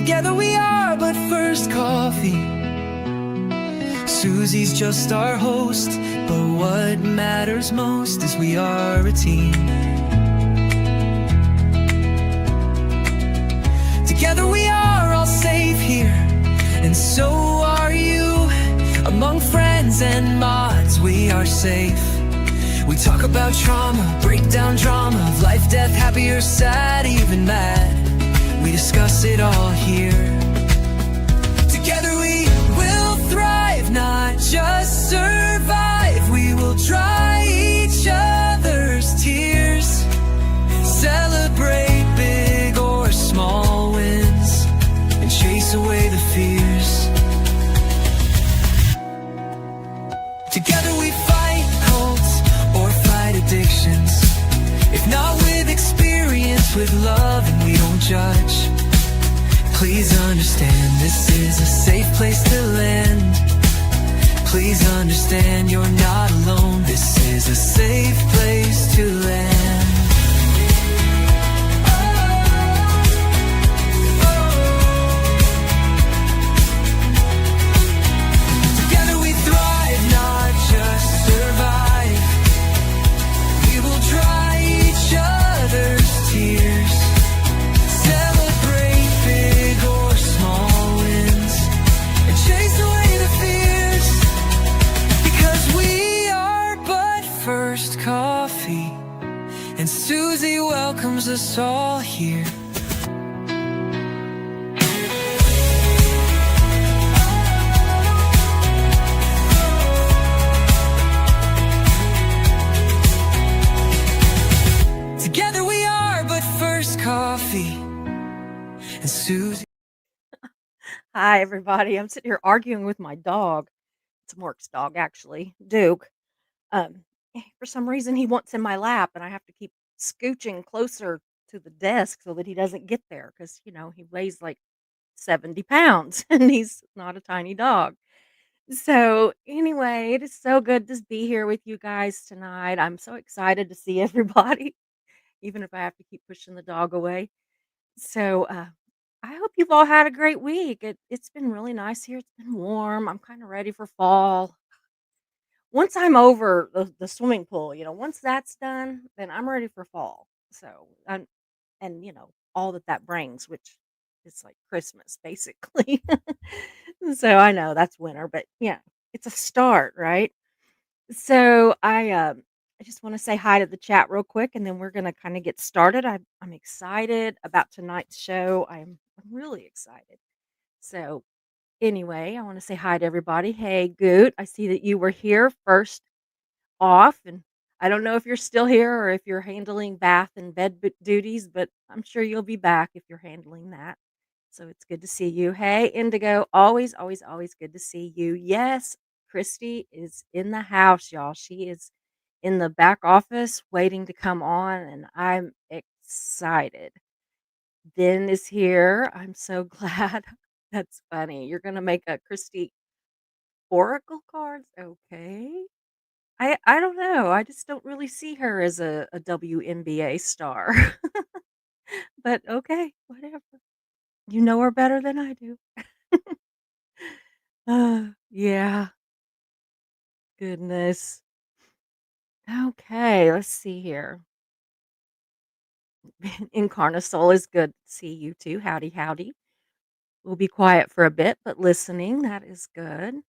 Together we are but first coffee. Susie's just our host, but what matters most is we are a team. Together we are all safe here, and so are you. Among friends and mods we are safe. We talk about trauma, break down drama of life, death, happy or sad, even mad. We discuss it all here. Together we will thrive, not just survive. We will dry each other's tears, celebrate big or small wins, and chase away the fears. Together we fight cults or fight addictions. If not with experience, with love, and we don't judge. Please understand, this is a safe place to land. Please understand, you're not alone. This is a safe place to land. Together we thrive, not just survive. We will dry each other's tears, celebrate big or small wins, and chase away the fears. Because we are but first coffee, and Susie welcomes us all here. Together we are but first coffee, and Susie. Hi, everybody. I'm sitting here arguing with my dog. It's Mork's dog, actually, Duke. For some reason, he wants in my lap, and I have to keep scooching closer to the desk so that he doesn't get there because, he weighs like 70 pounds and he's not a tiny dog. So, anyway, it is so good to be here with you guys tonight. I'm so excited to see everybody, even if I have to keep pushing the dog away. So, I hope you've all had a great week. It's been really nice here. It's been warm. I'm kind of ready for fall. Once I'm over the swimming pool, once that's done, then I'm ready for fall. So, and all that that brings, which is like Christmas basically. So I know that's winter, but yeah, it's a start, right? So I just want to say hi to the chat real quick, and then we're gonna kind of get started. I'm excited about tonight's show. I'm really excited. So anyway, I want to say hi to everybody. Hey, Goot, I see that you were here first off, and I don't know if you're still here or if you're handling bath and bed duties, but I'm sure you'll be back if you're handling that. So it's good to see you. Hey, Indigo, always, always, always good to see you. Yes, Christy is in the house, y'all. She is in the back office waiting to come on, and I'm excited. Ben is here. I'm so glad. That's funny. You're gonna make a Christy oracle cards, okay? I don't know. I just don't really see her as a WNBA star. But okay, whatever. You know her better than I do. Yeah, goodness. Okay, let's see here. Incarnasol is good to see you too. Howdy, howdy. We'll be quiet for a bit, but listening, that is good.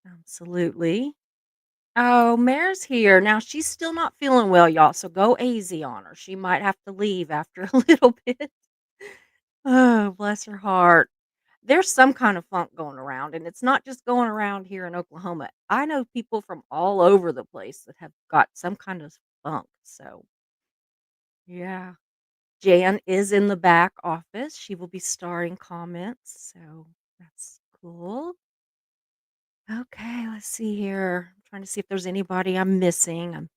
Absolutely. Oh, Mare's here. Now she's still not feeling well, y'all, so go easy on her. She might have to leave after a little bit. Oh, bless her heart. There's some kind of funk going around, and it's not just going around here in Oklahoma. I know people from all over the place that have got some kind of funk. So, yeah. Jan is in the back office. She will be starring comments. So, that's cool. Okay, let's see here. I'm trying to see if there's anybody I'm missing. I'm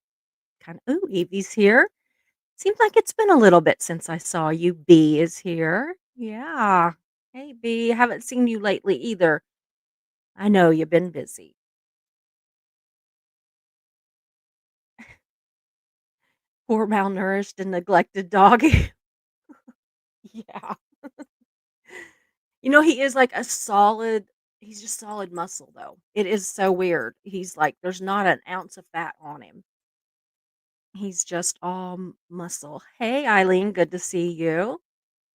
kind of, ooh, Evie's here. Seems like it's been a little bit since I saw you. B is here. Yeah. Hey, B. Haven't seen you lately either. I know you've been busy. Poor malnourished and neglected doggy. Yeah. He is like a solid he's just solid muscle, though. It is so weird. He's like there's not an ounce of fat on him. He's just all muscle. Hey, Eileen, good to see you.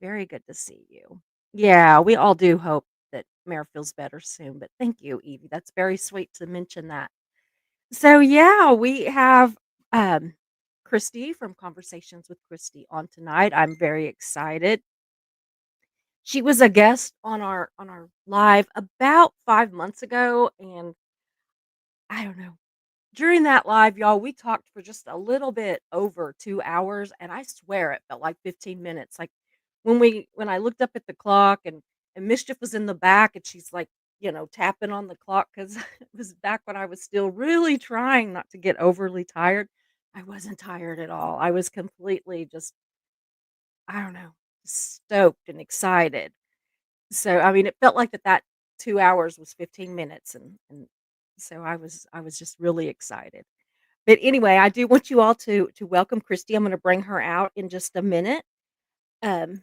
Very good to see you. Yeah, we all do hope that Mare feels better soon, but thank you, Evie. That's very sweet to mention that. So, yeah, we have um, Christy from Conversations with Christy on tonight. I'm very excited. She was a guest on our live about 5 months ago, and I don't know. During that live, y'all, we talked for just a little bit over 2 hours, and I swear it felt like 15 minutes. Like when I looked up at the clock and Mischief was in the back and she's like, tapping on the clock because it was back when I was still really trying not to get overly tired. I wasn't tired at all. I was completely just, I don't know, stoked and excited. So I mean, it felt like that 2 hours was 15 minutes, and so I was just really excited. But anyway, I do want you all to welcome Christy. I'm gonna bring her out in just a minute. Um,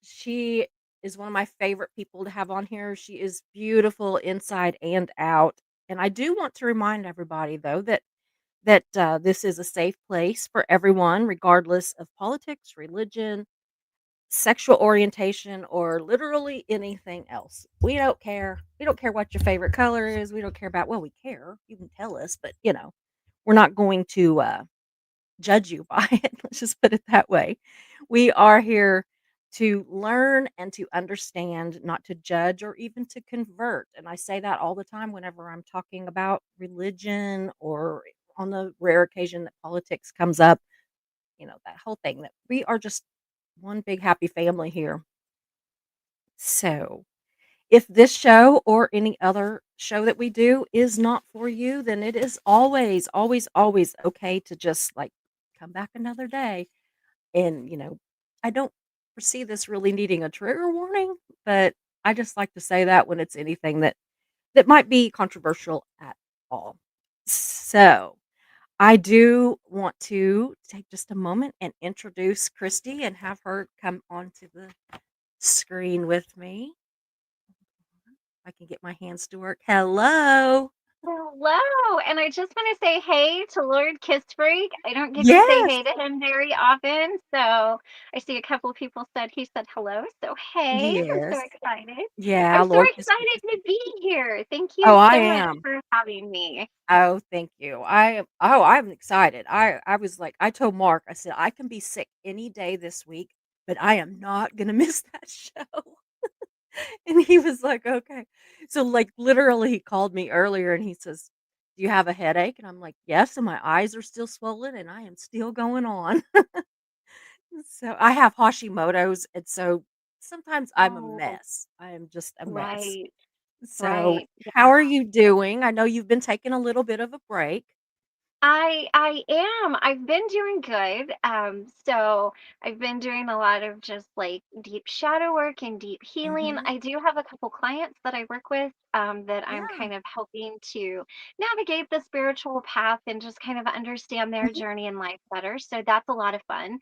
she is one of my favorite people to have on here. She is beautiful inside and out. And I do want to remind everybody though that this is a safe place for everyone, regardless of politics, religion, sexual orientation, or literally anything else. We don't care. We don't care what your favorite color is. We don't care about, well, we care. You can tell us, but we're not going to judge you by it. Let's just put it that way. We are here to learn and to understand, not to judge or even to convert. And I say that all the time whenever I'm talking about religion or on the rare occasion that politics comes up, that whole thing that we are just one big happy family here. So, if this show or any other show that we do is not for you, then it is always, always, always okay to just like come back another day. And, I don't foresee this really needing a trigger warning, but I just like to say that when it's anything that might be controversial at all. So, I do want to take just a moment and introduce Christy and have her come onto the screen with me. I can get my hands to work. Hello. Hello, and I just want to say hey to Lord Kissbreak. I don't get to say Yes. hey to him very often, so I see a couple of people said he said hello. So hey, I'm so Yes. excited. Yeah, I'm so Lord Kiss. excited to be here. Thank Oh, you I so much am. for having me. Oh, thank you. I'm excited. I was like, I told Mark, I said, I can be sick any day this week, but I am not gonna miss that show. And he was like, okay. So like literally he called me earlier and he says, do you have a headache? And I'm like, yes, and my eyes are still swollen and I am still going on. So I have Hashimoto's, and so sometimes I'm a Oh, mess. I am just a mess. right, So, right. how are you doing? I know you've been taking a little bit of a break. I am. I've been doing good. So I've been doing a lot of just like deep shadow work and deep healing. Mhm. I do have a couple clients that I work with that I'm Yeah. kind of helping to navigate the spiritual path and just kind of understand their Mhm. journey in life better. So that's a lot of fun.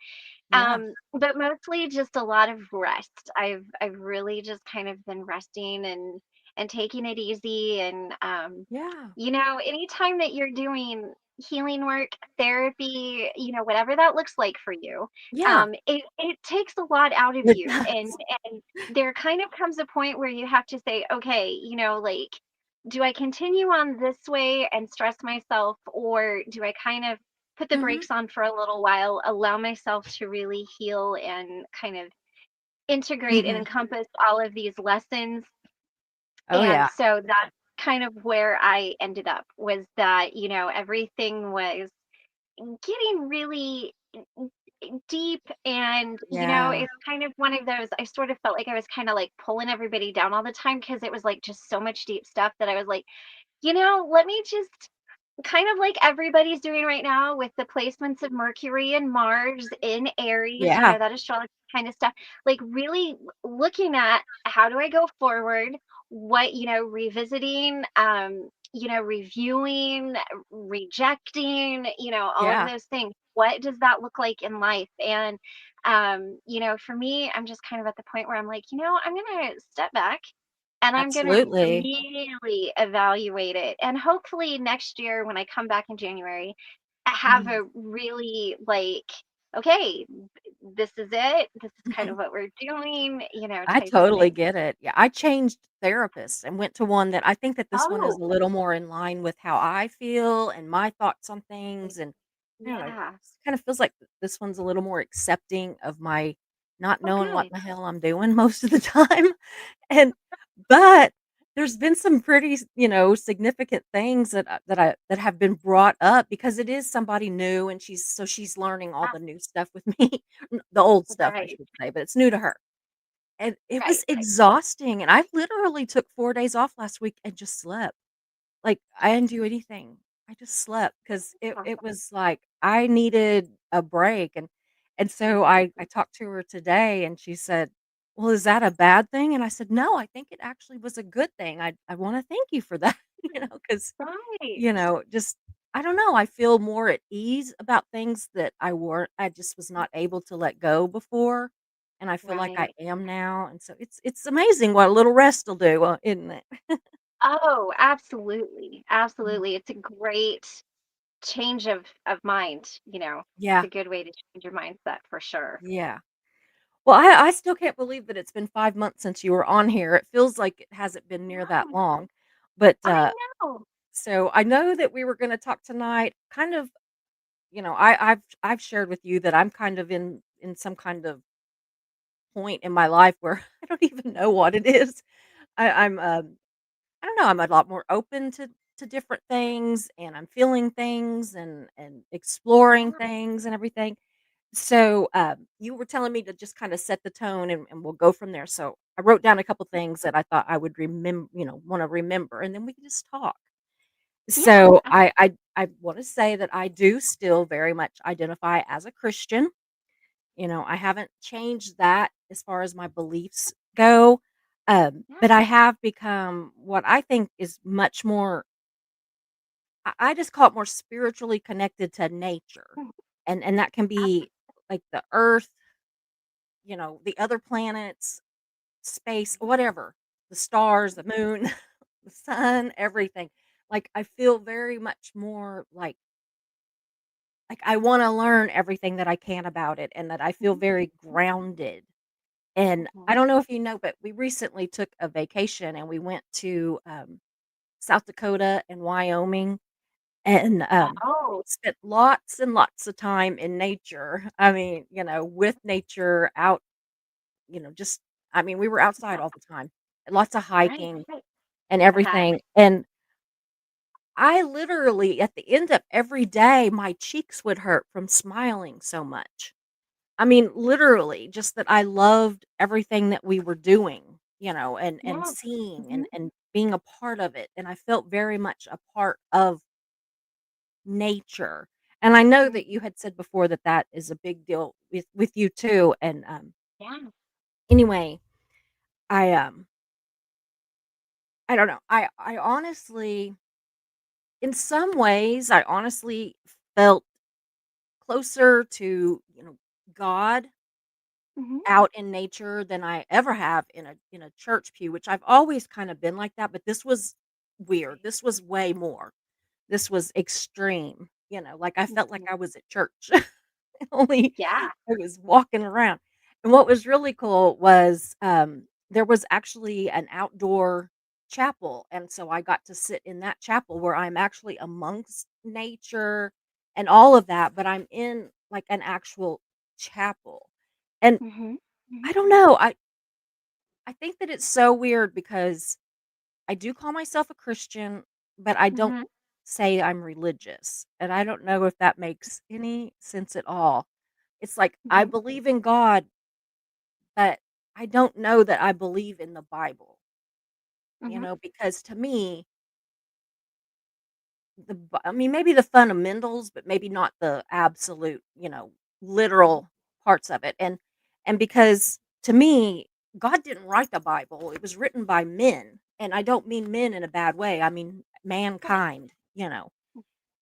Yeah. But mostly just a lot of rest. I've really just kind of been resting and taking it easy and Yeah. anytime that you're doing healing work, therapy, whatever that looks like for you, Yeah. it takes a lot out of It you. And does. and there kind of comes a point where you have to say, okay, like, do I continue on this way and stress myself, or do I kind of put the Mhm. brakes on for a little while, allow myself to really heal and kind of integrate and Mhm. encompass all of these lessons. Oh, And yeah. so that's kind of where I ended up, was that, everything was getting really deep. And, Yeah. it's kind of one of those, I sort of felt like I was kind of like pulling everybody down all the time because it was like just so much deep stuff that I was like, let me just kind of like everybody's doing right now with the placements of Mercury and Mars in Aries, Yeah. that astrology kind of stuff, like really looking at how do I go forward, what, revisiting, reviewing, rejecting, all of Yeah. those things. what does that look like in life? And for me, I'm just kind of at the point where I'm like, I'm gonna step back and I'm gonna Absolutely. really evaluate it. And hopefully next year when I come back in January, I have Mhm. a really like, okay, this is it. This is kind Mhm. of what we're doing, I type of totally thing. get it. Yeah, I changed therapists and went to one that I think that this one is Oh, a little more in line with how I feel and my thoughts on things, and I don't know, yeah. kind of feels like this one's a little more accepting of my not Oh, knowing what good. the hell I'm doing most of the time. And but there's been some pretty, significant things that have been brought up because it is somebody new and she's learning all Ah, the new stuff with me. The old stuff, I right, should say, but it's new to her. And it right, was right. exhausting, and I literally took 4 days off last week and just slept. Like, I didn't do anything. I just slept because it Awesome. was like I needed a break, and so I talked to her today, and she said, "Well, is that a bad thing?" And I said, "No, I think it actually was a good thing. I wanna thank you for that," because Right, just I don't know, I feel more at ease about things that I just was not able to let go before, and I feel like I right. am now, and so it's amazing what a little rest will do, isn't it? Oh, absolutely, Mm. absolutely. It's a great change of mind, It's Yeah, a good way to change your mindset for sure. yeah. Well, I still can't believe that it's been 5 months since you were on here. It feels like it hasn't been near that Wow, long, but, I know. so I know that we were gonna talk tonight, kind of, I've shared with you that I'm kind of in some kind of point in my life where I don't even know what it is. I'm, I don't know, I'm a lot more open to different things, and I'm feeling things and exploring Yeah, things and everything. So, you were telling me to just kinda set the tone and we'll go from there. So, I wrote down a couple things that I thought I would wanna remember, and then we can just talk. yeah, So, I wanna say that I do still very much identify as a Christian. I haven't changed that as far as my beliefs go, yeah. but I have become what I think is much more I just call it more spiritually connected to nature, Mhm. and that can be, like, the earth, the other planets, space, whatever, the stars, the moon, the sun, everything. Like, I feel very much more like I wanna learn everything that I can about it and that I feel Mhm, very grounded. And I mhm. don't know if you know, but we recently took a vacation and we went to, South Dakota and Wyoming and, Oh, spent lots and lots of time in nature. I mean, with nature out, just I mean, we were outside yeah, all the time. Lots of right, hiking right. and Uh-huh. everything, and I literally, at the end of every day, my cheeks would hurt from smiling so much. I mean, literally, just that I loved everything that we were doing, and Yeah. seeing Mhm, and being a part of it, and I felt very much a part of nature. And I know mhm. that you had said before that that is a big deal with you too, and, Yeah. anyway, I, I don't know. I honestly in some ways, I honestly felt closer to, God Mhm. out in nature than I ever have in a church pew, which I've always kind of been like that, but this was weird. This was way more. This was extreme, like I felt like Mhm. I was at church. Only Yeah. I was walking around. And what was really cool was there was actually an outdoor chapel. And so I got to sit in that chapel where I'm actually amongst nature and all of that, but I'm in like an actual chapel. And Mhm. I Mhm. don't know. I think that it's so weird because I do call myself a Christian, but I don't Mhm. say I'm religious. And I don't know if that makes any sense at all. It's like I Mhm. believe in God, but I don't know that I believe in the Bible, Mhm. because to me, I mean, maybe the fundamentals, but maybe not the absolute, literal parts of it. And because to me, God didn't write the Bible. It was written by men. And I don't mean men in a bad way. I mean Right. mankind.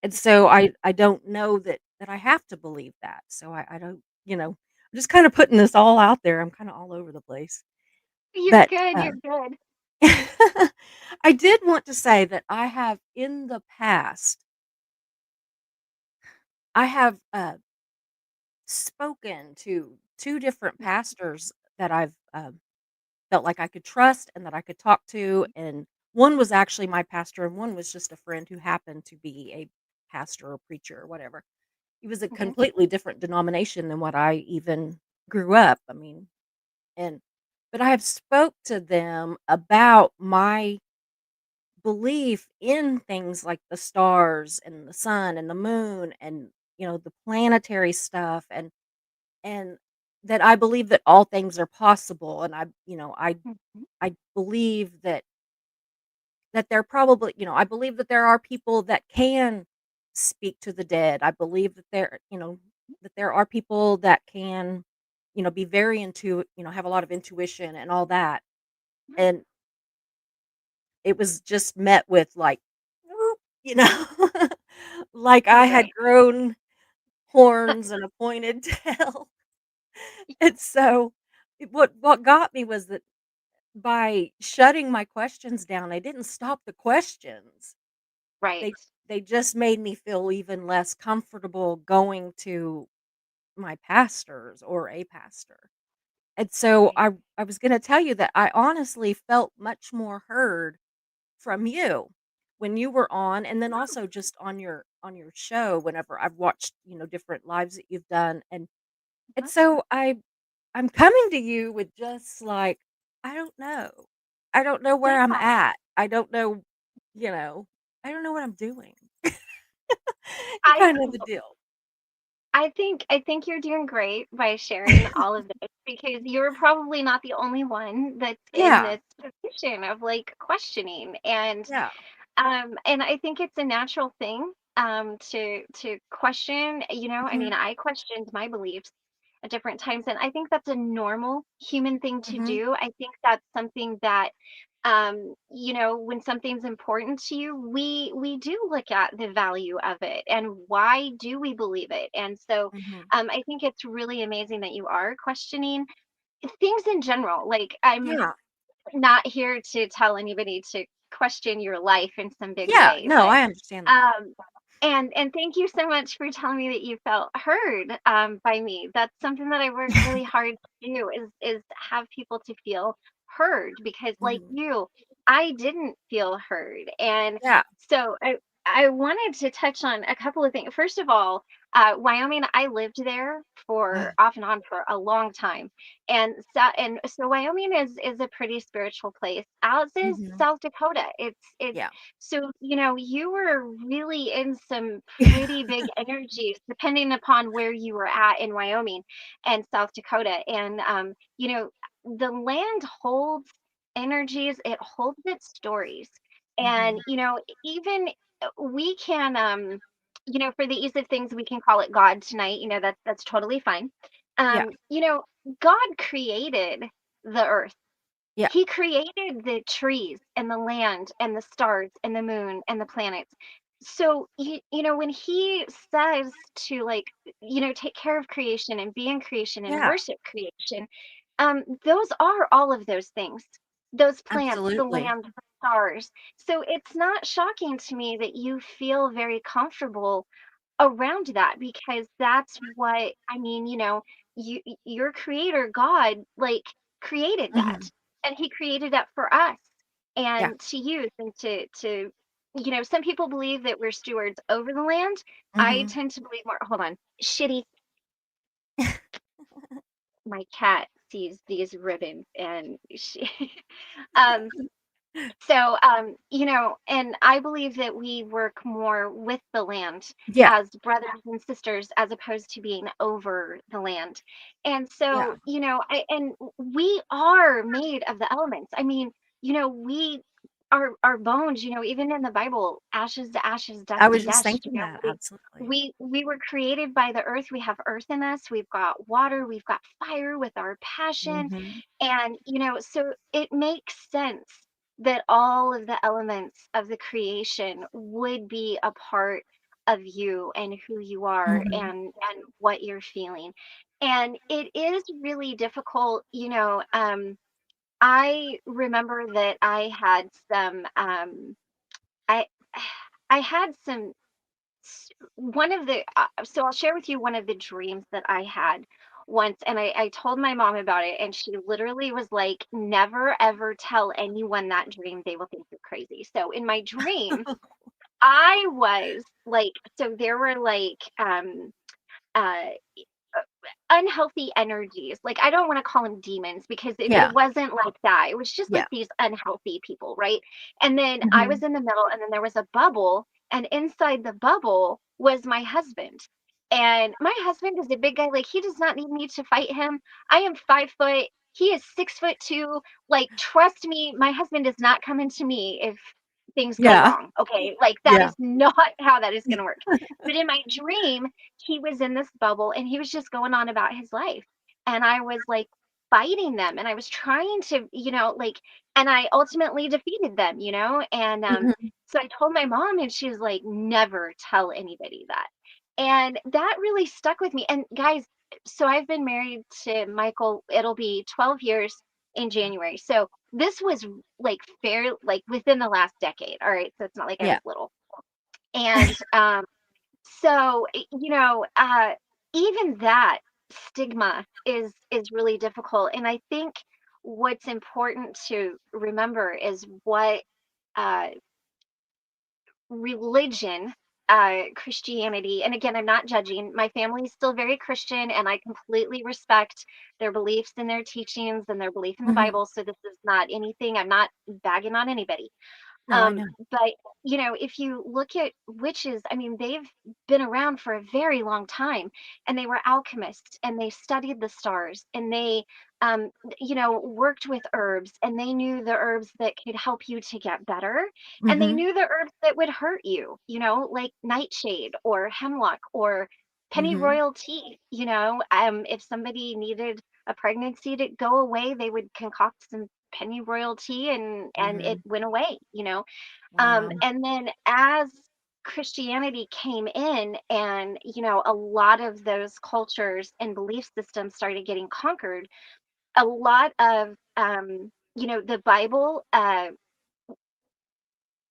And so I don't know that that I have to believe that. So I don't, I'm just kind of putting this all out there. I'm kind of all over the place. You're But good, you're good. I did want to say that I have in the past, I have spoken to two different pastors that I've felt like I could trust and that I could talk to. And one was actually my pastor, and one was just a friend who happened to be a pastor or preacher or whatever. He was a Mhm. completely different denomination than what I even grew up. I mean, and but I have spoke to them about my belief in things like the stars and the sun and the moon and the planetary stuff and that I believe that all things are possible and Mhm. I believe that there probably, I believe that there are people that can speak to the dead. I believe that that there are people that can, be very have a lot of intuition and all that. And it was just met with like, "Nope," like I had Right. grown horns and a pointed tail. And so what got me was that by shutting my questions down, they didn't stop the questions. Right. They they just made me feel even less comfortable going to my pastors or a pastor. And so Right. I was gonna tell you that I honestly felt much more heard from you when you were on, and then also just on your show whenever I've watched, different lives that you've done. And Uh-huh. so I'm coming to you with just like, I don't know. I don't know where I'm Yeah. at. I don't know, you know, I don't know what I'm doing. I Kind of a deal. I think you're doing great by sharing all of this because you're probably not the only one that's in Yeah. this position of like questioning Yeah. and I think it's a natural thing to question, I mean, Mhm. I questioned my beliefs at different times and I think that's a normal human thing to Mhm. do. I think that's something that when something's important to you, we do look at the value of it and why do we believe it. And so Mhm. I think it's really amazing that you are questioning things in general. Like I'm Yeah. not here to tell anybody to question your life in some big Yeah. way, No, but I understand that. um and thank you so much for telling me that you felt heard by me. That's something that I work really hard to do is have people to feel heard because like Mhm. you, I didn't feel heard. And Yeah. so I wanted to touch on a couple of things. First of all, Wyoming, I lived there for Oh. off and on for a long time. And so Wyoming is a pretty spiritual place, as is Mhm. South Dakota. It's Yeah. so you were really in some pretty big energies, depending upon where you were at in Wyoming and South Dakota. And the land holds energies, it holds its stories. And Mhm. even we can for the ease of things we can call it God tonight. That's totally fine. Yeah. God created the earth. Yeah. He created the trees and the land and the stars and the moon and the planets. So when he says to like take care of creation and be in creation and Yeah. worship creation, those are all of those things. Those plants, the Absolutely. land, the stars. So it's not shocking to me that you feel very comfortable around that because that's what I mean, your creator God like created that. Mhm. And he created that for us Yeah. and to use and to some people believe that we're stewards over the land. I Mhm. tend to believe more. Hold on. Shitty. My cat sees these ribbons and she um and I believe that we work more with the land Yeah. as brothers and sisters as opposed to being over the land. And Yeah. so, we are made of the elements. I mean, we our bones, even in the Bible, ashes to ashes, dust I to was just dust, thinking that. we Absolutely. we were created by the earth. We have earth in us. We've got water, we've got fire with our passion. Mhm. And so it makes sense that all of the elements of the creation would be a part of you and who you are Mhm. and what you're feeling. And it is really difficult, I remember that I I had some one of the so I'll share with you one of the dreams that I had once, and I told my mom about it, and she literally was like, never ever tell anyone that dream, they will think you're crazy. So in my dream, I was like, so there were like uh unhealthy energies. Like, I don't want to call them demons because it Yeah, wasn't like that. It was just like yeah. these unhealthy people, right? And then I was Mhm. in the middle, and then there was a bubble, and inside the bubble was my husband. And my husband is a big guy. Like, he does not need me to fight him. I am 5 foot. He is 6 foot 2. Like, trust me, my husband is not coming to me if things go Yeah, wrong. Okay. Like, that yeah. is not how that is going to work. But in my dream, he was in this bubble and he was just going on about his life. And I was like fighting them and I was trying to, like, and I ultimately defeated them, and Mhm. so I told my mom and she was like, never tell anybody that. And that really stuck with me. And guys, so I've been married to Michael, it'll be 12 years in January. So this was like fair, like within the last decade. All right. So it's not like I Yeah. was little. And so, even that stigma is really difficult. And I think what's important to remember is what uh, religion, Christianity, and again, I'm not judging. My family is still very Christian, and I completely respect their beliefs and their teachings and their belief in the Mhm. Bible. So this is not anything. I'm not bagging on anybody. No, I know. But if you look at witches, I mean, they've been around for a very long time, and they were alchemists, and they studied the stars, and they, worked with herbs, and they knew the herbs that could help you to get better, and they Mhm. knew the herbs that would hurt you, like nightshade or hemlock or Mhm. pennyroyal tea. If somebody needed a pregnancy to go away, they would concoct some pennyroyal tea and it Mhm. went away, Wow. and then as Christianity came in and a lot of those cultures and belief systems started getting conquered, a lot of the Bible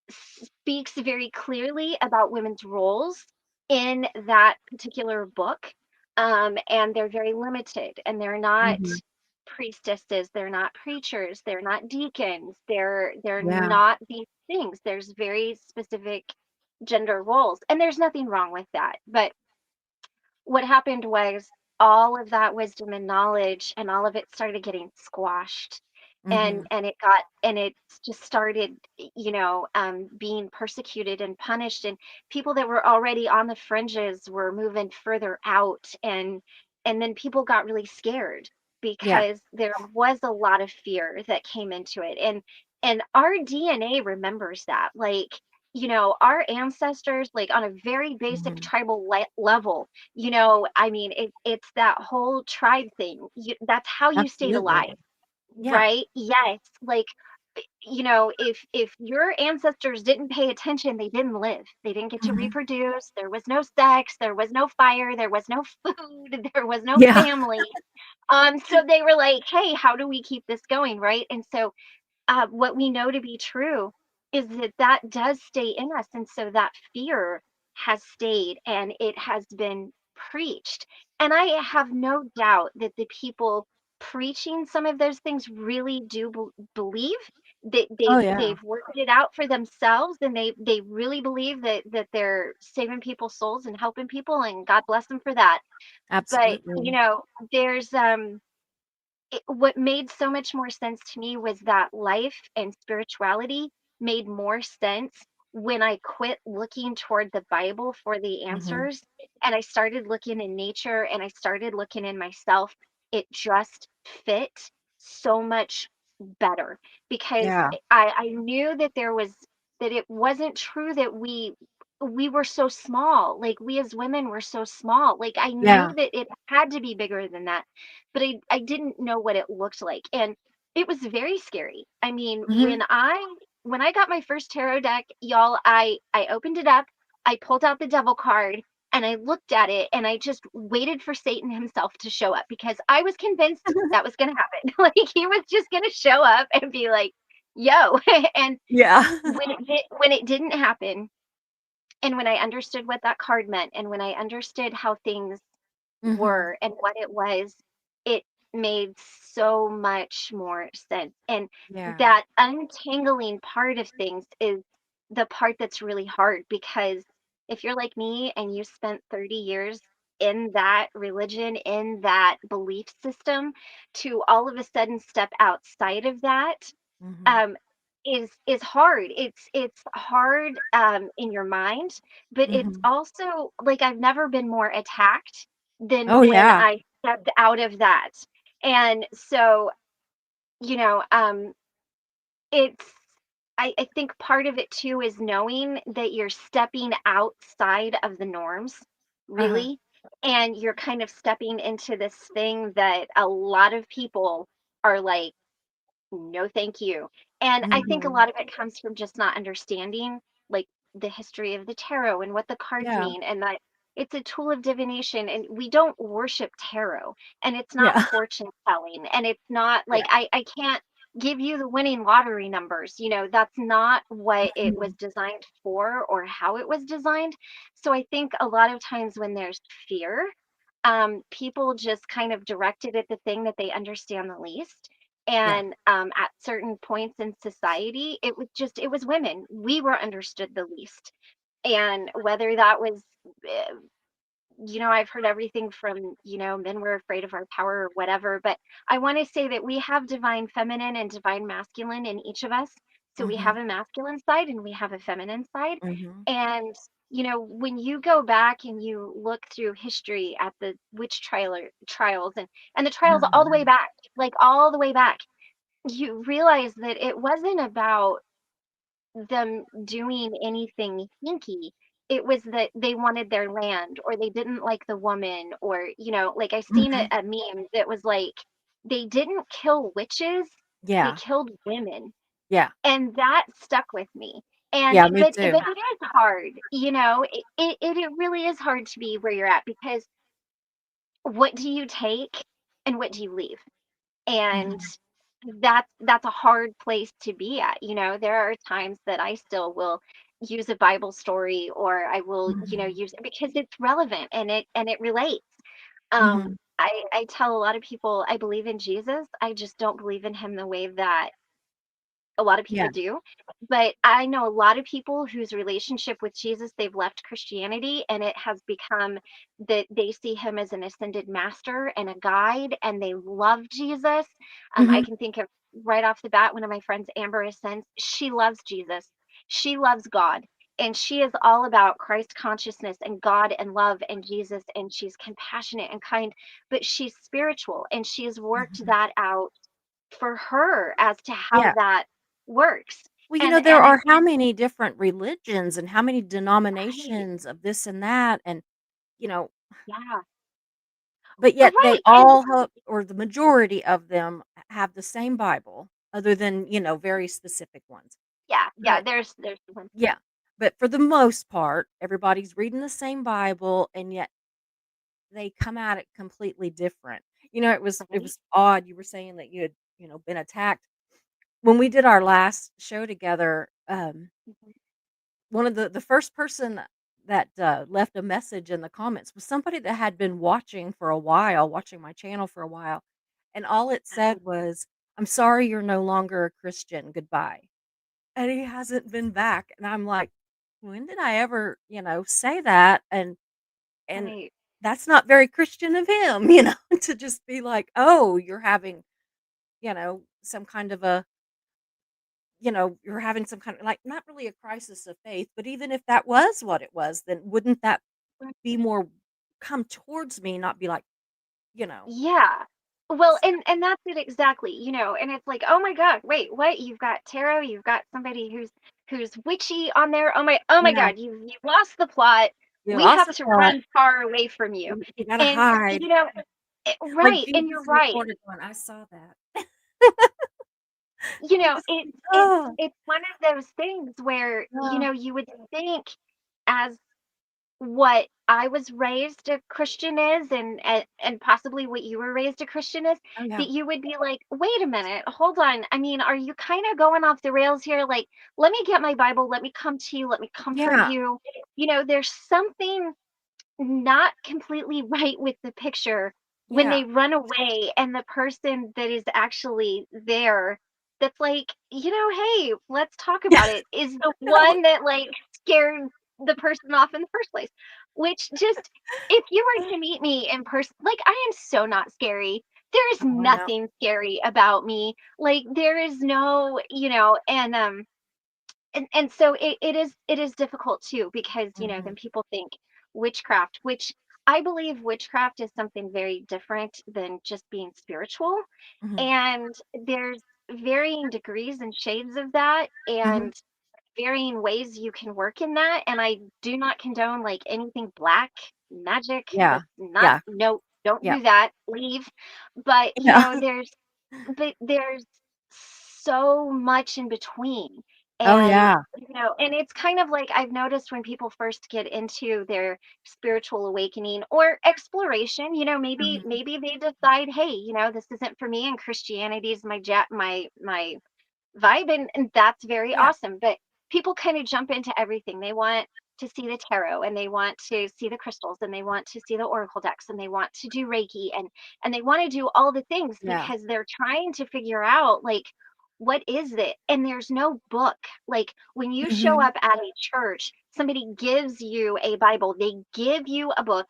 speaks very clearly about women's roles in that particular book. And they're very limited, and they're not Mhm. priestesses, they're not preachers, they're not deacons, they're Yeah. not these things. There's very specific gender roles, and there's nothing wrong with that. But what happened was all of that wisdom and knowledge and all of it started getting squashed, and Mhm. it just started being persecuted and punished, and people that were already on the fringes were moving further out, and then people got really scared Yeah. because there was a lot of fear that came into it, and our DNA remembers that, like, our ancestors, like on a very basic Mhm. tribal level, I mean, it's that whole tribe thing. That's how you stayed Absolutely. alive, Yeah. right? Yes. Like, if your ancestors didn't pay attention, they didn't live. They didn't get to Mhm. reproduce. There was no sex. There was no fire. There was no food. There was no Yeah. family. So they were like, hey, how do we keep this going, right? And so what we know to be true is that that does stay in us. And so that fear has stayed and it has been preached. And I have no doubt that the people preaching some of those things really do believe that Oh, yeah. they've worked it out for themselves, and they really believe that they're saving people's souls and helping people, and God bless them for that. But Absolutely. there's what made so much more sense to me was that life and spirituality made more sense when I quit looking toward the Bible for the Mhm. answers and I started looking in nature and I started looking in myself. It just fit so much better because Yeah. I knew that that it wasn't true that we were so small. Like, we as women were so small. Like, I knew Yeah. that it had to be bigger than that, but I didn't know what it looked like, and it was very scary. I mean, Mhm. when I got my first tarot deck, y'all, I opened it up, I pulled out the devil card and I looked at it and I just waited for Satan himself to show up because I was convinced that was going to happen. Like he was just going to show up and be like, "Yo." And Yeah. when it didn't happen, and when I understood what that card meant, and when I understood how things Mhm. were and what it was, it made so much more sense. And Yeah. that untangling part of things is the part that's really hard because if you're like me and you spent 30 years in that religion, in that belief system, to all of a sudden step outside of that, Mhm. um, is hard. It's hard in your mind, but it's Mhm. also like I've never been more attacked than Oh, when yeah. I stepped out of that. And so, you know, it's I think part of it too is knowing that you're stepping outside of the norms, Uh-huh. really, and you're kind of stepping into this thing that a lot of people are like, no, thank you. And I think a Mhm. lot of it comes from just not understanding like the history of the tarot and what the cards Yeah. mean and that it's a tool of divination and we don't worship tarot and it's not Yeah. fortune telling and it's not Yeah. like I can't give you the winning lottery numbers. That's not what it was Mhm. designed for or how it was designed. So I think a lot of times when there's fear, people just kind of direct it at the thing that they understand the least. Yeah. And at certain points in society, it was women. We were understood the least. And whether that was, uh, I've heard everything from, men were afraid of our power or whatever. But I want to say that we have divine feminine and divine masculine in each of us. So we have Mhm. a masculine side and we have a feminine side. Mhm. And, when you go back and you look through history at the trials and the trials all the way Uh-huh. back, like all the way back, you realize that it wasn't about them doing anything hinky. It was that they wanted their land or they didn't like the woman or, like I seen Mhm. a meme that was like, they didn't kill witches, they Yeah. killed women. Yeah. And that stuck with me. And Yeah, me but too. it is hard, it really is hard to be where you're at because what do you take and what do you leave? And Mhm. that's a hard place to be at. There are times that I still will use a Bible story or I will, Mhm. use it because it's relevant and it relates. Mhm. I tell a lot of people I believe in Jesus. I just don't believe in him the way that a lot of Yeah. people do. But I know a lot of people whose relationship with Jesus, they've left Christianity and it has become that they see him as an ascended master and a guide and they love Jesus. I Mhm. can think of right off the bat, one of my friends, Amber Ascends, she loves Jesus. She loves God. And she is all about Christ consciousness and God and love and Jesus. And she's compassionate and kind, but she's spiritual and she has worked Mhm. that out for her as to how Yeah. that works. Well, there And are how it's many different religions and how many right. denominations of this and that, and, you know, Yeah. but yet they Right. And all have, or the majority of them have the same Bible other than, very specific ones. yeah, yeah, But there's one. yeah, but for the most part, everybody's reading the same Bible, and yet they come at it completely different. It Right. was odd you were saying that you had, been attacked. When we did our last show together, Mhm. one of the first person that, left a message in the comments was somebody that had been watching for a while, watching my channel for a while, and all it said Oh, was, "I'm sorry you're no longer a Christian, goodbye." And he hasn't been back, and I'm like, "When did I ever, say that?" And right. that's not very Christian of him, to just be like, "Oh, you're having, some kind of a, you're having some kind of, like, not really a crisis of faith, but even if that was what it was, then wouldn't that be Right. more come towards me, not be like, you know, Yeah. Well, s and that's it exactly, and it's like, "Oh my god, wait, what? You've got tarot, you've got somebody who's witchy on there. Oh my yeah, god, you've lost the plot. you We lost have the to plot, run far away from you." you gotta And, hide. Like right, and Jesus you're right. recorded one, I saw that. Just It's oh, it's one of those things where, oh, you would think as what I was raised a Christian is, and possibly what you were raised a Christian is, Oh, yeah. that you would be like, "Wait a minute, hold on. I mean, are you kind of going off the rails here? Like, let me get my Bible, let me come to you, let me comfort Yeah. you." There's something not completely right with the picture when Yeah. they run away and the person that is actually there, that's like, "Hey, let's talk about it," is the Oh, one that, like, scared the person off in the first place. Which just if you were to meet me in person, like, I am so not scary. There is I know. nothing scary about me. Like, there is no, and so it is difficult too, because Mhm. then people think witchcraft, which I believe witchcraft is something very different than just being spiritual, Mhm. and there's varying degrees and shades of that, Mhm. and varying ways you can work in that, and I do not condone like anything black magic. Yeah. That's not, Yeah. no, don't Yeah. do that, leave. But Yeah. there's so much in between. Oh, And, yeah. and it's kind of like I've noticed when people first get into their spiritual awakening or exploration, Mhm. maybe they decide, hey, this isn't for me, and Christianity is my vibe, and that's very Yeah. awesome. But people kind of jump into everything. They want to see the tarot, and they want to see the crystals, and they want to see the oracle decks, and they want to do reiki, and they want to do all the things Yeah. because they're trying to figure out, like, what is it? And there's no book. Like, when you show Mhm. up at a church, somebody gives you a Bible, they give you a book,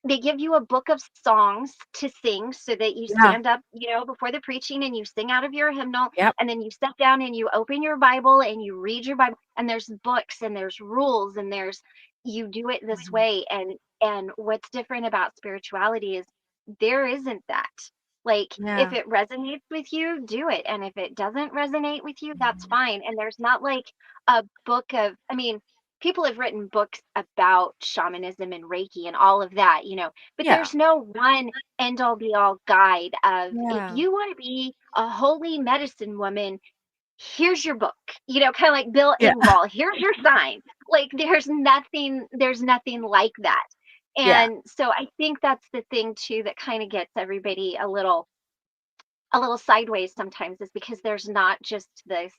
they give you a book of songs to sing, so that you Yeah. stand up, before the preaching, and you sing out of your hymnal, Yep. and then you sit down and you open your Bible and you read your Bible, and there's books and there's rules, and there's, you do it this Mhm. way. And what's different about spirituality is there isn't that. Like, if Yeah. it resonates with you, do it, and if it doesn't resonate with you, that's Mhm. fine. And there's not like a book of, I mean, people have written books about shamanism and Reiki and all of that, but Yeah. there's no one end all be all guide of, if Yeah. you want to be a holy medicine woman, here's your book, kind of like Bill Yeah. Engvall, here's your sign. Like, there's nothing like that. Yeah. And so I think that's the thing too that kind of gets everybody a little sideways sometimes, is because there's not just this,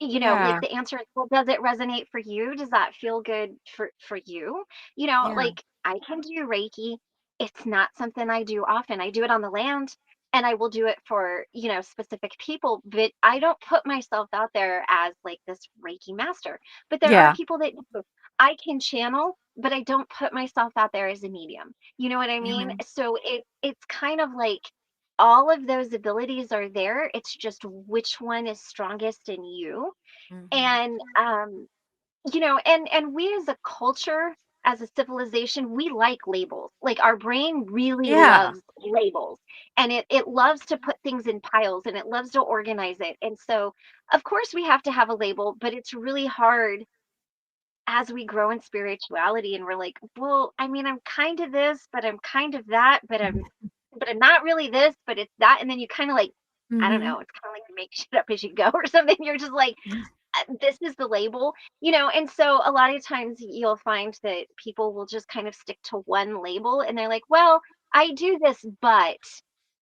like, Yeah. the answer is, well, does it resonate for you? Does that feel good for you? Yeah. Like, I can do Reiki. It's not something I do often. I do it on the land, and I will do it for, specific people, but I don't put myself out there as like this Reiki master. But there are Yeah. people that do. I can channel, but I don't put myself out there as a medium. You know what I mean? Mhm. So it's kind of like all of those abilities are there. It's just which one is strongest in you. Mhm. And and we as a culture, as a civilization, we like labels. Like, our brain really Yeah. loves labels, and it loves to put things in piles, and it loves to organize it. And so, of course, we have to have a label, but it's really hard as we grow in spirituality, and we're like, well, I mean, I'm kind of this, but I'm kind of that, but I'm not really this, but it's that. And then you kind of like, I don't Mhm. know, it's kind of like you make shit up as you go or something. You're just like, this is the label, and so a lot of times you'll find that people will just kind of stick to one label, and they're like, well, I do this, but,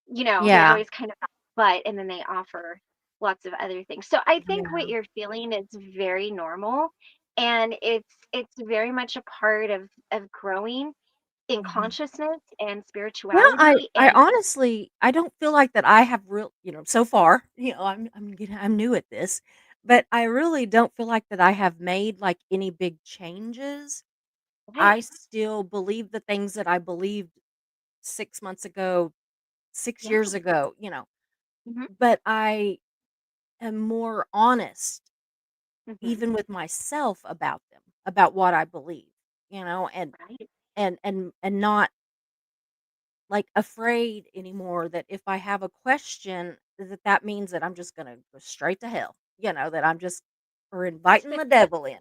they Yeah. always kind of, but, and then they offer lots of other things. So I think Yeah. what you're feeling is very normal, and it's very much a part of growing in Mhm. consciousness and Yeah, I spirituality. I And honestly I don't feel like that I have so far, I'm new at this, but I really don't feel like that I have made, like, any big changes. right. I still believe the things that I believed 6 months ago, 6 Yeah. years ago, Hmm. but I am more honest Hmm. even with myself about them, about what I believe, and Right. not like, afraid anymore that if I have a question, that means that I'm just gonna go straight to hell, that I'm just or inviting the devil in,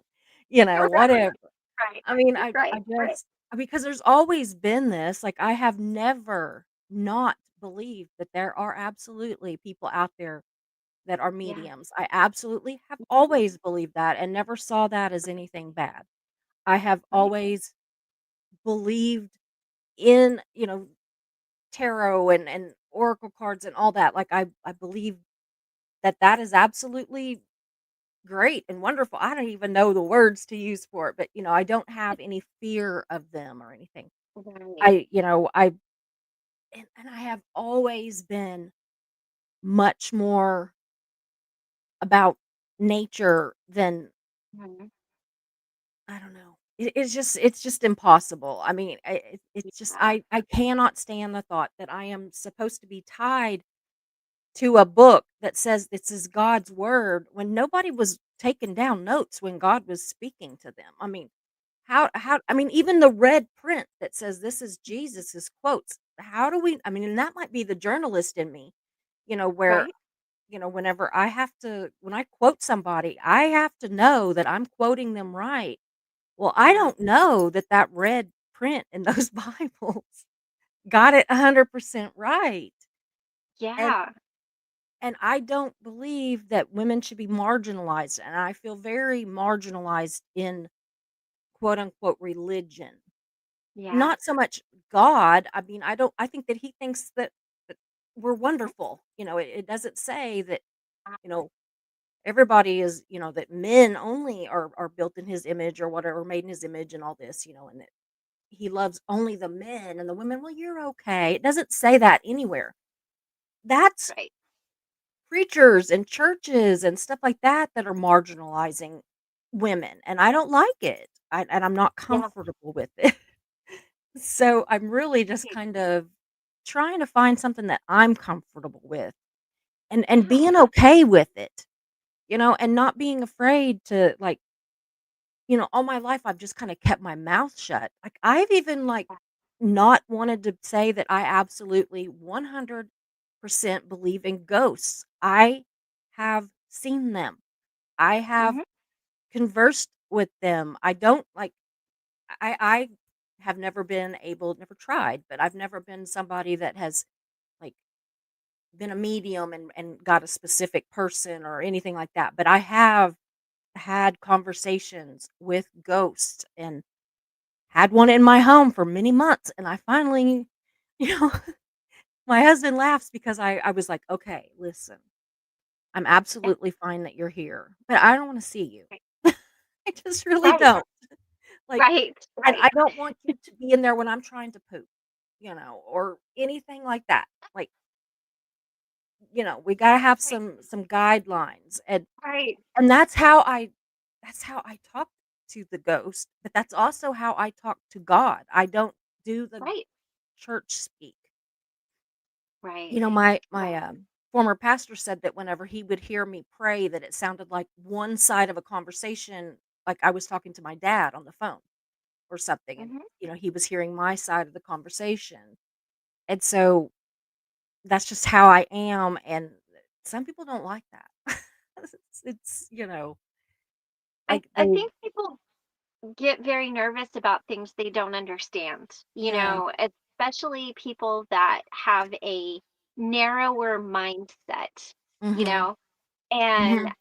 Right. whatever. Right. I mean, I Right. Right. just because there's always been this, like, I have never not believed that there are absolutely people out there that are Yeah. mediums. I absolutely have Mhm. always believed that and never saw that as anything bad. I have Right. always believed in, tarot and oracle cards and all that. Like, I believe that that is absolutely great and wonderful. I don't even know the words to use for it, but, I don't have any fear of them or anything. Right. I I have always been much more about nature than Mhm. I don't know. It's just impossible. I mean, it's just Yeah. I cannot stand the thought that I am supposed to be tied to a book that says this is God's word when nobody was taking down notes when God was speaking to them. I mean, how I mean, even the red print that says this is Jesus's quotes. How do we I mean, and that might be the journalist in me, where, Right. whenever when I quote somebody, I have to know that I'm quoting them right. Well, I Yeah. don't know that that red print in those Bibles got it 100% right. And Yeah. and I don't believe that women should be marginalized, and I feel very marginalized in quote unquote religion. Yeah. Not so much God. I mean, I think that he thinks that we're wonderful. It doesn't say that, you know, everybody is, that men only are built in his image or whatever, made in his image and all this, and that he loves only the men and the women. Well, you're okay. It doesn't say that anywhere. That's Right. preachers and churches and stuff like that are marginalizing women, and I don't like it. And I'm not Yeah. comfortable with it. So I'm really just Right. kind of trying to find something that I'm comfortable with and Yeah. being okay with it, and not being afraid to like, all my life I've just kind of kept my mouth shut. Like I've even like not wanted to say that I absolutely 100% believe in ghosts. I have seen them. I have Mhm. conversed with them. I don't like I have never tried, but I've never been somebody that has like been a medium and got a specific person or anything like that. But I have had conversations with ghosts and had one in my home for many months. And I finally, you know, my husband laughs because I was like, okay, listen, I'm Yeah. absolutely fine that you're here, but I don't want to see you. Right. I just really Right. don't. Like, Right. and Right. I don't want you to be in there when I'm trying to poop, or anything like that. Like, we gotta have Right. some guidelines, Right. and that's how I talk to the ghost, but that's also how I talk to God. I don't do the Right. church speak. Right. My, Right. former pastor said that whenever he would hear me pray, that it sounded like one side of a conversation, like I was talking to my dad on the phone or something, and, Mhm. he was hearing my side of the conversation, and so that's just how I am, and some people don't like that. It's like I they think people get very nervous about things they don't understand, yeah. especially people that have a narrower mindset, you Mhm. know, and Mhm.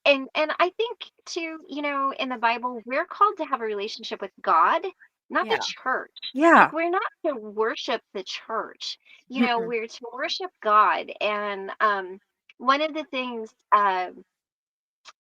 and I think too, in the Bible, we're called to have a relationship with God, not the Yeah. church. Yeah. Like we're not to worship the church, Mm-mm. we're to worship God. And one of the things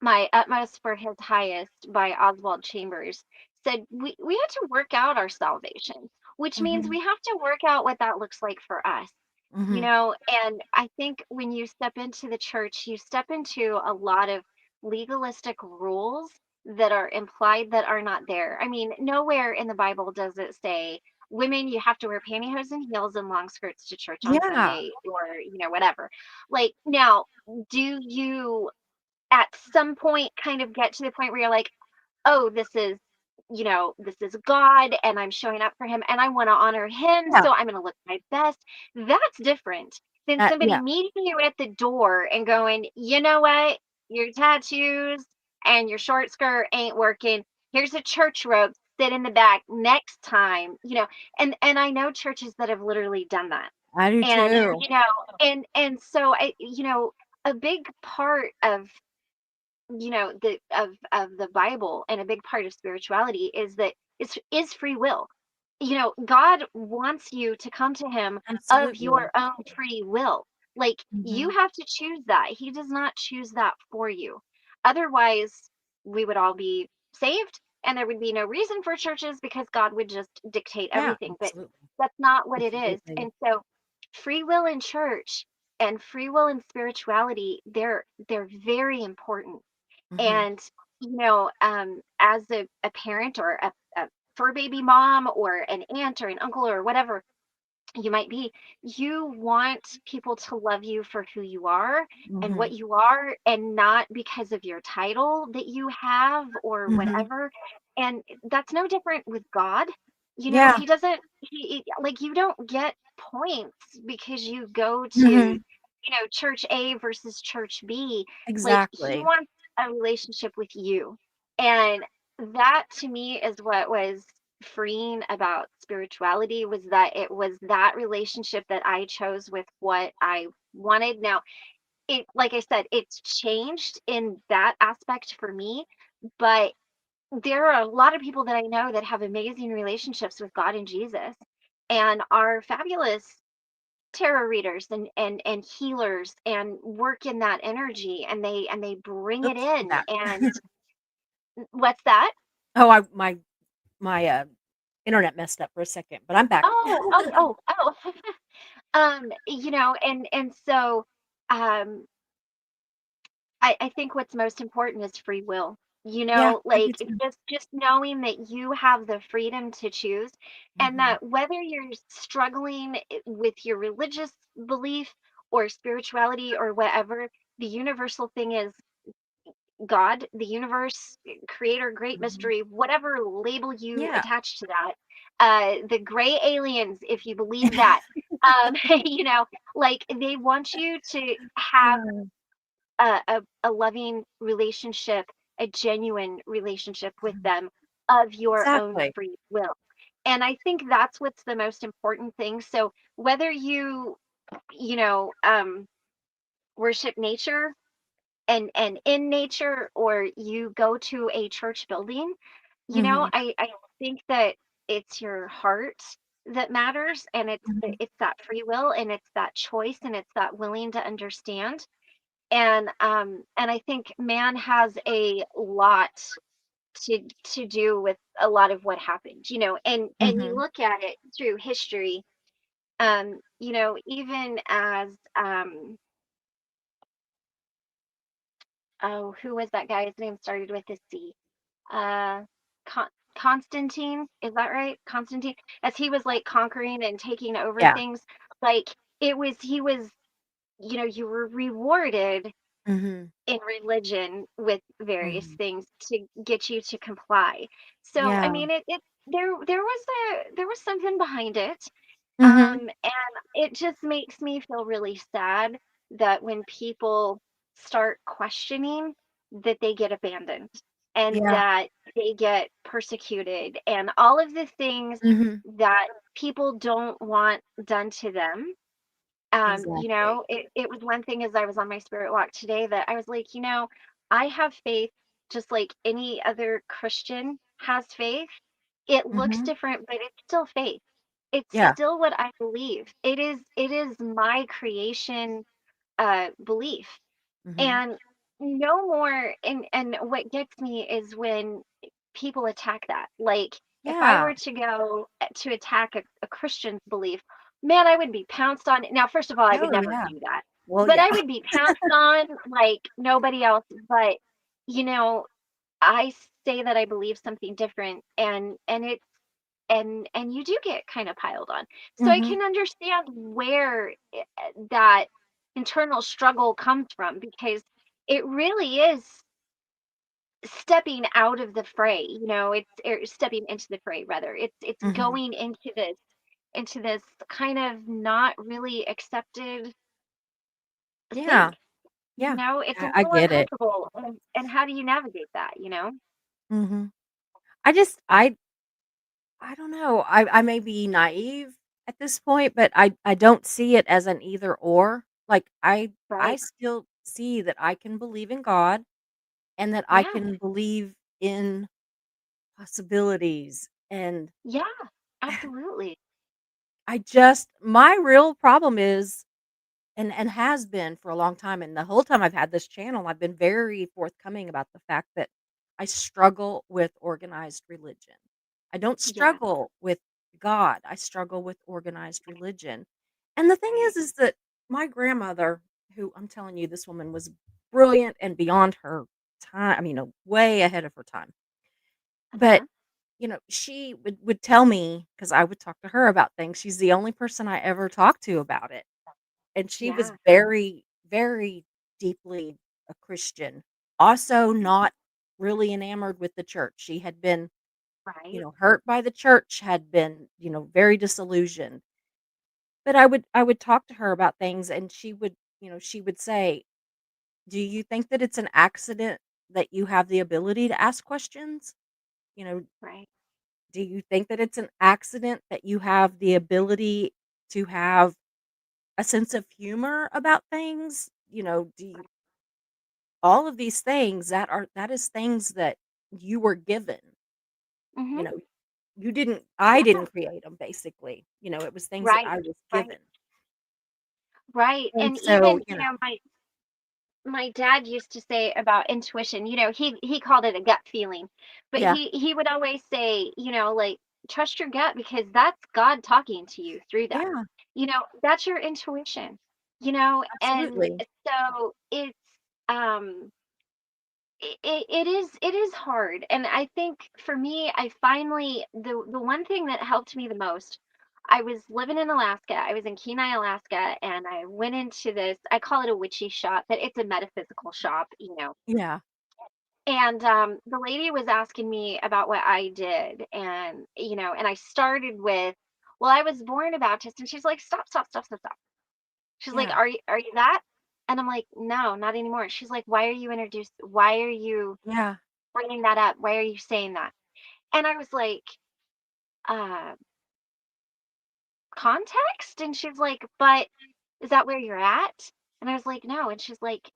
My Utmost for His Highest by Oswald Chambers said we had to work out our salvation, which means Mhm. we have to work out what that looks like for us. Mhm. And I think when you step into the church, you step into a lot of legalistic rules that are implied that are not there. I mean, nowhere in the Bible does it say, women, you have to wear pantyhose and heels and long skirts to church on Yeah. Sunday, or, whatever. Like, now, do you at some point kind of get to the point where you're like, oh, this is God and I'm showing up for him and I want to honor him. Yeah. So I'm going to look my best. That's different than somebody Yeah. meeting you at the door and going, you know what? Your tattoos and your short skirt ain't working. Here's a church robe. Sit in the back next time, and I know churches that have literally done that. I do And, too. and so a big part of the of the Bible, and a big part of spirituality is that is free will. God wants you to come to him of Absolutely. your own free will. Like, you Mhm. have to choose that. He does not choose that for you. Otherwise, we would all be saved and there would be no reason for churches because God would just dictate Yeah, everything. But absolutely. that's not what That's it a great is. thing. And so, free will in church and free will in spirituality, they're very important. Mhm. And as a parent or a fur baby mom or an aunt or an uncle or whatever you might be, you want people to love you for who you are and what Mhm. you are, and not because of your title that you have or Mhm. whatever. And that's no different with God. Yeah. He doesn't, like, you don't get points because you go to, Mhm. church A versus church B. Like, he Exactly. wants a relationship with you. And that to me is what was freeing about spirituality, was that it was that relationship that I chose with what I wanted. Now, it like I said, it's changed in that aspect for me, but there are a lot of people that I know that have amazing relationships with God and Jesus and are fabulous tarot readers and healers and work in that energy, and they bring it Oops, I'm in. back. And what's that? Oh, I my internet messed up for a second, but I'm back. Oh, oh, oh, oh. And so, um, I think what's most important is free will. Yeah, I do Like, too. just knowing that you have the freedom to choose, and Mhm. that whether you're struggling with your religious belief or spirituality or whatever, the universal thing is God, the universe, creator, great Mhm. mystery, whatever label you Yeah. attach to that, the gray aliens, if you believe that, um, you know, like, they want you to have Yeah, a loving relationship, a genuine relationship with mhm. them of your own Exactly. free will. And I think that's what's the most important thing. So whether you know, worship nature and in nature, or you go to a church building, Mhm. I think that it's your heart that matters, and Mhm. it's that free will, and it's that choice, and it's that willing to understand. And I think man has a lot to do with a lot of what happened, and you Mhm. look at it through history, even as oh, who was that guy? His name started with a C. uh Con- Constantine, is that right? Constantine, as he was like conquering and taking over Yeah. things, like, he was, you were rewarded Mhm. in religion with various Mhm. things to get you to comply. So I Yeah. mean, there was something behind it. Mhm. And it just makes me feel really sad that when people start questioning, that they get abandoned and Yeah. that they get persecuted and all of the things Mhm. that people don't want done to them. Exactly. It was one thing as I was on my spirit walk today that I was like, I have faith just like any other Christian has faith. It looks Mhm. different, but it's still faith. It's Yeah. still what I believe. It is my creation belief. Mhm. And no more. And what gets me is when people attack that. Like, if I Yeah. were to go to attack a Christian's belief, man, I would be pounced on. Now, first of all, I would Oh, never yeah. do that, Well, but yeah. I would be pounced on like nobody else. But you know, I say that I believe something different, and it's and you do get kind of piled on. So I Mhm. can understand where that internal struggle comes from, because it really is stepping out of the fray. It's stepping into the fray, rather. It's Mhm. going into this kind of not really accepted thing. Yeah. Yeah. It's a I little get it. uncomfortable. And how do you navigate that? Mhm. I just I don't know. I may be naive at this point, but I don't see it as an either or. Like, I Right? still see that I can believe in God and that I Yeah. can believe in possibilities and Yeah. Absolutely. I just my real problem is and has been for a long time, and the whole time I've had this channel, I've been very forthcoming about the fact that I struggle with organized religion. I don't Yeah. struggle with God, I struggle with organized religion. And the thing Right. is that my grandmother, who I'm telling you, this woman was brilliant and beyond her time, I mean, way ahead of her time. But Uh-huh. she would tell me because I would talk to her about things. She's the only person I ever talked to about it. And she was Yeah. very, very deeply a Christian. Also not really enamored with the church. She had been, Right. hurt by the church, had been, very disillusioned. But I would talk to her about things and she would say, "Do you think that it's an accident that you have the ability to ask questions? You know, Right. do you think that it's an accident that you have the ability to have a sense of humor about things? Do you all of these things that is things that you were given, Mhm. you know, I Yeah. didn't create them. Basically, it was things that Right. I was Right. given. Right. And And so, even, my dad used to say about intuition, he called it a gut feeling. But yeah, he would always say, like, trust your gut because that's God talking to you through that. yeah, That's your intuition. And absolutely. so um it is hard. And I think for me, I finally the one thing that helped me the most, I was living in Alaska. I was in Kenai, Alaska, and I went into this, I call it a witchy shop, but it's a metaphysical shop. Yeah, And the lady was asking me about what I did, and I started with, well, I was born a Baptist, and she's like, stop, stop, stop, stop, stop. She's like, yeah, are you that? And I'm like, no, not anymore. She's like, why are you yeah, bringing that up? Why are you saying that? And I was like, uh, context? And she's like, but is that where you're at? And I was like, no. And she's like,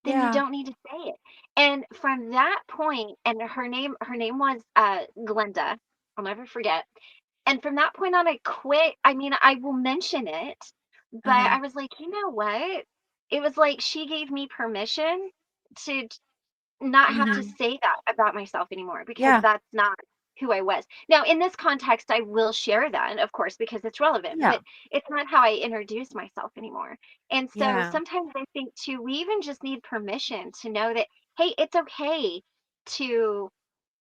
then you yeah, don't need to say it. And from that point, and her name was Glenda. I'll never forget. And from that point on, I quit. I mean, I will mention it, but uh-huh, I was like, you know what? It was like she gave me permission to not have to mhm, say that about myself anymore because yeah, that's not who I was. Now, in this context, I will share that, of course, because it's relevant, yeah, but it's not how I introduce myself anymore. And so yeah, sometimes I think too, we even just need permission to know that, hey, it's okay to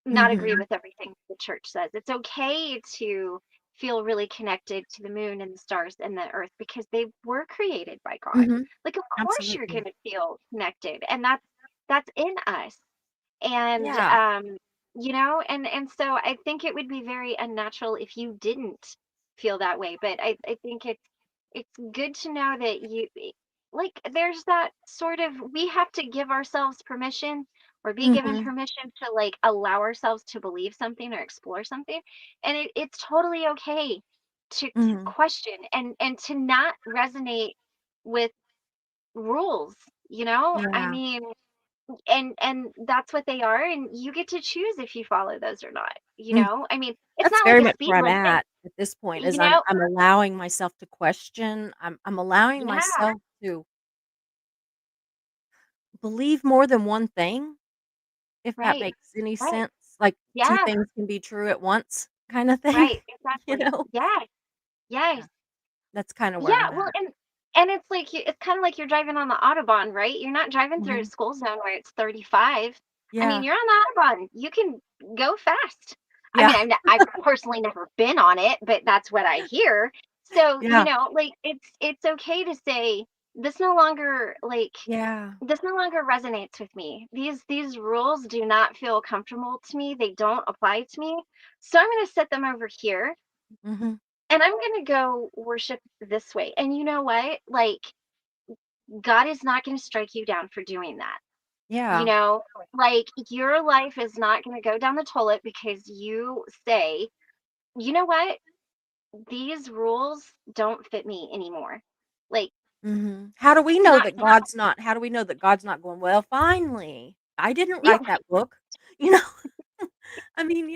not agree mhm, with everything the church says. It's okay to feel really connected to the moon and the stars and the earth because they were created by God. mhm, Like, of course you're absolutely. going to feel connected, and that's in us. And Yeah, and so I think it would be very unnatural if you didn't feel that way. But I think it's good to know that like, there's that sort of, we have to give ourselves permission or be given mhm, permission to, like, allow ourselves to believe something or explore something. And it's totally okay to mhm, question and to not resonate with rules. I yeah. mean, and that's what they are, and you get to choose if you follow those or not. I mean, it's That's not like very a much speed where I'm limit, at this point is you I'm know? I'm allowing myself to question. I'm allowing Yeah, myself to believe more than one thing, if that right, makes any right. sense. Like 2 Yeah, things can be true at once kinda thing, right, you exactly. know? Yes, Yeah, yes. that's kinda where Yeah, I'm well, at. and it's like it's kinda like you're driving on the Autobahn, right? You're not driving through a Mhm. school zone where it's 35. I mean, Yeah, you're on the Autobahn. You can go fast. I mean, yeah, I've personally never been on it, but that's what I hear. So, yeah, like, it's okay to say, "This no longer, like, yeah, this no longer resonates with me. These rules do not feel comfortable to me. They don't apply to me. So I'm gonna set them over here, mhm, and I'm gonna go worship this way." And you know what? Like, God is not gonna strike you down for doing that. You yeah, know, like, your life is not gonna go down the toilet because you say, "You know what? These rules don't fit me anymore." Like, mhm. How do we know that God's not going, "Well, finally, I didn't yeah, write that book," you know? I mean,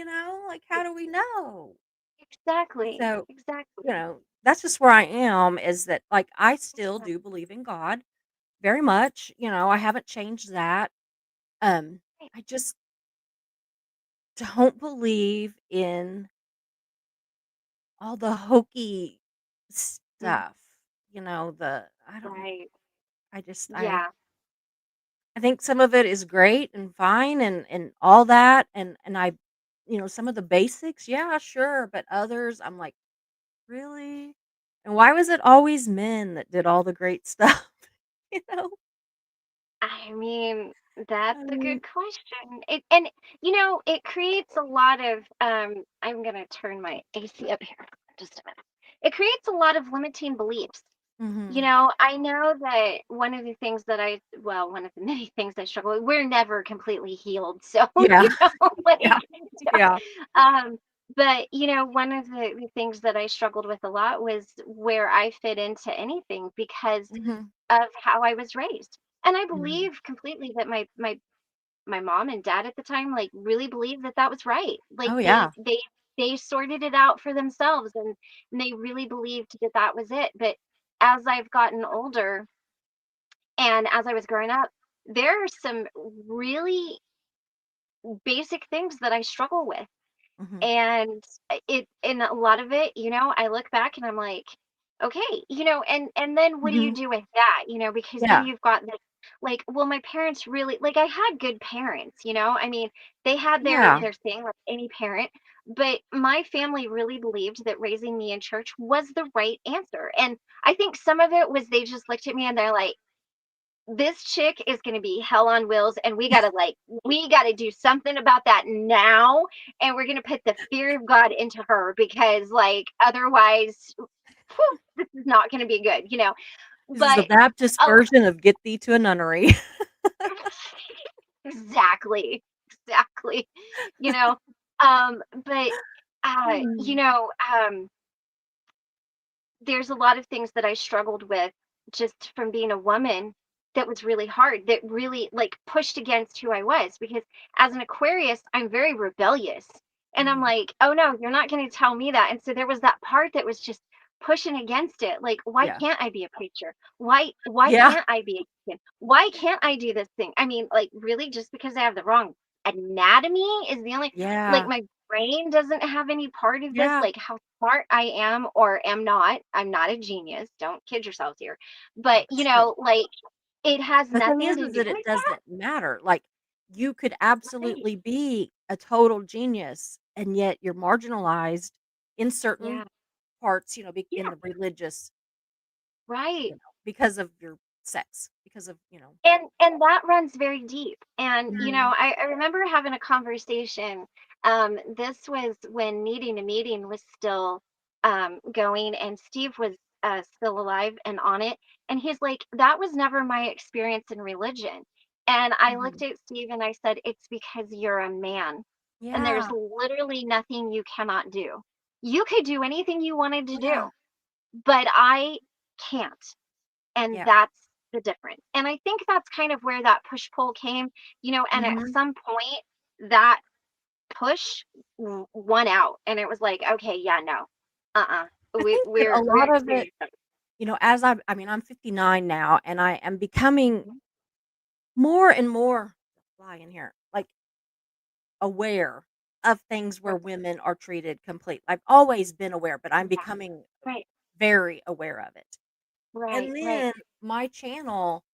like, how do we know? Exactly. So, Exactly. that's just where I am is that, like, I still Yeah. do believe in God very much, I haven't changed that. Um, Right. I just don't believe in all the hokey Mm, stuff, the I don't right. I just Yeah. I think some of it is great and fine and all that and I some of the basics, yeah, sure, but others I'm like, "Really?" And why was it always men that did all the great stuff? You know? I mean, that's I a mean good question. It creates a lot of I'm gonna turn my AC up here for just a minute. It creates a lot of limiting beliefs. Mhm. I know that one of the things that one of the many things I struggle with, we're never completely healed. So, Yeah. like, Yeah. Yeah. um, but one of the things that I struggled with a lot was where I fit into anything because Mhm. of how I was raised. And I Mhm. believe completely that my mom and dad at the time like really believed that that was right. Like Oh, they yeah. they they sorted it out for themselves and they really believed that that was it. But as I've gotten older and as I was growing up, there are some really basic things that I struggle with. Mhm. And it in a lot of it, I look back and I'm like, okay, and then what do you Mhm. do with that? Because then Yeah. you've got this like, well, my parents really like I had good parents, I mean, they had Yeah. their thing like any parent, but my family really believed that raising me in church was the right answer. And I think some of it was they just looked at me and they're like, this chick is gonna be hell on wheels, and we gotta do something about that now, and we're gonna put the fear of God into her because, like, otherwise, whew, this is not gonna be good, This is the But Baptist oh, version of "Get thee to a nunnery." exactly, exactly, you know, but, Mm. there's a lot of things that I struggled with just from being a woman that was really hard, that really like pushed against who I was. Because as an Aquarius, I'm very rebellious. And I'm Mhm. like, oh no, you're not going to tell me that. And so there was that part that was just pushing against it. Like, why Yeah. can't I be a preacher? Why Yeah. can't I be a Christian? Why can't I do this thing? I mean, like, really, just because I have the wrong anatomy is the only like Yeah. my brain doesn't have any part of this, Yeah. like how smart I am or am not. I'm not a genius. Don't kid yourselves here. Yeah, But, but still. like it has The thing nothing to is do that it with that. doesn't matter, like, you could Right. absolutely be a total genius, and yet you're marginalized in Yeah. certain parts, in Yeah. the religious, Right. because of your sex, because of, And that runs very deep. And, Mhm. I remember having a conversation. This was when Needing a Meeting was still going and Steve was still alive and on it. And he's like, that was never my experience in religion. And I looked Mhm. at Steve and I said, it's because you're a man. And there's Yeah. literally nothing you cannot do. You could do anything you wanted to Yeah. do, but I can't. And Yeah. that's the difference. And I think that's kind of where that push-pull came, and at Mhm. some point, that push won out, and it was like, "Okay, yeah, no. Uh-uh. I We think that a we're lot gonna of it, do something." as I'm 59 now, and I am becoming Mhm. more and more fly in here, like, aware of things where Right. women are treated complete I've always been aware, but I'm Yeah. becoming Right. very aware of it. Right. And Right. then my channel,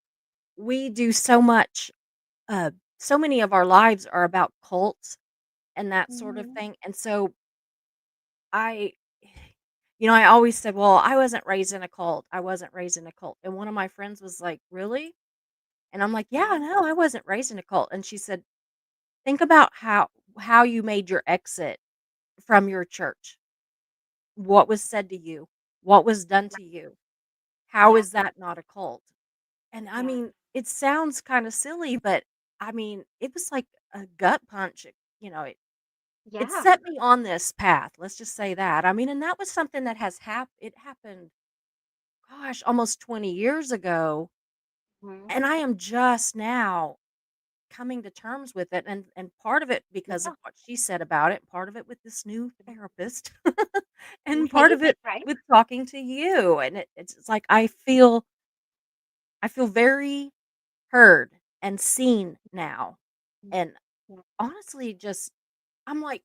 we do so much, so many of our lives are about cults and that sort of Mhm. thing, and so I I always said, "Well, I wasn't raised in a cult. I wasn't raised in a cult." And one of my friends was like, "Really?" And I'm like, "Yeah, Mhm. no, I wasn't raised in a cult." And she said, "Think about how you made your exit from your church. What was said to you? What was done Right. to you? How Yeah. is that not a cult?" And I Yeah. mean, it sounds kinda silly, but I mean, it was like a gut punch, it Yeah. set me on this path, let's just say that. I mean, and that was something that it happened, gosh, almost 20 years ago, Mhm. and I am just now coming to terms with it, and part of it because of Yeah. what she said about it, part of it with this new therapist, and part Right, of it right. with talking to you, and it's like I feel very heard and seen now, Mm, and yeah. honestly, just I'm like,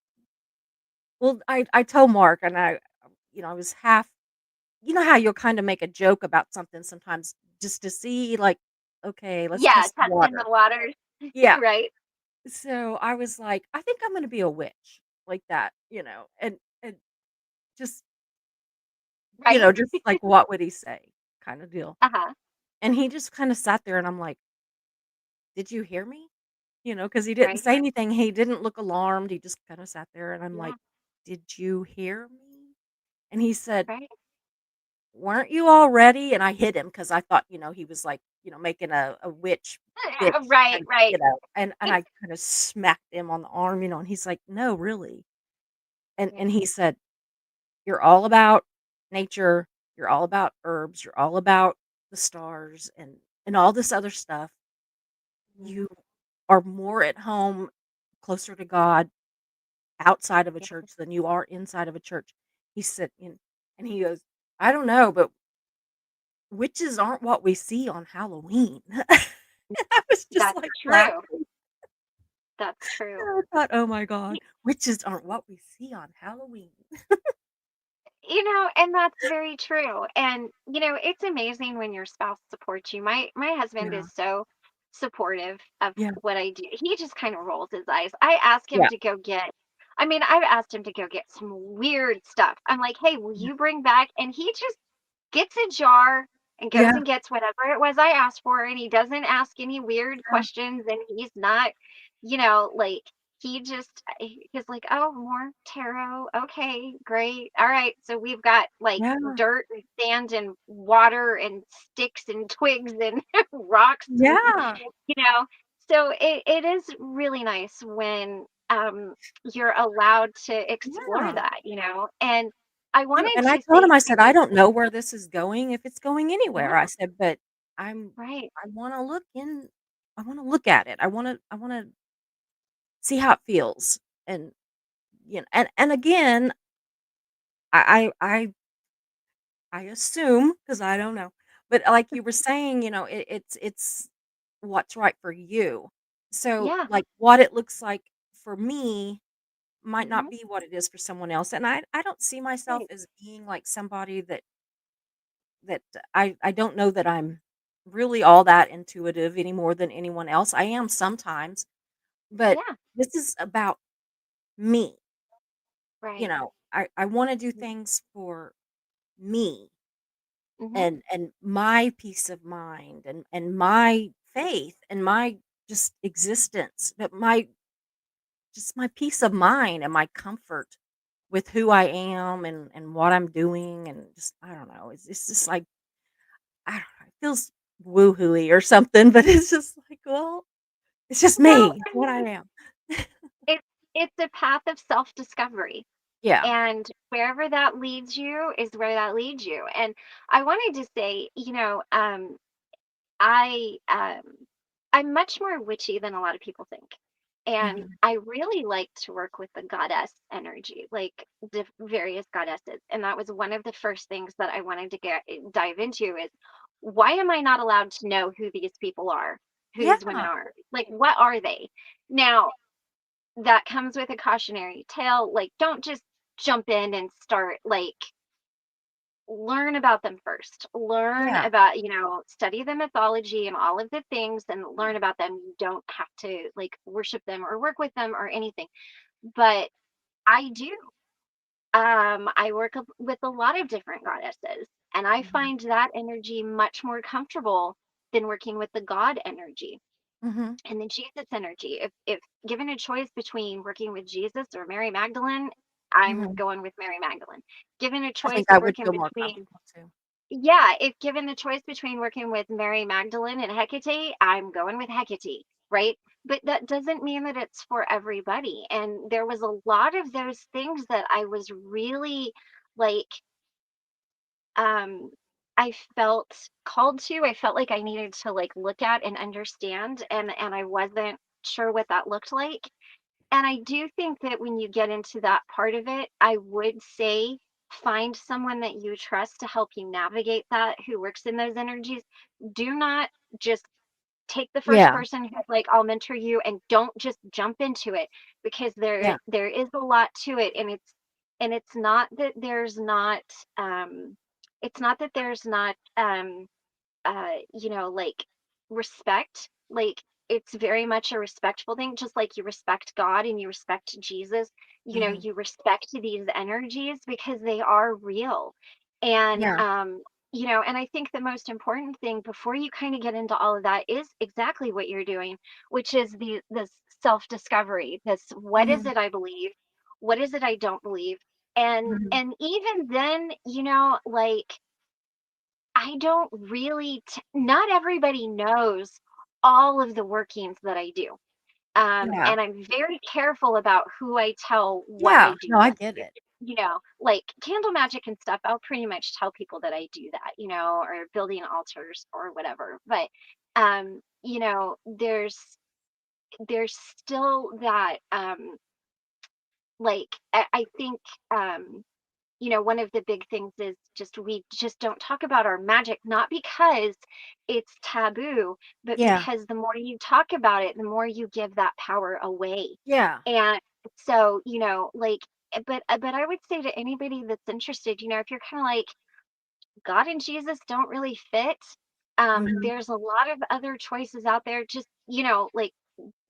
well, I told Mark, and I was half, you know how you'll kinda make a joke about something sometimes just to see, like, okay, let's Yeah, test the testing the water. waters. Yeah. Right. So I was like, I think I'm gonna be a witch like that, and just, Right? just like what would he say kind of deal. Uh-huh. And he just kind of sat there and I'm like, did you hear me? Because he didn't Right. say anything. He didn't look alarmed. He just kind of sat there and I'm like, Yeah. did you hear me? And he said, Right. weren't you all ready? And I hit him because I thought, he was like, making a witch bitch Right, kind of, right. and I kind of smacked him on the arm, and he's like, no, really. And Yeah. he said, "You're all about nature, you're all about herbs, you're all about the stars and all this other stuff. Mhm. You are more at home, closer to God outside of a Yeah. church than you are inside of a church." He said, and he goes, "I don't know, but witches aren't what we see on Halloween." And I was just That's like true. laughing. That's true. I thought, "Oh my god, witches aren't what we see on Halloween." And that's very true. And it's amazing when your spouse supports you. My husband Yeah, is so supportive of yeah, what I do. He just kind of rolls his eyes. yeah, I've asked him to go get some weird stuff. I'm like, "Hey, will yeah, you bring back?" And he just gets a jar and goes yeah, and gets whatever it was I asked for, and he doesn't ask any weird yeah, questions, and he's not, like, he's like, "Oh, more tarot. Okay, great. All right. So we've got like yeah, dirt and sand and water and sticks and twigs and rocks and yeah. you know. So it is really nice when you're allowed to explore Yeah. that. And I wanted And I to told him, say I said, "I too, don't know where this is going, if it's going anywhere." I yeah, said, "But I'm right. I wanna look at it. I wanna see how it feels." And, and again, I assume, because I don't know, but like you were saying, it's what's right for you. So, Yeah. like, what it looks like for me might Hmm. not be what it is for someone else, and I don't see myself Right. as being like somebody that I don't know that I'm really all that intuitive any more than anyone else. I am sometimes, but Yeah. this is about me. Right. I want to do things for me Hmm. and my peace of mind and my faith and my just existence, but my just my peace of mind and my comfort with who I am and what I'm doing and just I don't know. It's just like I don't know, it feels woo-hooey or something, but it's just like, well, it's just Well, me. It's I what I mean, am. it's it's a path of self-discovery. Yeah. And wherever that leads you is where that leads you. And I wanted to say, I I'm much more witchy than a lot of people think. And Mhm. I really like to work with the goddess energy, like the various goddesses. And that was one of the first things that I wanted to dive into is why am I not allowed to know who these people are, who Yeah. these women are? Like, what are they? Now, that comes with a cautionary tale. Like, don't just jump in and start like learn about them first. Learn Yeah. about, study the mythology and all of the things and learn Yeah. about them. You don't have to like worship them or work with them or anything. But I do. I work with a lot of different goddesses, and I Mhm. find that energy much more comfortable than working with the God energy. Mhm. And then Jesus energy. If given a choice between working with Jesus or Mary Magdalene, I'm Mhm. going with Mary Magdalene. Given a I choice think I of would working feel more between comfortable too. Yeah, if given the choice between working with Mary Magdalene and Hecate, I'm going with Hecate, right? But that doesn't mean that it's for everybody. And there was a lot of those things that I was really like um I felt called to. I felt like I needed to like look at and understand and I wasn't. sure what that looked like. And I do think that when you get into that part of it, I would say find someone that you trust to help you navigate that, who works in those energies. Do not just take the first Yeah. person who's like, I'll mentor you, and don't just jump into it, because Yeah. there is a lot to it. And um it's not that there's not like respect. Like, it's very much a respectful thing, just like you respect God and you respect Jesus. Mhm. You respect these energies because they are real. And Yeah. and I think the most important thing before you kind of get into all of that is exactly what you're doing, which is this self-discovery. This, what is Mhm. it I believe? What is it I don't believe? And Mhm. and even then, like, I don't really, not everybody knows all of the workings that I do. Yeah. And I'm very careful about who I tell what Yeah. I do No, I with. get it. Like candle magic and stuff, I'll pretty much tell people that I do that, or building altars or whatever. But, there's still that, like, I think, one of the big things is just we just don't talk about our magic, not because it's taboo, but Yeah. because the more you talk about it, the more you give that power away. Yeah. And so, like, but I would say to anybody that's interested, if you're kind of like, God and Jesus don't really fit, Mhm. there's a lot of other choices out there. Just, like,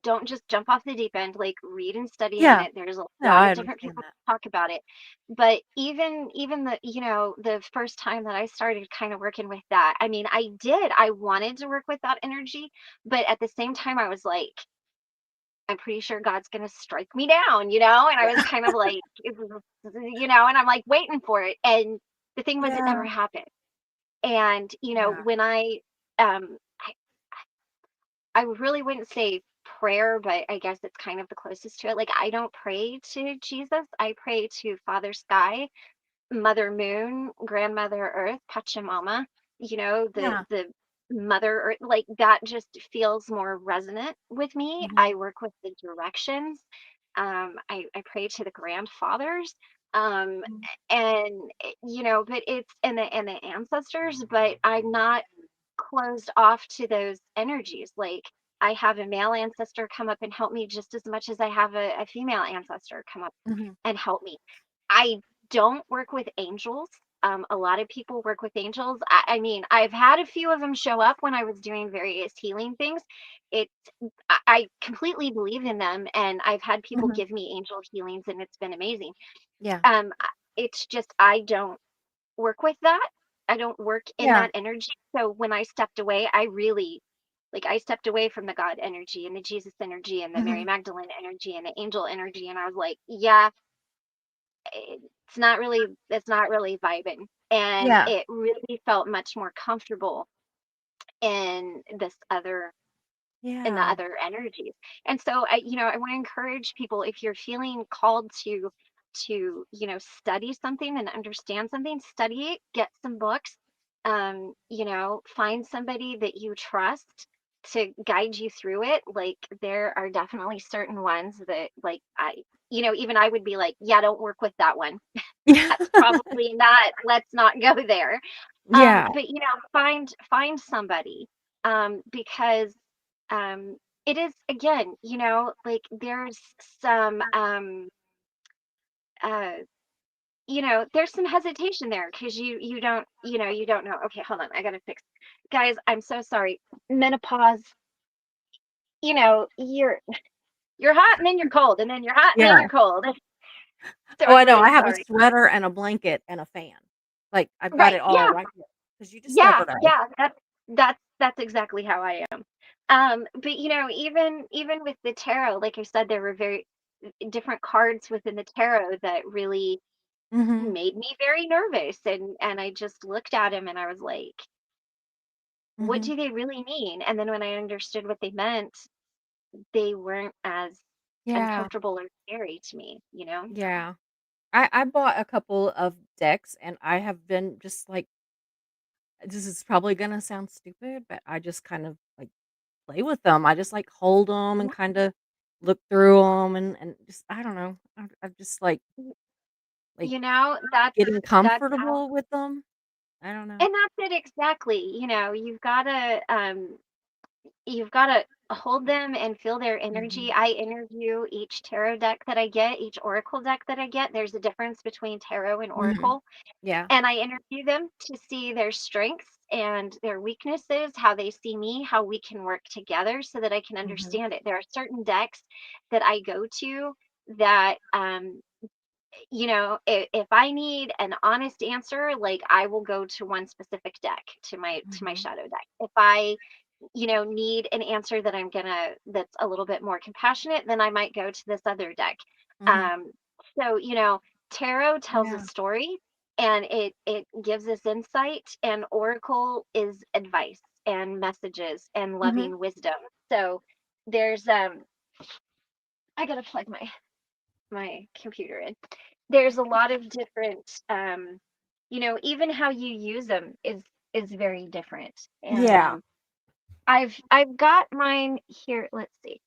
don't just jump off the deep end. Like, read and study on Yeah. it. There's a No, lot I of different understand people that. talk about it. But even the first time that I started kind of working with that, I mean, I wanted to work with that energy, but at the same time I was like, I'm pretty sure God's going to strike me down, and I was kind of like, and I'm like waiting for it. And the thing was, it Yeah. never happened. And Yeah. when um I really wouldn't say prayer, but I guess it's kind of the closest to it. Like, I don't pray to Jesus. I pray to Father Sky, Mother Moon, Grandmother Earth, Pachamama, Yeah. the Mother Earth. Like, that just feels more resonant with me. Mhm. I work with the directions. I pray to the grandfathers. Um, Mhm. but it's, and the ancestors, but I'm not closed off to those energies. Like, I have a male ancestor come up and help me just as much as I have a female ancestor come up Mhm. and help me. I don't work with angels. A lot of people work with angels. I mean, I've had a few of them show up when I was doing various healing things. It's I completely believe in them, and I've had people Mhm. give me angel healings, and it's been amazing. Yeah. It's just I don't work with that. I don't work in Yeah. that energy. So when I stepped away, I stepped away from the God energy and the Jesus energy and the Mary Mhm. Magdalene energy and the angel energy. And I was like, yeah, it's not really vibing. And Yeah. it really felt much more comfortable in in the Yeah. other energies. And so I want to encourage people, if you're feeling called to study something and understand something, study it, get some books, find somebody that you trust to guide you through it. Like, there are definitely certain ones that, like, even I would be like, yeah, don't work with that one. Yeah. That's probably not, let's not go there. Yeah. But find somebody, because um it is, again, like, there's some uh there's some hesitation there, because you don't know. Okay, hold on, I gotta fix, guys, I'm so sorry. Menopause, you're hot and then you're cold, and then you're hot and then Yeah. you're cold. So Oh, I I'm know. I really have a sorry. sweater and a blanket and a fan. Like, I've got Right, it all yeah. right here because you just Yeah, never know. yeah, that's exactly how I am. But even with the tarot, like I said, there were very different cards within the tarot that really Mhm. made me very nervous, and I just looked at him and I was like, what Mhm. do they really mean? And then when I understood what they meant, they weren't as Yeah. uncomfortable or scary to me, Yeah. I bought a couple of decks, and I have been just like, this is probably gonna sound stupid, but I just kind of, like, play with them. I just, like, hold them and Yeah. kinda look through them and just I don't know. I'm just, like, You know, getting that's how comfortable with them. I don't know. and that's it exactly, you've gotta hold them and feel their energy. Mhm. I interview each tarot deck that I get, each oracle deck that I get. There's a difference between tarot and Mhm. oracle, Yeah. and I interview them to see their strengths and their weaknesses, how they see me, how we can work together so that I can Mhm. understand it. There are certain decks that I go to that if I need an honest answer, like I will go to one specific deck, to my Mhm. shadow deck. If I need an answer that's a little bit more compassionate, then I might go to this other deck. Mhm. Um, so, tarot tells a Yeah. story and it gives us insight, and oracle is advice and messages and Mhm. loving wisdom. So there's I gotta plug my computer in. There's a lot of different even how you use them is very different. And Yeah. I've got mine here. Let's see.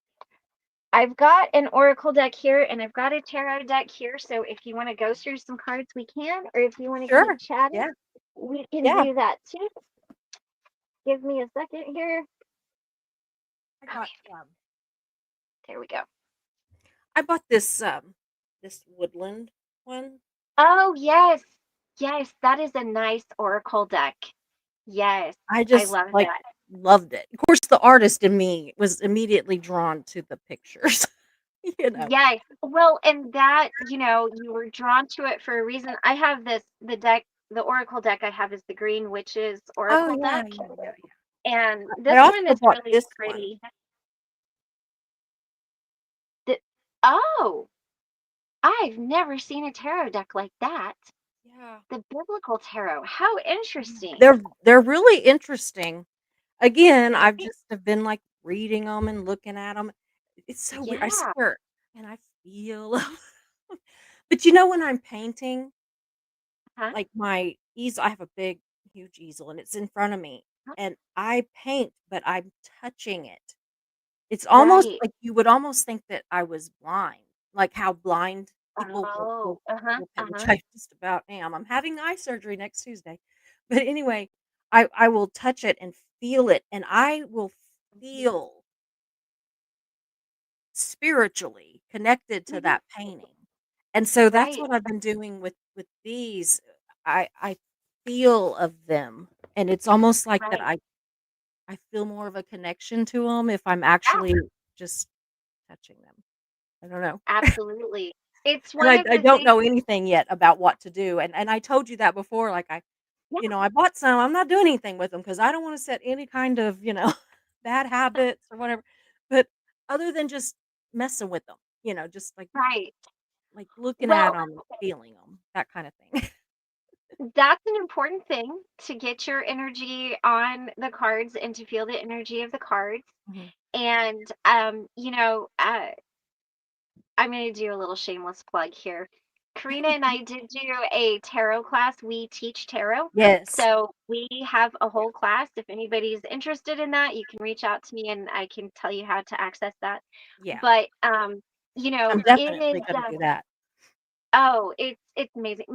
I've got an oracle deck here and I've got a tarot deck here. So if you want to go through some cards, we can, or if you want to keep Sure. chatting, Yeah. we can Yeah. do that too. Give me a second here. I got, Okay, there we go. I bought this woodland one. Oh yes. Yes, that is a nice oracle deck. Yes, I I just, love like, that. loved it. Of course, the artist in me was immediately drawn to the pictures, you know? Yes. Well, and that, you were drawn to it for a reason. I have the Oracle deck I have is the Green Witches Oh, Oracle yeah, deck, yeah, yeah, yeah. and I this one also is bought really this one. pretty. The, oh, I've never seen a tarot deck like that. Yeah. The Biblical Tarot. How Yeah. interesting. They're really interesting. Again, I I've think, just have been, like, reading them and looking at them. It's so weird. I yeah. swear, and I feel but, when I'm painting, Huh? like, my easel I have a big, huge easel, and it's in front of me, Huh? and I paint, but I'm touching it. It's almost Right. like you would almost think that I was blind, like how blind people Oh, uh-huh, will paint, which uh-huh. I just about am. I'm having eye surgery next Tuesday. But anyway, I will touch it and feel it, and I will Mhm. feel spiritually connected to Mhm. that painting. And so that's Right, what I've been doing with these. I feel of them, and it's almost like that right. I feel more of a connection to them if I'm Yeah, actually just touching them. I don't know. absolutely. It's And one of I the don't things. know anything yet about what to do, and I told you that before, like, Yeah, I bought some, I'm not doing anything with them because I don't wanna set any kind of, bad habits or whatever, but other than just messing with them, just, right. looking at Well, them and feeling them, that kinda thing. that's an important thing to get your energy on the cards and to feel the energy of the cards. Mhm. And, I'm going to do a little shameless plug here. Karina and I did do a tarot class. We teach tarot. Yes. So we have a whole class. If anybody's interested in that, you can reach out to me and I can tell you how to access that. Yeah. But, I'm it definitely is, gonna do that. oh, it's amazing.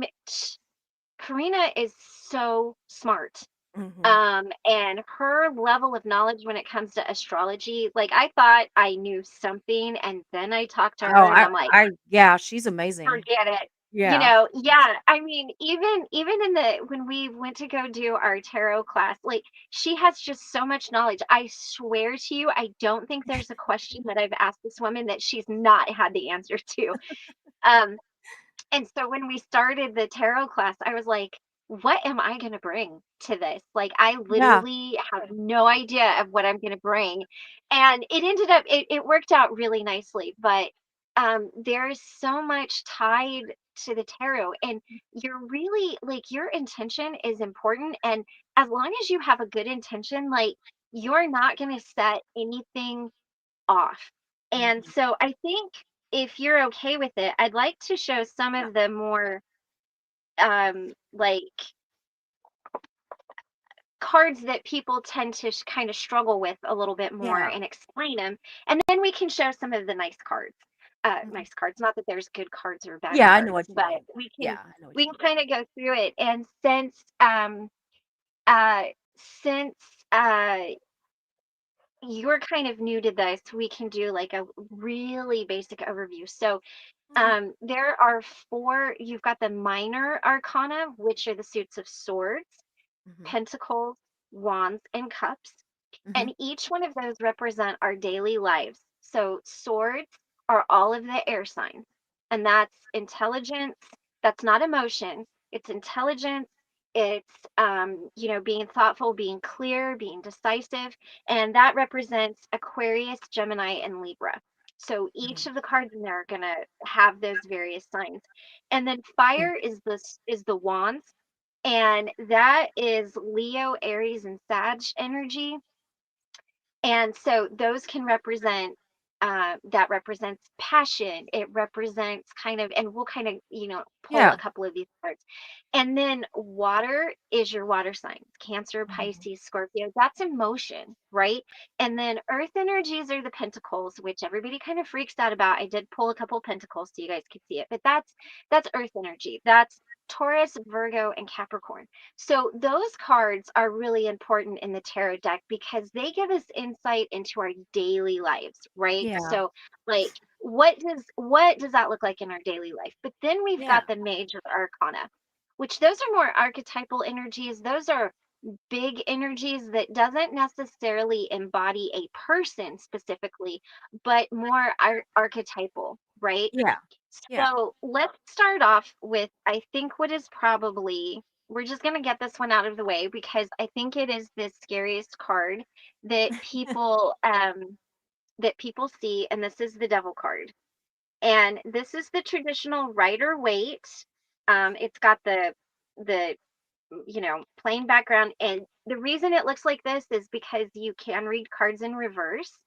Karina is so smart. Mhm. And her level of knowledge when it comes to astrology, like I thought I knew something, and then I talked to Oh, her and I'm like, yeah, she's amazing. forget it. Yeah. Yeah, I mean, even in the when we went to go do our tarot class, like she has just so much knowledge. I swear to you, I don't think there's a question that I've asked this woman that she's not had the answer to. Um, and so when we started the tarot class, I was like, what am I going to bring to this? Like, I Yeah. literally have no idea of what I'm going to bring. And it worked out really nicely. But there's so much tied to the tarot. And you're really like, your intention is important. And as long as you have a good intention, like, you're not going to set anything off. And Mhm. so I think if you're okay with it, I'd like to show some Yeah. of the more like cards that people tend to kind of struggle with a little bit more Yeah. and explain them. And then we can show some of the nice cards. Mhm. Nice cards. Not that there's good cards or bad Yeah, I know cards, what you but mean. Yeah, I know what we you can mean. kind of go through it. And uh since uh you're kind of new to this, we can do like a really basic overview. So Mhm, there are four. You've got the minor arcana, which are the suits of swords, mhm, pentacles, wands, and cups. mhm, And each one of those represent our daily lives. So swords are all of the air signs, and that's intelligence. That's not emotion. It's intelligence. It's being thoughtful, being clear, being decisive, and that represents Aquarius, Gemini, and Libra. So each mhm, of the cards in there are gonna have those various signs. And then mm, fire is the wands, and that is Leo, Aries, and Sag energy. And so those can represent, that represents passion. It represents kind of, and we'll kind of, pull a yeah. couple of these cards. And then water is your water signs, Cancer, Mhm, Pisces, Scorpio. That's emotion, right? And then earth energies are the pentacles, which everybody kind of freaks out about. I did pull a couple pentacles so you guys could see it, but that's earth energy. That's Taurus, Virgo, and Capricorn. So those cards are really important in the tarot deck because they give us insight into our daily lives, right? yeah, So like what does that look like in our daily life? But then we've yeah, got the major arcana, which those are more archetypal energies. Those are big energies that doesn't necessarily embody a person specifically, but more archetypal, right? yeah, yeah. So let's start off with, I think, what is probably, we're just going to get this one out of the way because I think it is the scariest card that people see, and this is the Devil card. And this is the traditional Rider Waite. It's got the plain background, and the reason it looks like this is because you can read cards in reverse.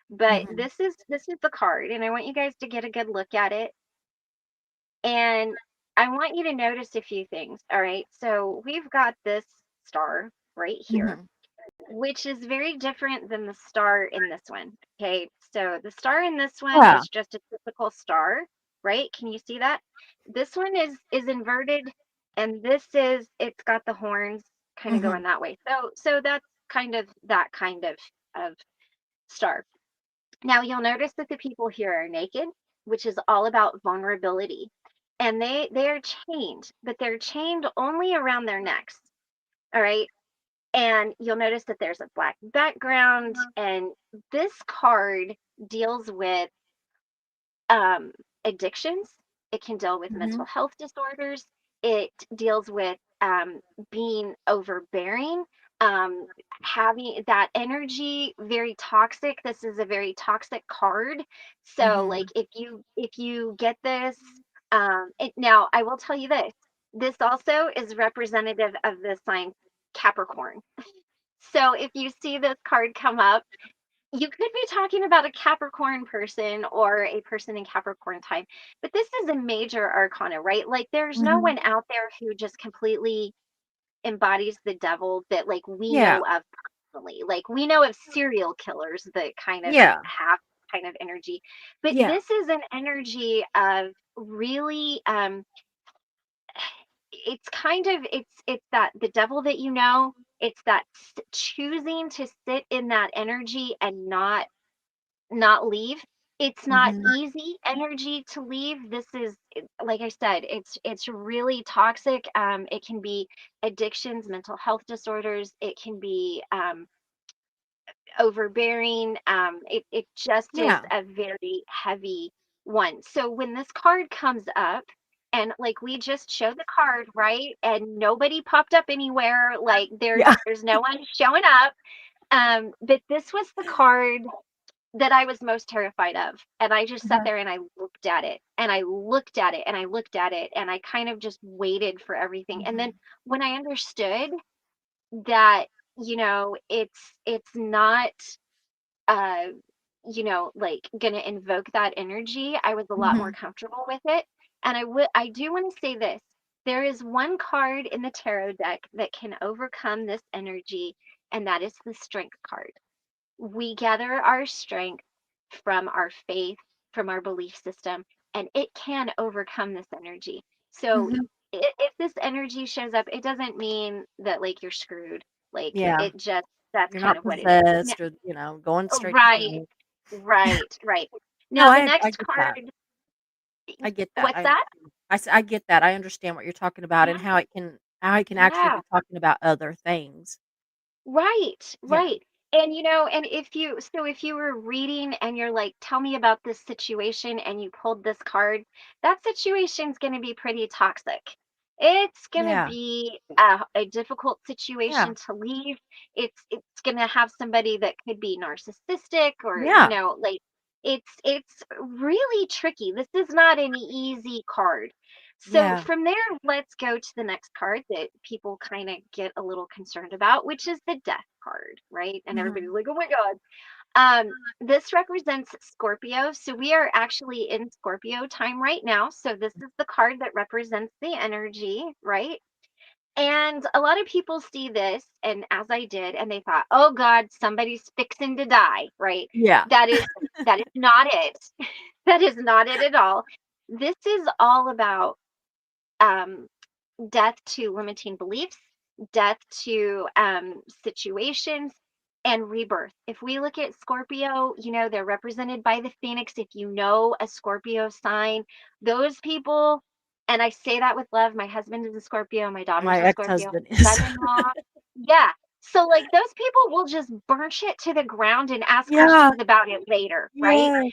But Mhm, this is the card, and I want you guys to get a good look at it. And I want you to notice a few things. All right. So we've got this star right here, mhm. which is very different than the star in this one. Okay. So the star in this one Yeah. is just a typical star, right? Can you see that? This one is inverted, and it's got the horns kind of Mhm, going that way. So that's kind of that kind of star. Now you'll notice that the people here are naked, which is all about vulnerability. And they are chained, but they're chained only around their necks. All right. And you'll notice that there's a black background, and this card deals with um, addictions. It can deal with mhm, mental health disorders. It deals with being overbearing, um, having that energy, very toxic. This is a very toxic card. So, like, mhm, if you get this, now I will tell you this. This also is representative of the sign Capricorn. So if you see this card come up, you could be talking about a Capricorn person or a person in Capricorn time, but this is a major arcana, right? Like there's no mhm. one out there who just completely embodies the devil that like we Yeah, know of personally. Like we know of serial killers that kind of yeah, have kind of energy, but yeah. this is an energy of really it's kind of it's that the devil that it's that choosing to sit in that energy and not leave. It's not Mhm, easy energy to leave. Like I said, it's really toxic. It can be addictions, mental health disorders. It can be overbearing. It just is yeah, a very heavy one. So when this card comes up, and like we just showed the card, right? And nobody popped up anywhere. Like yeah. there's no one showing up. But this was the card that I was most terrified of. And I just sat Uh-huh, there and I looked at it and I looked at it and I looked at it and I kind of just waited for everything. And then mhm, when I understood that, it's not uh like gonna invoke that energy, I was a lot more mhm, comfortable with it. And I do want to say this. There is one card in the tarot deck that can overcome this energy, and that is the Strength card. We gather our strength from our faith, from our belief system, and it can overcome this energy. So Mhm. if this energy shows up, it doesn't mean that like you're screwed. Like Yeah. it just that's You're kind not of what it is. possessed or, going straight to Right, hell. right, right. No, Now the I next get that. card, I get that. what's I that? understand. I get that. I understand what you're talking about and Mhm. how it can actually Yeah. be talking about other things. Right, Yeah. right. And if you were reading and you're like, tell me about this situation, and you pulled this card, that situation's going to be pretty toxic. It's going to Yeah. be a difficult Yeah. situation to leave. It's going to have somebody that could be narcissistic, or, Yeah. like it's really tricky. This is not an easy card. So Yeah. from there, let's go to the next card that people kind of get a little concerned about, which is the death card, right? And everybody's Mhm. like, oh my God. This represents Scorpio. So we are actually in Scorpio time right now. So this is the card that represents the energy, right? And a lot of people see this, and as I did, and they thought, oh God, somebody's fixing to die, right? Yeah. That is that is not it. That is not it at all. This is all about um death to limiting beliefs, death to situations, and rebirth. If we look at Scorpio, they're represented by the Phoenix. If you know a Scorpio sign, those people, and I say that with love, my husband is a Scorpio, my daughter's My a Scorpio, ex-husband my is. son-in-law. Yeah. So, like, those people will just burn shit to the ground and ask Yeah. questions about it later, right? Yes.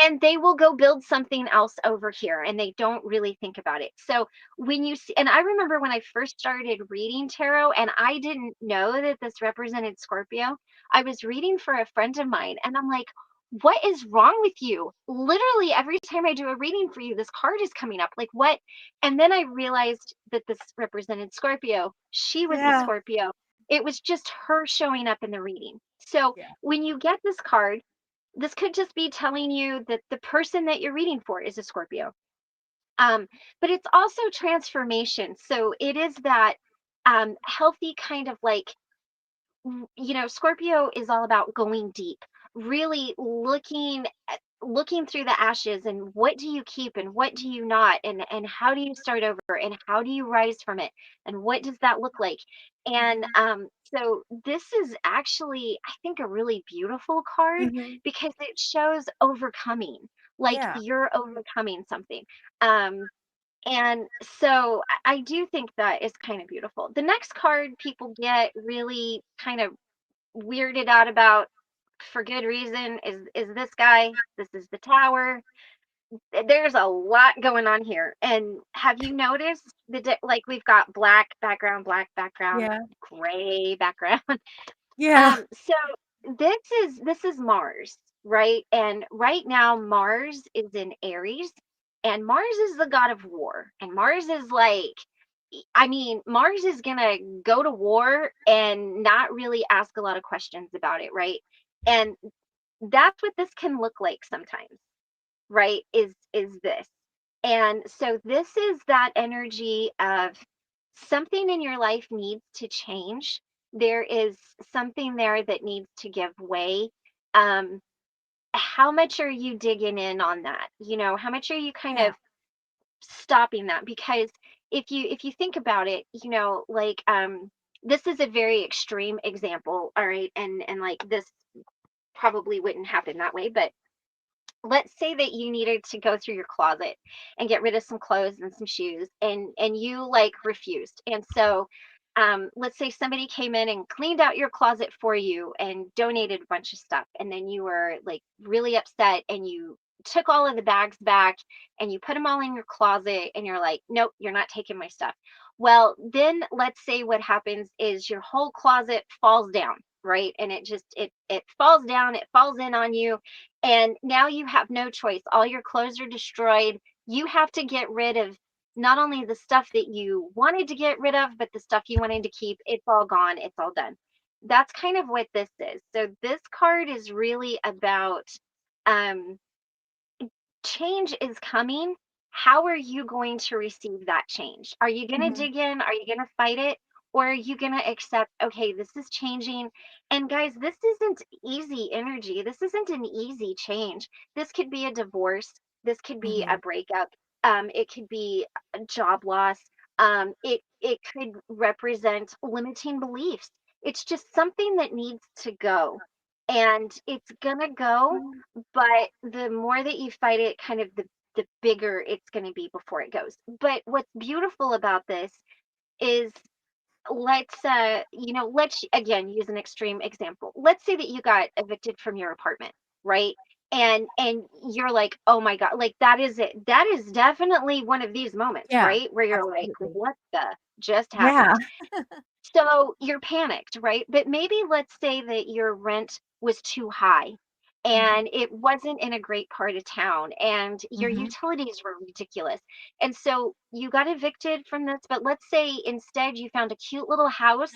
And they will go build something else over here, and they don't really think about it. So when you see, and I remember when I first started reading tarot, and I didn't know that this represented Scorpio. I was reading for a friend of mine, and I'm like, what is wrong with you? Literally every time I do a reading for you, this card is coming up. Like, what? And then I realized that this represented Scorpio. She was a Yeah. Scorpio. It was just her showing up in the reading. So Yeah. when you get this card, this could just be telling you that the person that you're reading for is a Scorpio. Um, but it's also transformation. So it is that healthy kind of like, Scorpio is all about going deep, really looking through the ashes, and what do you keep and what do you not, and how do you start over, and how do you rise from it, and what does that look like? And Mhm. so this is actually, I think, a really beautiful card Mhm. because it shows overcoming, like Yeah. you're overcoming something. And so I do think that is kind of beautiful. The next card people get really kind of weirded out about, for good reason, is this guy. This is the Tower. There's a lot going on here. And have you noticed like we've got black background, Yeah. gray background. Yeah. So this is Mars, right? And right now Mars is in Aries, and Mars is the god of war. And Mars is like, I mean, Mars is gonna go to war and not really ask a lot of questions about it, right? And that's what this can look like sometimes, right? Is this. And so this is that energy of something in your life needs to change. There is something there that needs to give way. Um, how much are you digging in on that? How much are you kind Yeah. of stopping that? Because if you think about it, like this is a very extreme example, all right, and like this probably wouldn't happen that way, but let's say that you needed to go through your closet and get rid of some clothes and some shoes, and you like refused. And so let's say somebody came in and cleaned out your closet for you and donated a bunch of stuff, and then you were like really upset, and you took all of the bags back and you put them all in your closet, and you're like, nope, you're not taking my stuff. Well, then let's say what happens is your whole closet falls down, right? And it falls down, it falls in on you, and now you have no choice. All your clothes are destroyed. You have to get rid of not only the stuff that you wanted to get rid of, but the stuff you wanted to keep. It's all gone. It's all done. That's kind of what this is. So this card is really about um, change is coming, how are you going to receive that change? Are you going to Mhm. dig in? Are you going to fight it? Or are you going to accept, okay, this is changing? And guys, this isn't easy energy. This isn't an easy change. This could be a divorce. This could be a Mhm. breakup. It could be a job loss. It could represent limiting beliefs. It's just something that needs to go. And it's gonna go, Mhm. but the more that you fight it, kind of the bigger it's going to be before it goes. But what's beautiful about this is, let's again use an extreme example. Let's say that you got evicted from your apartment, right? And you're like, oh my god, like that is it, that is definitely one of these moments, Yeah, right, where you're like, absolutely. what the just Yeah. happened? So you're panicked, right? But maybe let's say that your rent was too high Mhm. and it wasn't in a great part of town and your Mhm. utilities were ridiculous. And so you got evicted from this, but let's say instead you found a cute little house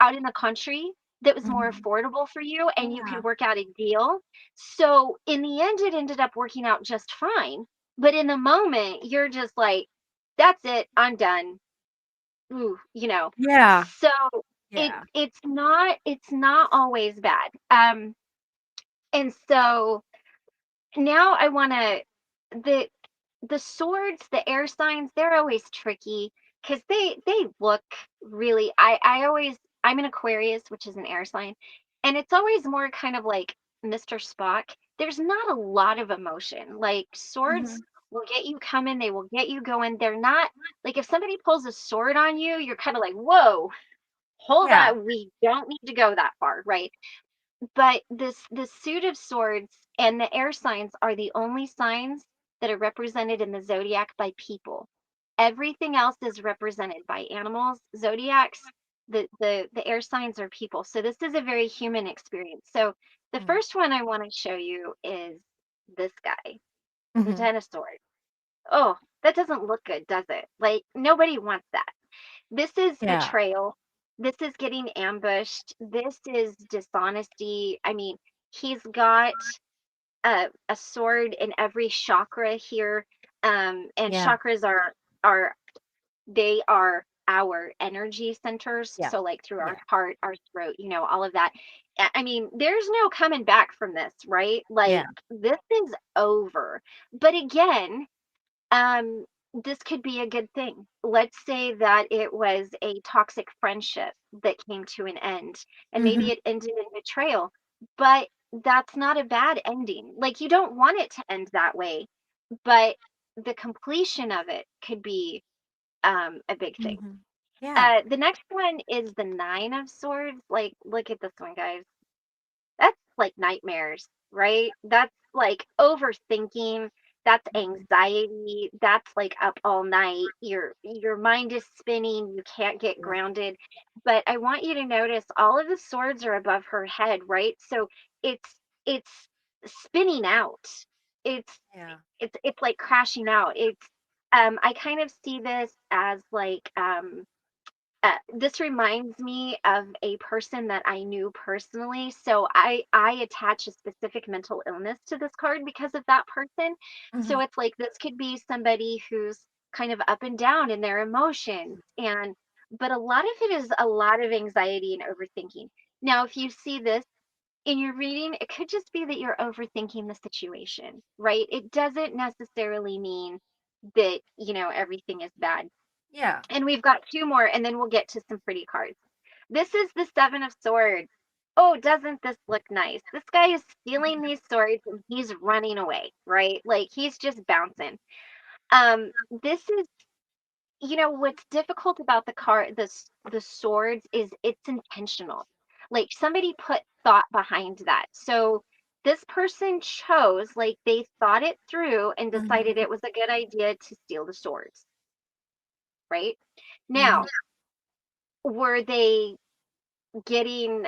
out in the country that was more Mhm. affordable for you and you Yeah. could work out a deal. So in the end, it ended up working out just fine. But in the moment, you're just like, that's it, I'm done. Ooh, Yeah. so Yeah. it's not always bad. And so now I want to, the the swords, the air signs, they're always tricky because they look really, I always, I'm an Aquarius, which is an air sign, and it's always more kind of like Mr. Spock. There's not a lot of emotion. Like swords Mhm. will get you coming, they will get you going. They're not like, if somebody pulls a sword on you, you're kind of like, whoa, hold Yeah. on, we don't need to go that far, right? But this suit of swords and the air signs are the only signs that are represented in the zodiac by people. Everything else is represented by animals, zodiacs. The air signs are people. So this is a very human experience. So the Mm. first one I want to show you is this guy, the Mhm. Ten of Swords. Oh, that doesn't look good, does it? Like nobody wants that. This is Yeah. betrayal. This is getting ambushed. This is dishonesty. I mean, he's got a sword in every chakra here. And Yeah. chakras are they are our energy centers. Yeah. So like through our Yeah. heart, our throat, all of that. I mean, there's no coming back from this, right? Like Yeah. this is over. But again, um, this could be a good thing. Let's say that it was a toxic friendship that came to an end, and maybe Mhm. it ended in betrayal, but that's not a bad ending. Like, you don't want it to end that way, but the completion of it could be a big thing. Mhm. Yeah. The next one is the Nine of Swords. Like, look at this one, guys. That's like nightmares, right? That's like overthinking, that's Mhm. anxiety, that's like up all night. Your mind is spinning, you can't get Yeah. grounded. But I want you to notice all of the swords are above her head, right? So it's spinning out. It's Yeah. it's like crashing out. It's I kind of see this as like this reminds me of a person that I knew personally. So I attach a specific mental illness to this card because of that person. So Mhm. it's like this could be somebody who's kind of up and down in their emotions, and but a lot of it is a lot of anxiety and overthinking. Now, if you see this in your reading, it could just be that you're overthinking the situation, right? It doesn't necessarily mean that, everything is bad. Yeah. And we've got two more, and then we'll get to some pretty cards. This is the Seven of Swords. Oh, doesn't this look nice? This guy is stealing these swords and he's running away, right? Like he's just bouncing. This is, what's difficult about the swords is it's intentional. Like somebody put thought behind that. So this person chose, like they thought it through and decided Mhm. it was a good idea to steal the swords, right? Mhm. Now, were they getting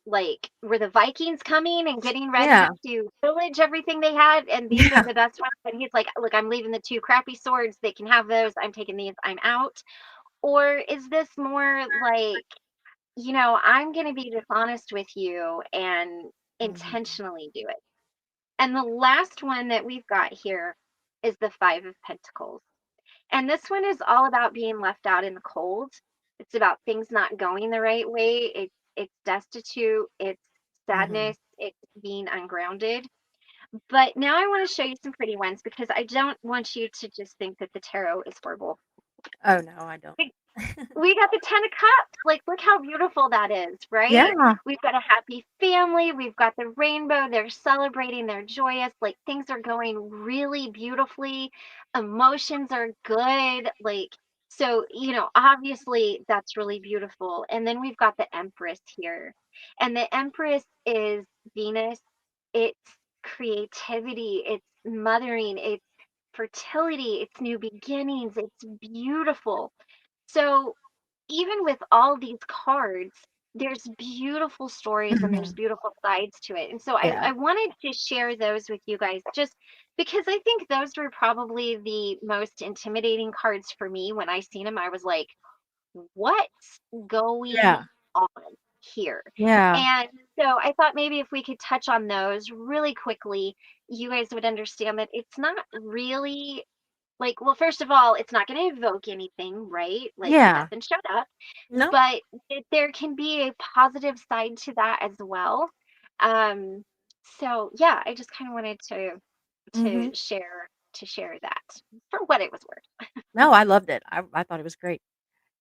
like were the Vikings coming and getting ready Yeah. to pillage everything they had and these are Yeah. the best ones, and he's like, look, I'm leaving the two crappy swords, they can have those, I'm taking these, I'm out? Or is this more like, I'm going to be dishonest with you and Mhm. intentionally do it? And the last one that we've got here is the Five of Pentacles. And this one is all about being left out in the cold. It's about things not going the right way. It's destitute, it's Mhm. sadness, it's being ungrounded. But now I want to show you some pretty ones because I don't want you to just think that the tarot is horrible. Oh, no, I don't. We got the 10 of cups. Like, look how beautiful that is, right? Yeah. We've got a happy family. We've got the rainbow. They're celebrating. They're joyous. Like, things are going really beautifully. Emotions are good. Like, so, obviously that's really beautiful. And then we've got the Empress here. And the Empress is Venus. It's creativity. It's mothering. It's fertility. It's new beginnings. It's beautiful. So even with all these cards, there's beautiful stories and there's Mhm. beautiful sides to it. And so I, Yeah. I wanted to share those with you guys just because I think those were probably the most intimidating cards for me. When I seen them, I was like, what's going Yeah. on here? Yeah. And so I thought maybe if we could touch on those really quickly, you guys would understand that it's not really like, well, first of all, it's not going to evoke anything, right? Like Yeah. nothing showed up, No. but there can be a positive side to that as well. Um, so yeah, I just kind of wanted to Mhm. share that for what it was worth. No, I loved it. I thought it was great.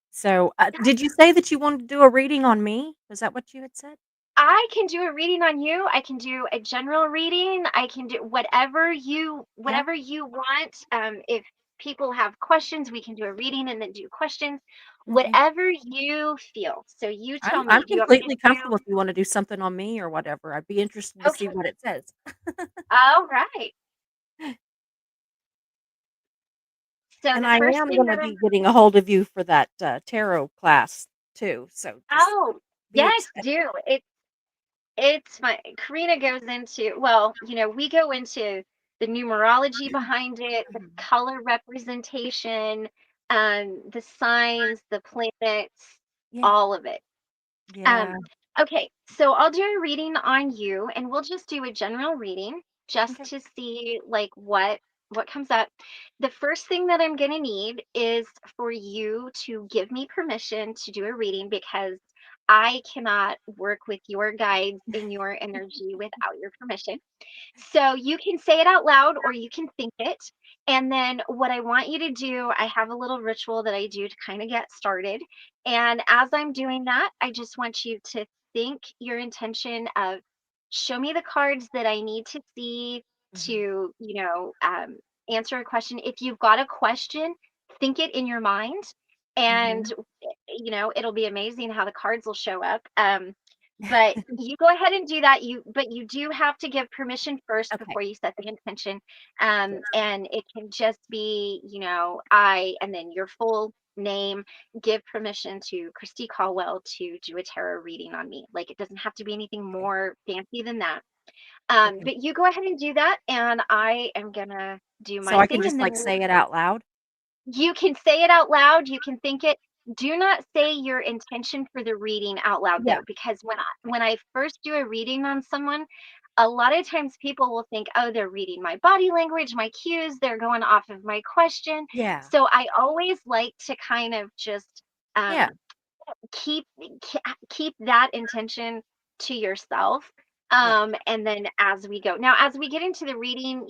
So, did you say that you wanted to do a reading on me? Was that what you had said? I can do a reading on you. I can do a general reading. I can do Yeah. whatever you want. If people have questions, we can do a reading and then do questions. Okay. Whatever you feel. So you tell I'm me, do you want me completely to do comfortable if you wanna do something on me or whatever. I'd be interested to see okay. what it says. All right. So And the I first am thing gonna that I'm be getting a hold of you for that, tarot class too, so just oh, be yes, expecting. do. It's fun. Karina goes into, well, we go into the numerology behind it, the Mhm. color representation, the signs, the planets, Yeah. all of it. Um, Yeah. okay, so I'll do a reading on you, and we'll just do a general reading just Okay. to see like what comes up. The first thing that I'm going to need is for you to give me permission to do a reading because I cannot work with your guides in your energy without your permission. So you can say it out loud or you can think it. And then what I want you to do, I have a little ritual that I do to kind of get started. And as I'm doing that, I just want you to think your intention of show me the cards that I need to see Mhm. to, answer a question. If you've got a question, think it in your mind. And, Mhm. it'll be amazing how the cards will show up. But you go ahead and do that. But you do have to give permission first Okay. before you set the intention. Yes. And it can just be, I, and then your full name, give permission to Christy Caldwell to do a tarot reading on me. Like it doesn't have to be anything Okay. more fancy than that. Okay. But you go ahead and do that, and I am gonna do So my I can thing, just, and then like, say it out loud? you can say it out loud, you can think it. Do not say your intention for the reading out loud Yeah. though, because when I Okay. when I first do a reading on someone, a lot of times people will think, "Oh, they're reading my body language, my cues, they're going off of my question." Yeah. So I always like to kind of just Yeah. um keep keep that intention to yourself. Yeah. And then as we go now, as we get into the reading,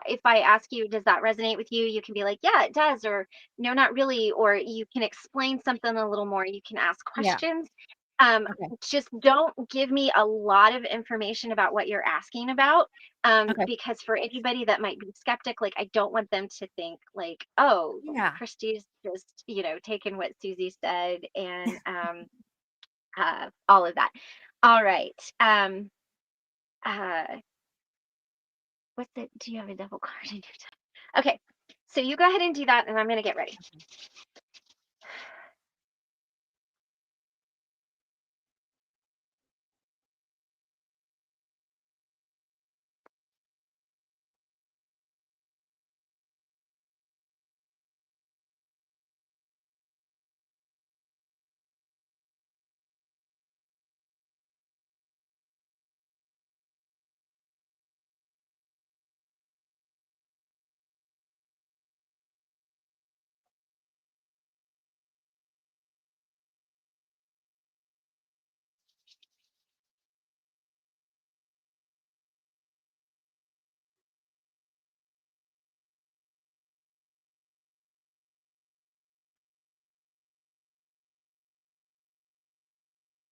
if I ask you, does that resonate with you, you can be like, yeah, it does, or no, not really, or you can explain something a little more, you can ask Yeah. questions. Okay. Just don't give me a lot of information about what you're asking about, Okay. because for anybody that might be skeptic, like I don't want them to think like, oh, Yeah. Christy's just taking what Susie said and all of that. All right. Uh, what's it? Do you have a double card in your time? Okay. So you go ahead and do that, and I'm gonna get ready.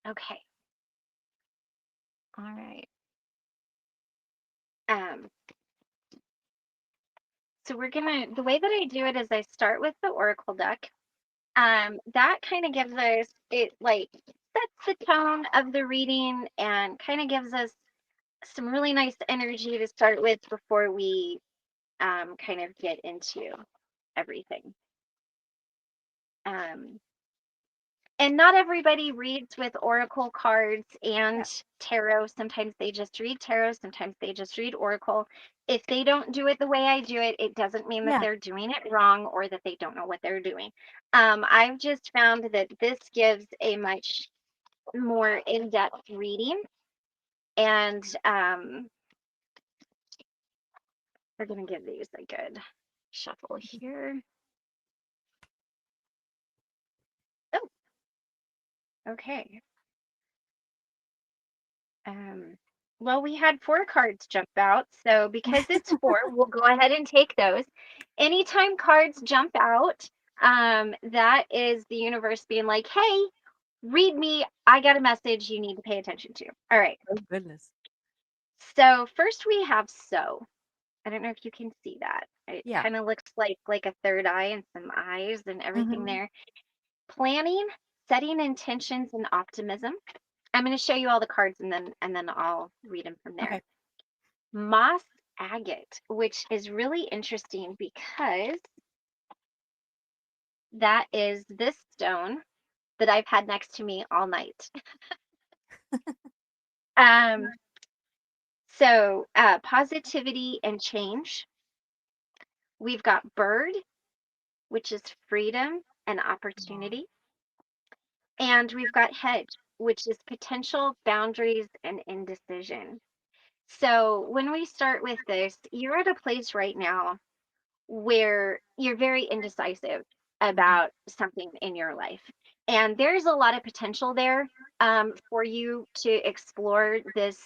Okay. All right. Um, so the way that I do it is I start with the oracle deck. That kind of gives us, it like sets the tone of the reading and kind of gives us some really nice energy to start with before we kind of get into everything. Um, and not everybody reads with oracle cards and Yeah. tarot. Sometimes they just read tarot, sometimes they just read oracle. If they don't do it the way I do it, it doesn't mean that Yeah. they're doing it wrong or that they don't know what they're doing. I've just found that this gives a much more in-depth reading, and we're going to give these a good shuffle here. Oh, okay. Well, we had 4 cards jump out, so because it's 4, we'll go ahead and take those. Anytime cards jump out, that is the universe being like, hey, read me. I got a message you need to pay attention to. All right. Oh, goodness. So first we have so. I don't know if you can see that. It Yeah. kind of looks like a third eye and some eyes and everything Mhm. there. Planning, setting intentions, and optimism. I'm going to show you all the cards and then I'll read them from there. Okay. Moss agate, which is really interesting because that is this stone that I've had next to me all night. Um, so positivity and change. We've got bird, which is freedom and Wow. opportunity. And we've got hedge, which is potential, boundaries, and indecision. So when we start with this, you're at a place right now where you're very indecisive Mhm. about something in your life. And there's a lot of potential there for you to explore this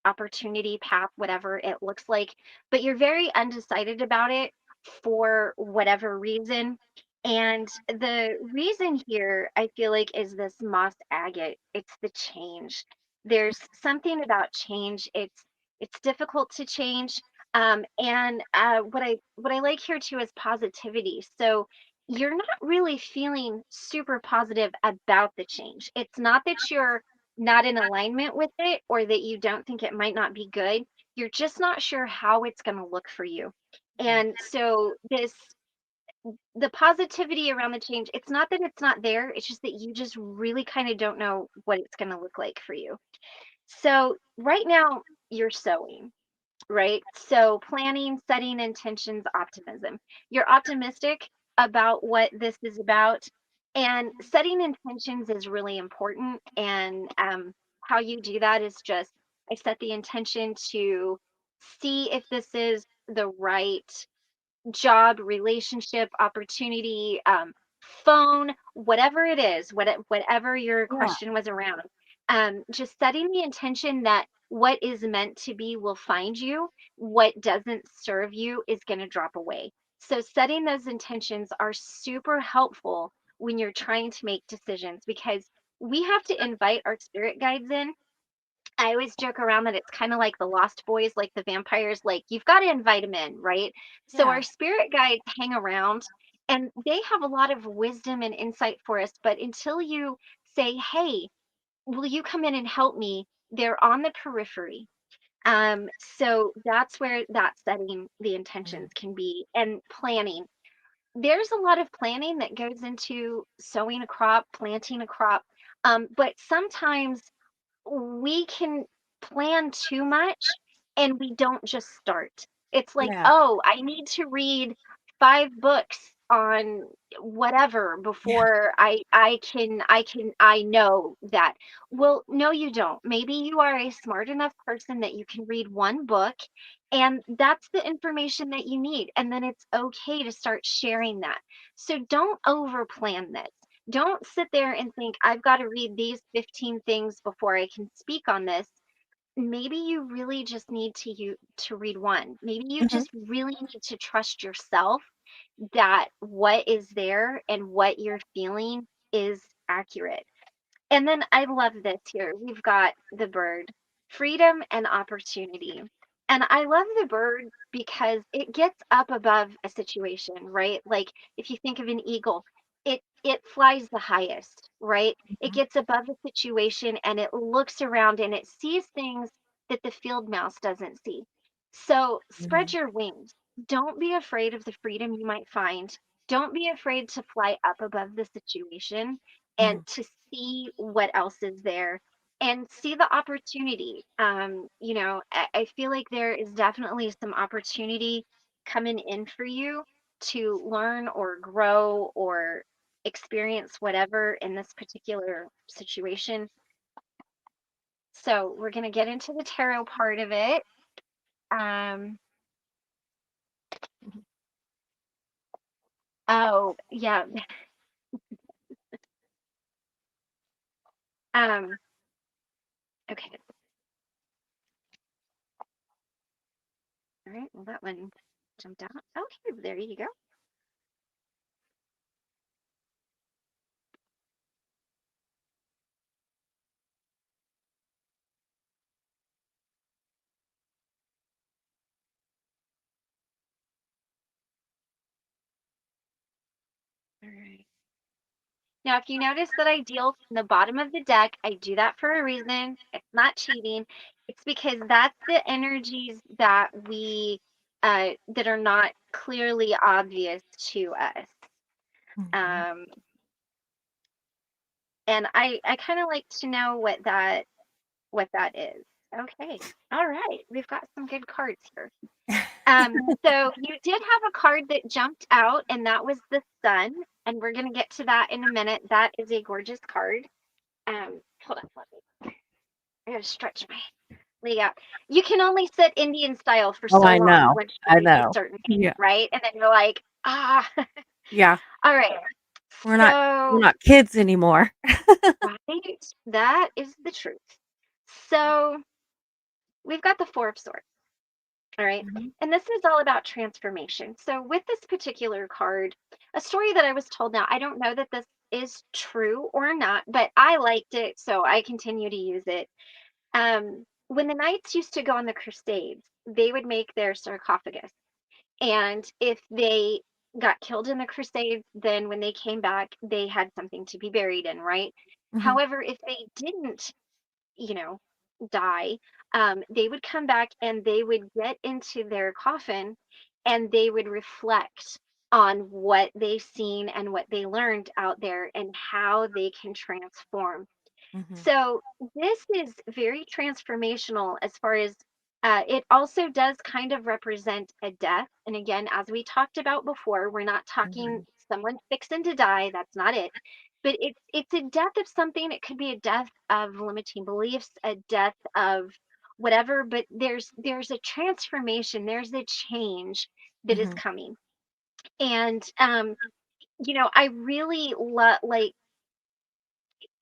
opportunity path, whatever it looks like, but you're very undecided about it for whatever reason. And the reason here, I feel like, is this moss agate. It's the change. There's something about change. It's difficult to change, and what I like here too is positivity. So you're not really feeling super positive about the change. It's not that you're not in alignment with it or that you don't think it might not be good. You're just not sure how it's going to look for you. Yeah. And so the positivity around the change, it's not that it's not there, it's just that you just really kind of don't know what it's going to look like for you. So right now you're sewing, right? So planning, setting intentions, optimism. You're optimistic about what this is about, and setting intentions is really important. And how you do that is just I set the intention to see if this is the right job, relationship, opportunity, phone, whatever it is, whatever your Yeah. question was around, just setting the intention that what is meant to be will find you, what doesn't serve you is going to drop away. So, setting those intentions are super helpful when you're trying to make decisions because we have to invite our spirit guides in. I always joke around that it's kind of like the Lost Boys, like the vampires, like you've got to invite them in, right? So our Yeah. spirit guides hang around and they have a lot of wisdom and insight for us. But until you say, hey, will you come in and help me? They're on the periphery. So that's where that setting the intentions Mhm. can be and planning. There's a lot of planning that goes into sowing a crop, planting a crop. But sometimes we can plan too much and we don't just start. It's like, Yeah. oh, I need to read 5 books on whatever Yeah. before I know that. Well, no, you don't. Maybe you are a smart enough person that you can read 1 book and that's the information that you need. And then it's okay to start sharing that. So don't over plan this. Don't sit there and think, I've got to read these 15 things before I can speak on this. Maybe you really just need to read one. Maybe you Mhm. just really need to trust yourself that what is there and what you're feeling is accurate. And then I love this here. We've got the bird, freedom and opportunity. And I love the bird because it gets up above a situation, right? Like if you think of an eagle, it flies the highest, right? It Mhm. gets above a situation and it looks around and it sees things that the field mouse doesn't see. So spread Mhm. your wings. Don't be afraid of the freedom you might find. Don't be afraid to fly up above the situation and Mhm. to see what else is there and see the opportunity. I feel like there is definitely some opportunity coming in for you to learn or grow or experience whatever in this particular situation. So we're going to get into the tarot part of it. Um, oh, yeah. Um, okay. All right. Well, that one jumped out. Okay, there you go. All right. Now, if you notice that I deal from the bottom of the deck, I do that for a reason. It's not cheating. It's because that's the energies that that are not clearly obvious to us. Mhm. Um, and I kind of like to know what that is. Okay. All right. We've got some good cards here. So you did have a card that jumped out, and that was the sun. And we're gonna get to that in a minute. That is a gorgeous card. Hold on, I gotta stretch my leg out. You can only sit Indian style for Oh, so I long know. once you I reach a know. certain age, Yeah. right? And then you're like, ah. Yeah. All right. We're not we're So, not kids anymore. right, that is the truth. So we've got the Four of Swords. All right. Mhm. And this is all about transformation. So, with this particular card, a story that I was told now, I don't know that this is true or not, but I liked it, so I continue to use it. When the knights used to go on the crusades, they would make their sarcophagus. And if they got killed in the crusades, then when they came back, they had something to be buried in, right? Mhm. However, if they didn't, you know, die, they would come back and they would get into their coffin and they would reflect on what they seen and what they learned out there and how they can transform. Mhm. So this is very transformational as far as it also does kind of represent a death. And again, as we talked about before, we're not talking Mhm. someone fixing to die. That's not it. But it's a death of something. It could be a death of limiting beliefs, a death of whatever. But there's a transformation. There's a change that is Mhm. coming. And I really love like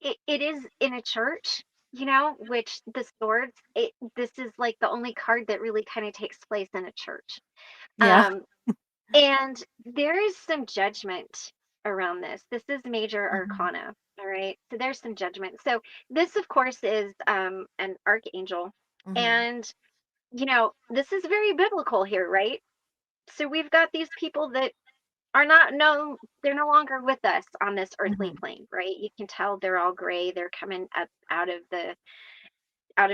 it is in a church, which the swords, this is like the only card that really kind of takes place in a church. Yeah. Um, and there is some judgment around this. This is major Mhm. arcana. All right. So there's some judgment. So this, of course, is an archangel. Mhm. And, this is very biblical here, right? So we've got these people that are not no they're no longer with us on this earthly Mhm. plane, right? You can tell they're all gray, they're coming up out of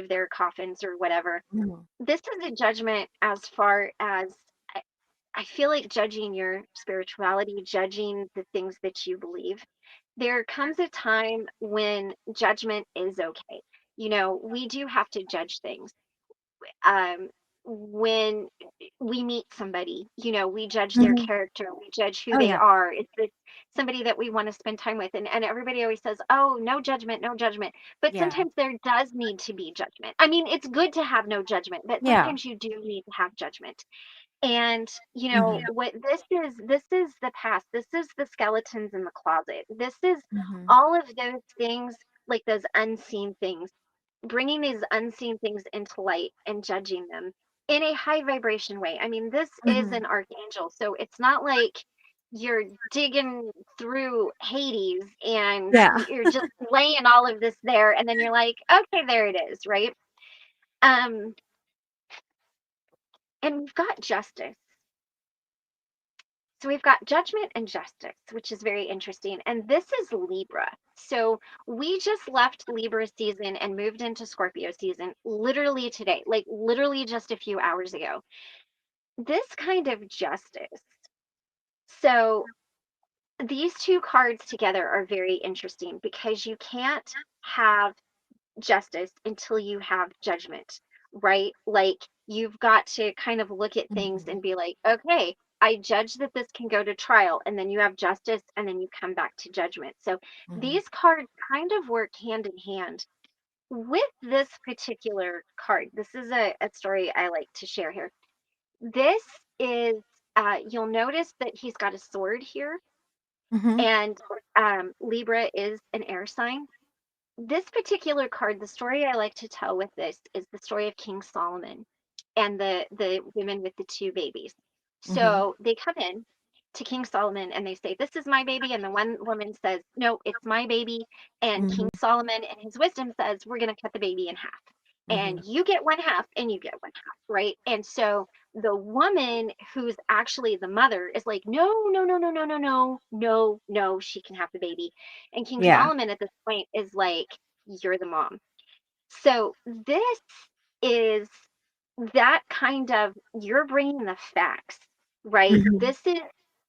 their coffins or whatever. Mhm. This is a judgment as far as I, I feel like judging your spirituality, judging the things that you believe. There comes a time when judgment is okay. We do have to judge things. When we meet somebody, we judge their Mhm. character, we judge who Oh, they yeah. are. Is this somebody that we want to spend time with? And everybody always says, oh, no judgment, no judgment. But Yeah. sometimes there does need to be judgment. I mean, it's good to have no judgment, but Yeah. sometimes you do need to have judgment. And Mhm. what this is the past. This is the skeletons in the closet. This is Mhm. all of those things, like those unseen things, bringing these unseen things into light and judging them in a high vibration way. I mean, this is Mhm. an archangel, so it's not like, you're digging through Hades and Yeah. you're just laying all of this there, and then you're like, okay, there it is, right? Um, and we've got justice. So we've got judgment and justice, which is very interesting. And this is Libra. So we just left Libra season and moved into Scorpio season literally today, like literally just a few hours ago. This kind of justice. So these two cards together are very interesting because you can't have justice until you have judgment, right? Like you've got to kind of look at things Mhm. and be like, okay, I judge that this can go to trial, and then you have justice, and then you come back to judgment. So Mhm. these cards kind of work hand in hand. With this particular card, this is a story I like to share here. This is, you'll notice that he's got a sword here, Mhm. and Libra is an air sign. This particular card, the story I like to tell with this is the story of King Solomon and the women with the two babies. Mhm. So they come in to King Solomon and they say, "This is my baby," and the one woman says, "No, it's my baby." And King Mhm. Solomon and his wisdom says, "We're going to cut the baby in half, and Mhm. you get one half, and you get one half, right?" And so the woman who's actually the mother is like, "No, no, no, no, no, no, no, no, no, she can have the baby." And King Yeah. Solomon at this point is like, "You're the mom." So this is that kind of, you're bringing the facts, right? Mhm.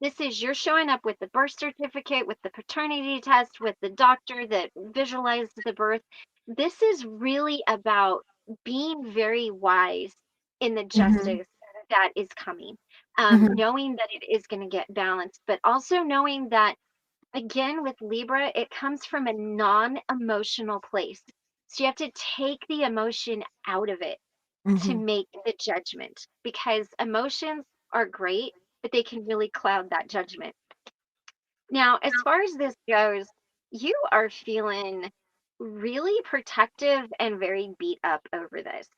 This is you're showing up with the birth certificate, with the paternity test, with the doctor that visualized the birth. This is really about being very wise in the Mhm. justice that is coming, Mhm. knowing that it is going to get balanced, but also knowing that, again, with Libra, it comes from a non-emotional place. So you have to take the emotion out of it to Mhm. make the judgment, because emotions are great, but they can really cloud that judgment. Now, as far as this goes, you are feeling really protective and very beat up over this.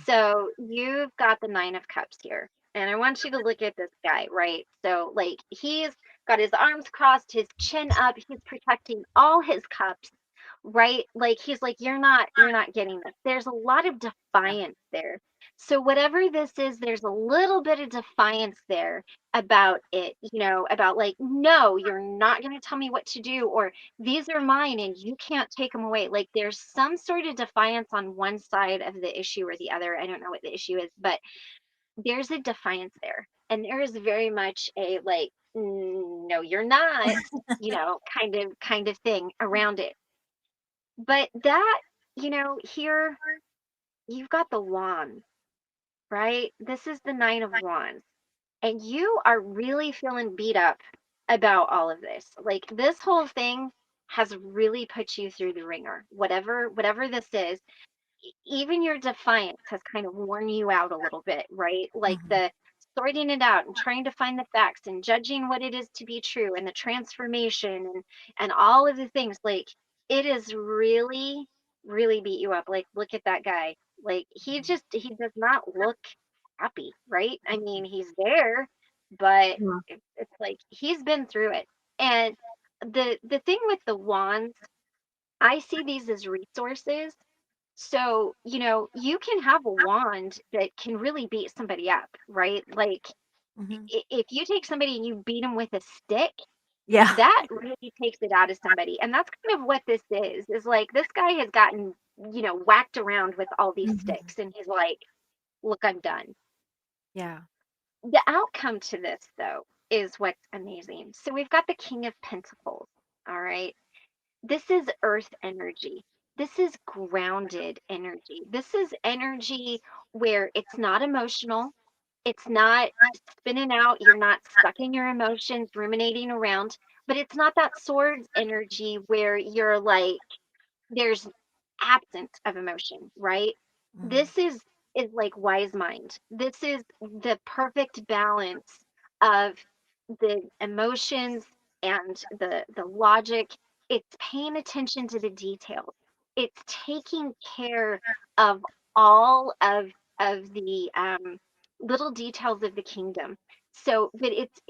So you've got the Nine of Cups here. And I want you to look at this guy, right? So, like, he's got his arms crossed, his chin up, he's protecting all his cups, right? Like, he's like, you're not getting this. There's a lot of Yeah. defiance there. So, whatever this is, there's a little bit of defiance there about it, about like, no, you're not going to tell me what to do, or these are mine and you can't take them away. Like there's some sort of defiance on one side of the issue or the other. I don't know what the issue is, but there's a defiance there. And there is very much a like, no, you're not, kind of thing around it. But that, here you've got the wand, right? This is the Nine of Wands. And you are really feeling beat up about all of this. Like this whole thing has really put you through the ringer. Whatever this is, even your defiance has kind of worn you out a little bit, right? Like Mhm. the sorting it out and trying to find the facts and judging what it is to be true, and the transformation and all of the things. Like it is really, really beat you up. Like look at that guy. Like he does not look happy, right? I mean, he's there, but Yeah. it's like he's been through it. And the thing with the wands, I see these as resources. So, you can have a wand that can really beat somebody up, right? Like Mhm. if you take somebody and you beat them with a stick, Yeah. that really takes it out of somebody. And that's kind of what this is like this guy has gotten, whacked around with all these Mhm. sticks, and he's like, look, I'm done. Yeah. The outcome to this, though, is what's amazing. So we've got the King of Pentacles, all right? This is earth energy. This is grounded energy. This is energy where it's not emotional. It's not spinning out. You're not stuck in your emotions, ruminating around. But it's not that swords energy where you're like, there's absence of emotion, right? Mhm. This is like wise mind. This is the perfect balance of the emotions and the logic. It's paying attention to the details. It's taking care of all of the little details of the kingdom. So, but it's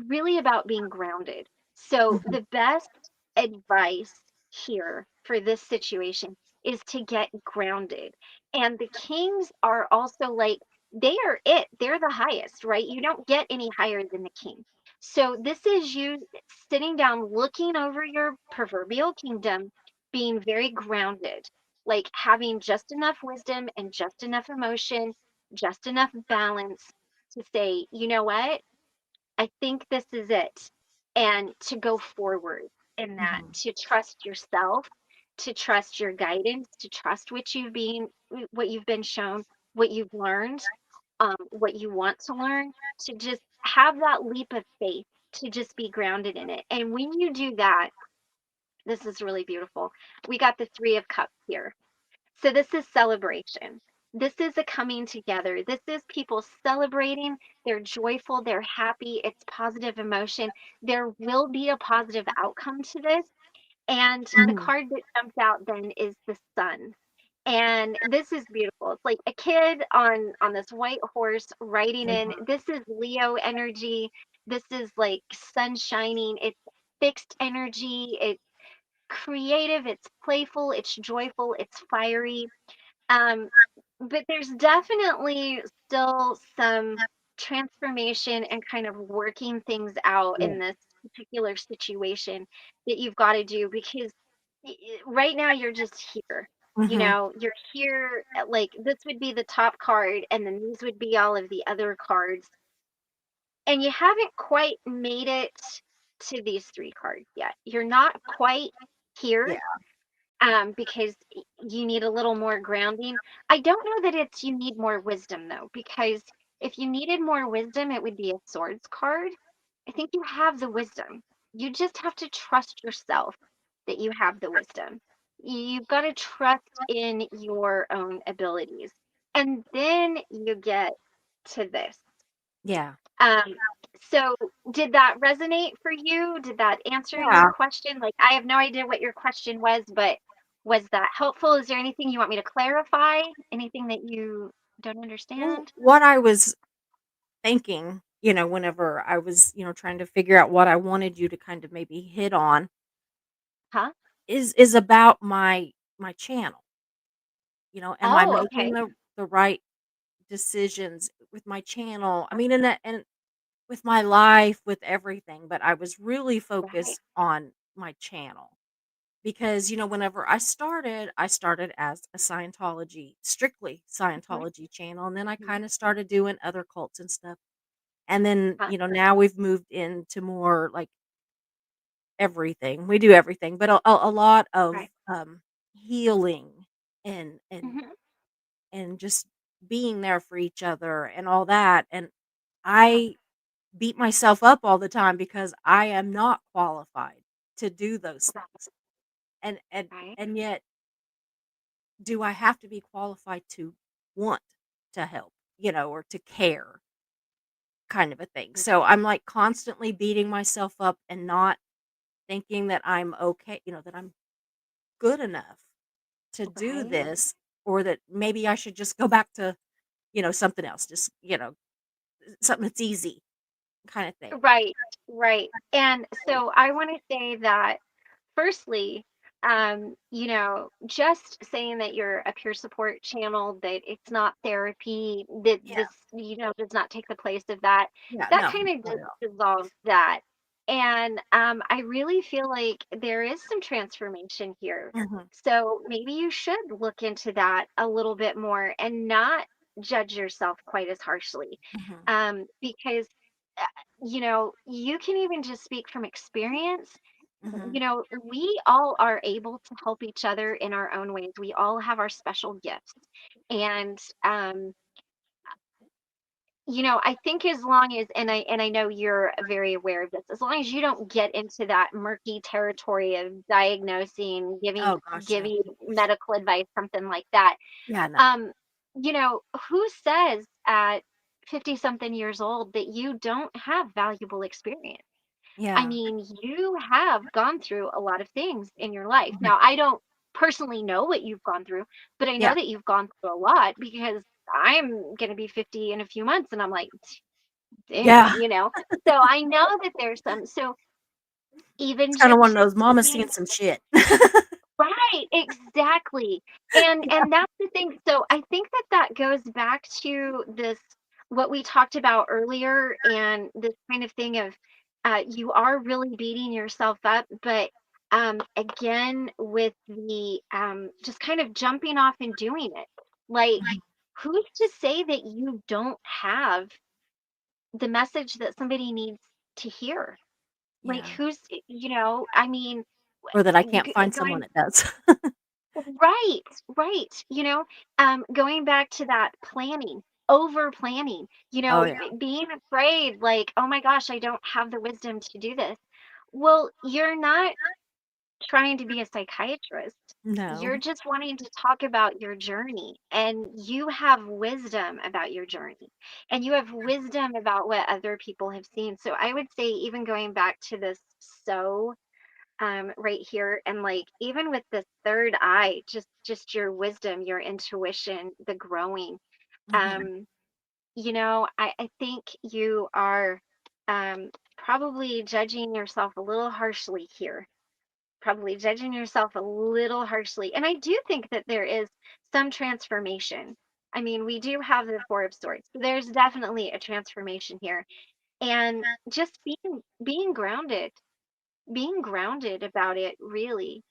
really about being grounded. So Mhm. the best advice here for this situation is to get grounded. And the kings are also like, they are it. They're the highest, right? You don't get any higher than the king. So this is you sitting down, looking over your proverbial kingdom, being very grounded, like having just enough wisdom and just enough emotion, just enough balance to say, you know what? I think this is it. And to go forward in that, Mhm. to trust yourself, to trust your guidance, to trust what you've been shown, what you've learned, what you want to learn, to just have that leap of faith, to just be grounded in it. And when you do that, this is really beautiful. We got the Three of Cups here. So this is celebration. This is a coming together. This is people celebrating. They're joyful. They're happy. It's positive emotion. There will be a positive outcome to this. And the Mhm. card that jumped out then is the sun. And this is beautiful. It's like a kid on this white horse riding in. Mhm. This is Leo energy. This is like sun shining. It's fixed energy. It's creative. It's playful. It's joyful. It's fiery. um, but there's definitely still some transformation and kind of working things out Yeah. in this particular situation that you've got to do because right now you're just here. You Mhm. know, you're here, like this would be the top card, and then these would be all of the other cards. And you haven't quite made it to these three cards yet. You're not quite Yeah. here because you need a little more grounding. I don't know that it's you need more wisdom though, because if you needed more wisdom, it would be a swords card. I think you have the wisdom. You just have to trust yourself that you have the wisdom. You've got to trust in your own abilities. And then you get to this. Yeah. Um, so did that resonate for you? Did that answer your Yeah. question? Like, I have no idea what your question was, but was that helpful? Is there anything you want me to clarify? Anything that you don't Well, understand? what I was thinking, whenever I was, trying to figure out what I wanted you to kind of maybe hit on Huh? is about my channel. Am I Oh, making okay. the right decisions with my channel? I mean, and with my life, with everything, but I was really Right. focused on my channel because, whenever I started as a strictly Mhm. Scientology channel, and then I Mhm. kind of started doing other cults and stuff. And then, Huh? now we've moved into more like everything. We do everything, but a lot of Right. healing and and Hmm. and just being there for each other and all that. And Yeah. I beat myself up all the time because I am not qualified to do those Right. things. And and Right. and yet, do I have to be qualified to want to help, or to care, kind of a thing. So I'm like constantly beating myself up and not thinking that I'm okay, that I'm good enough to do Right. this, or that maybe I should just go back to, something else, just, something that's easy, kind of thing. Right. Right. And so I want to say that firstly, just saying that you're a peer support channel, that it's not therapy, that Yeah. this, does not take the place of that, Yeah. that No. kind of Not at all. dissolves that. And I really feel like there is some transformation here. Mhm. So maybe you should look into that a little bit more and not judge yourself quite as harshly. Mhm. Because, uh, you can even just speak from experience. Mhm. We all are able to help each other in our own ways. We all have our special gifts. And I think as long as and I know you're very aware of this, as long as you don't get into that murky territory of diagnosing, giving Oh gosh, no. giving medical advice, something like that. Yeah, no. Um, who says at 50 something years old that you don't have valuable experience? I Yeah. mean, you have gone through a lot of things in your life. Mhm. Now, I don't personally know what you've gone through, but I know Yeah. that you've gone through a lot because I'm going to be 50 in a few months and I'm like, damn, Yeah. So I know that there's some. So even It's kinda one of just those mama's being seeing some shit. right, exactly. And that's the thing. So I think that that goes back to this what we talked about earlier and this kind of thing of you are really beating yourself up, but again with the just kind of jumping off and doing it. Like who's to say that you don't have the message that somebody needs to hear? Like Yeah. I mean, Or that I can't find someone going that does. right, right. Going back to that planning, over planning, Oh, yeah. being afraid, like, oh my gosh, I don't have the wisdom to do this. Well, you're not trying to be a psychiatrist. You're No. just wanting to talk about your journey, and you have wisdom about your journey, and you have wisdom about what other people have seen. So I would say, even going back to this, so right here, and like even with the third eye, just your wisdom, your intuition, the growing, Mhm. um I think you are probably judging yourself a little harshly here, probably judging yourself a little harshly, and I do think that there is some transformation. I mean, we do have the Four of Swords, so there's definitely a transformation here, and just being grounded about it, really.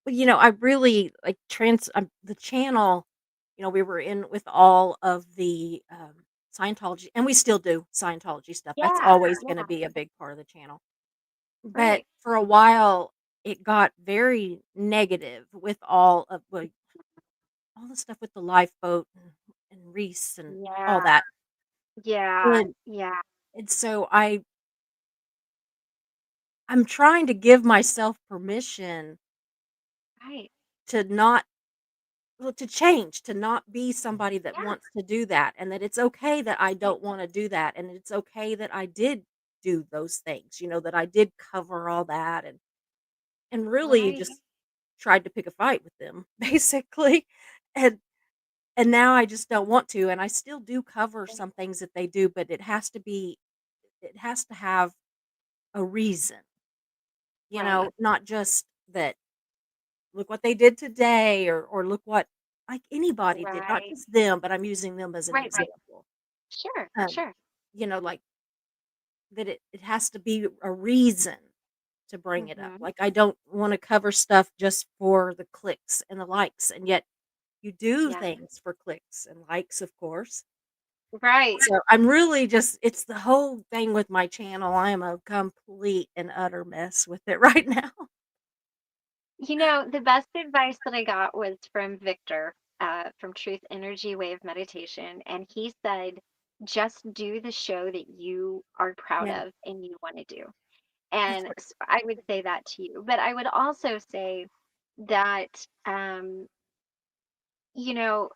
Well, I really, like, the channel, we were in with all of the, Scientology, and we still do Scientology stuff. That's Yeah, always gonna yeah, be a big part of the channel. But right. for a while, it got very negative with all the stuff with the lifeboat and Reese and all Yeah, that. yeah, And yeah, and so I'm trying to give myself permission right. to not well, to change, to not be somebody that Yeah, wants to do that, and that it's okay that I don't wanna do that, and it's okay that I did do those things, that I did cover all that and really right, just tried to pick a fight with them, basically, and and now I just don't want to, and I still do cover some things that they do, but it has to have a reason, right, not just that, "Look what they did today," or "Look what" like, anybody did, not right, just them, but I'm using them as an right. example. Sure, Um, sure. like, that it has to be a reason to bring it up. Hmm. Like, I don't wanna cover stuff just for the clicks and the likes, and yet you do Yeah, things for clicks and likes, of course. right. So, I'm really just it's the whole thing with my channel. I am a complete and utter mess with it right now. The best advice that I got was from Victor, from Truth Energy Way of Meditation. And he said, just do the show that you are proud Yeah, of and you want to do. that's And right. I would say that to you. But I would also say that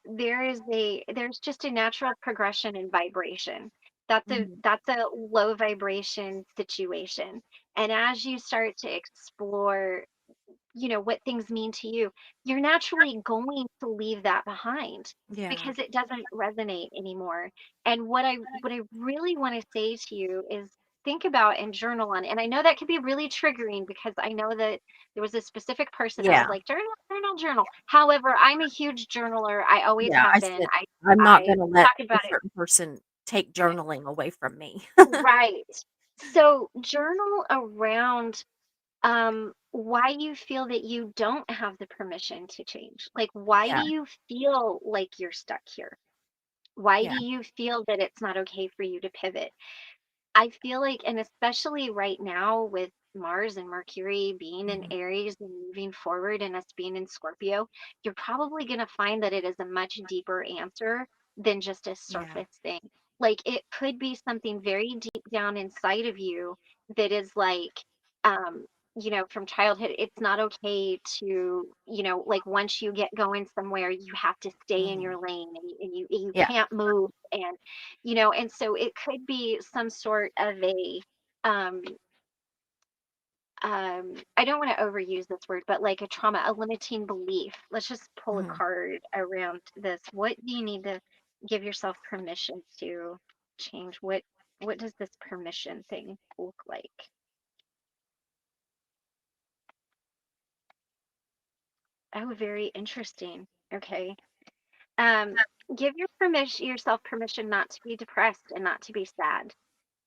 there's just a natural progression in vibration. Mhm. That's a low vibration situation. And as you start to explore, what things mean to you, you're naturally going to leave that behind Yeah. because it doesn't resonate anymore. And what I really want to say to you is think about and journal on. And I know that could be really triggering because I know that there was a specific person that was Yeah. like, journal, journal, journal. However, I'm a huge journaler. I always Yeah, have I been. said, I "I'm not I gonna let talk a about it. certain person take journaling away from me." Right. So journal around why you feel that you don't have the permission to change. Like, why do Yeah, you feel like you're stuck here? Why do yeah. you feel that it's not okay for you to pivot? I feel like, and especially right now with Mars and Mercury being in Mhm. Aries and moving forward and us being in Scorpio, you're probably going to find that it is a much deeper answer than just a Yeah. surface thing. Like, it could be something very deep down inside of you that is like, um, from childhood, it's not okay to, like once you get going somewhere, you have to stay in Mhm. your lane and you Yeah. can't move. And so it could be some sort of a um I don't want to overuse this word, but like a trauma, a limiting belief. Let's just pull a Mhm. card around this. What do you need to give yourself permission to change? What does this permission thing look like? Oh, very interesting. Okay. Um, give yourself permission not to be depressed and not to be sad,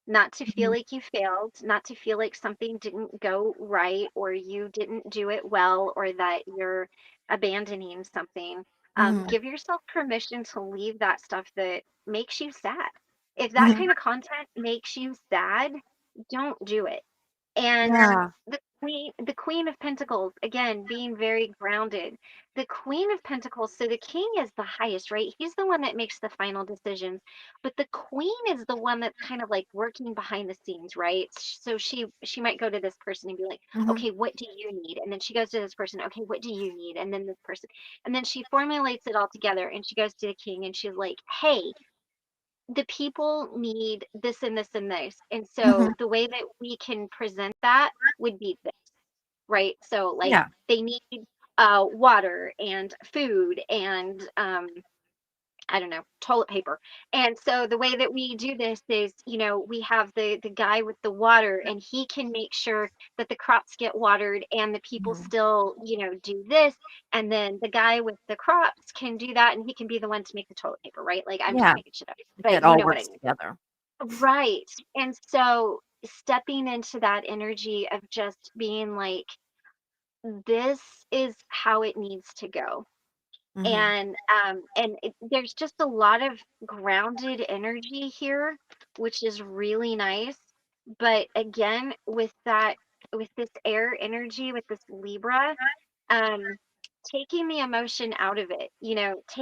not to feel Mhm. like you failed, not to feel like something didn't go right or you didn't do it well or that you're abandoning something. Mhm. Give yourself permission to leave that stuff that makes you sad. If that Mhm. kind of content makes you sad, don't do it. And Yeah. the queen of pentacles, again, being very grounded. The queen of pentacles, so the king is the highest, right? He's the one that makes the final decisions, but the queen is the one that's kind of like working behind the scenes, right? So she might go to this person and be like, Mhm. okay, what do you need? And then she goes to this person, okay, what do you need? And then this person, and then she formulates it all together and she goes to the king and she's like, hey, the people need this and this and this. And so Mhm. the way that we can present that would be this, right? So like Yeah. they need water and food and I don't know, toilet paper. And so the way that we do this is, we have the guy with the water and he can make sure that the crops get watered and the people Mhm. still, do this. And then the guy with the crops can do that and he can be the one to make the toilet paper, right? Like I'm just Yeah. making shit up. It But you all know what I works mean. together. Right. And so stepping into that energy of just being like, this is how it needs to go. Mhm. And there's just a lot of grounded energy here, which is really nice. But again, with this air energy, with this Libra, um, taking the emotion out of it,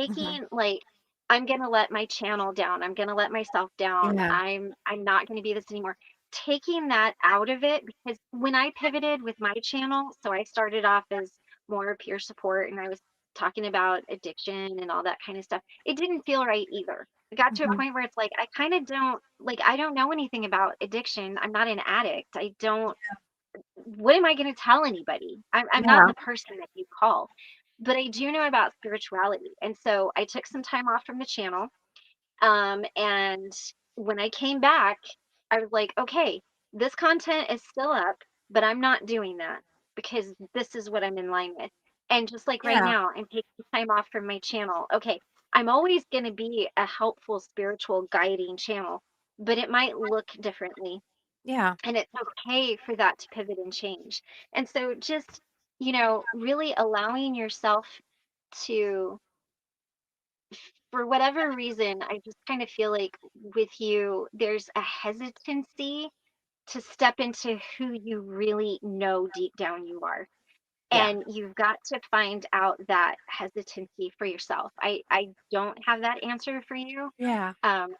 Mhm. taking like, I'm gonna let my channel down, I'm gonna let myself down, Yeah. I'm not gonna be this anymore. Taking that out of it, because when I pivoted with my channel, so I started off as more peer support and I was talking about addiction and all that kind of stuff. It didn't feel right either. It got to a Mhm. point where it's like I kind of don't like I don't know anything about addiction. I'm not an addict. I don't what am I going to tell anybody? I'm not Yeah. the person that you call. But I do know about spirituality. And so I took some time off from the channel. And when I came back, I was like, okay, this content is still up, but I'm not doing that because this is what I'm in line with. And just like right Yeah. now, I'm taking time off from my channel. Okay, I'm always going to be a helpful spiritual guiding channel, but it might look differently. Yeah. And it's okay for that to pivot and change. And so just, really allowing yourself to, for whatever reason, I just kind of feel like with you, there's a hesitancy to step into who you really know deep down you are. Yeah. And you've got to find out that hesitancy for yourself. I don't have that answer for you. Yeah.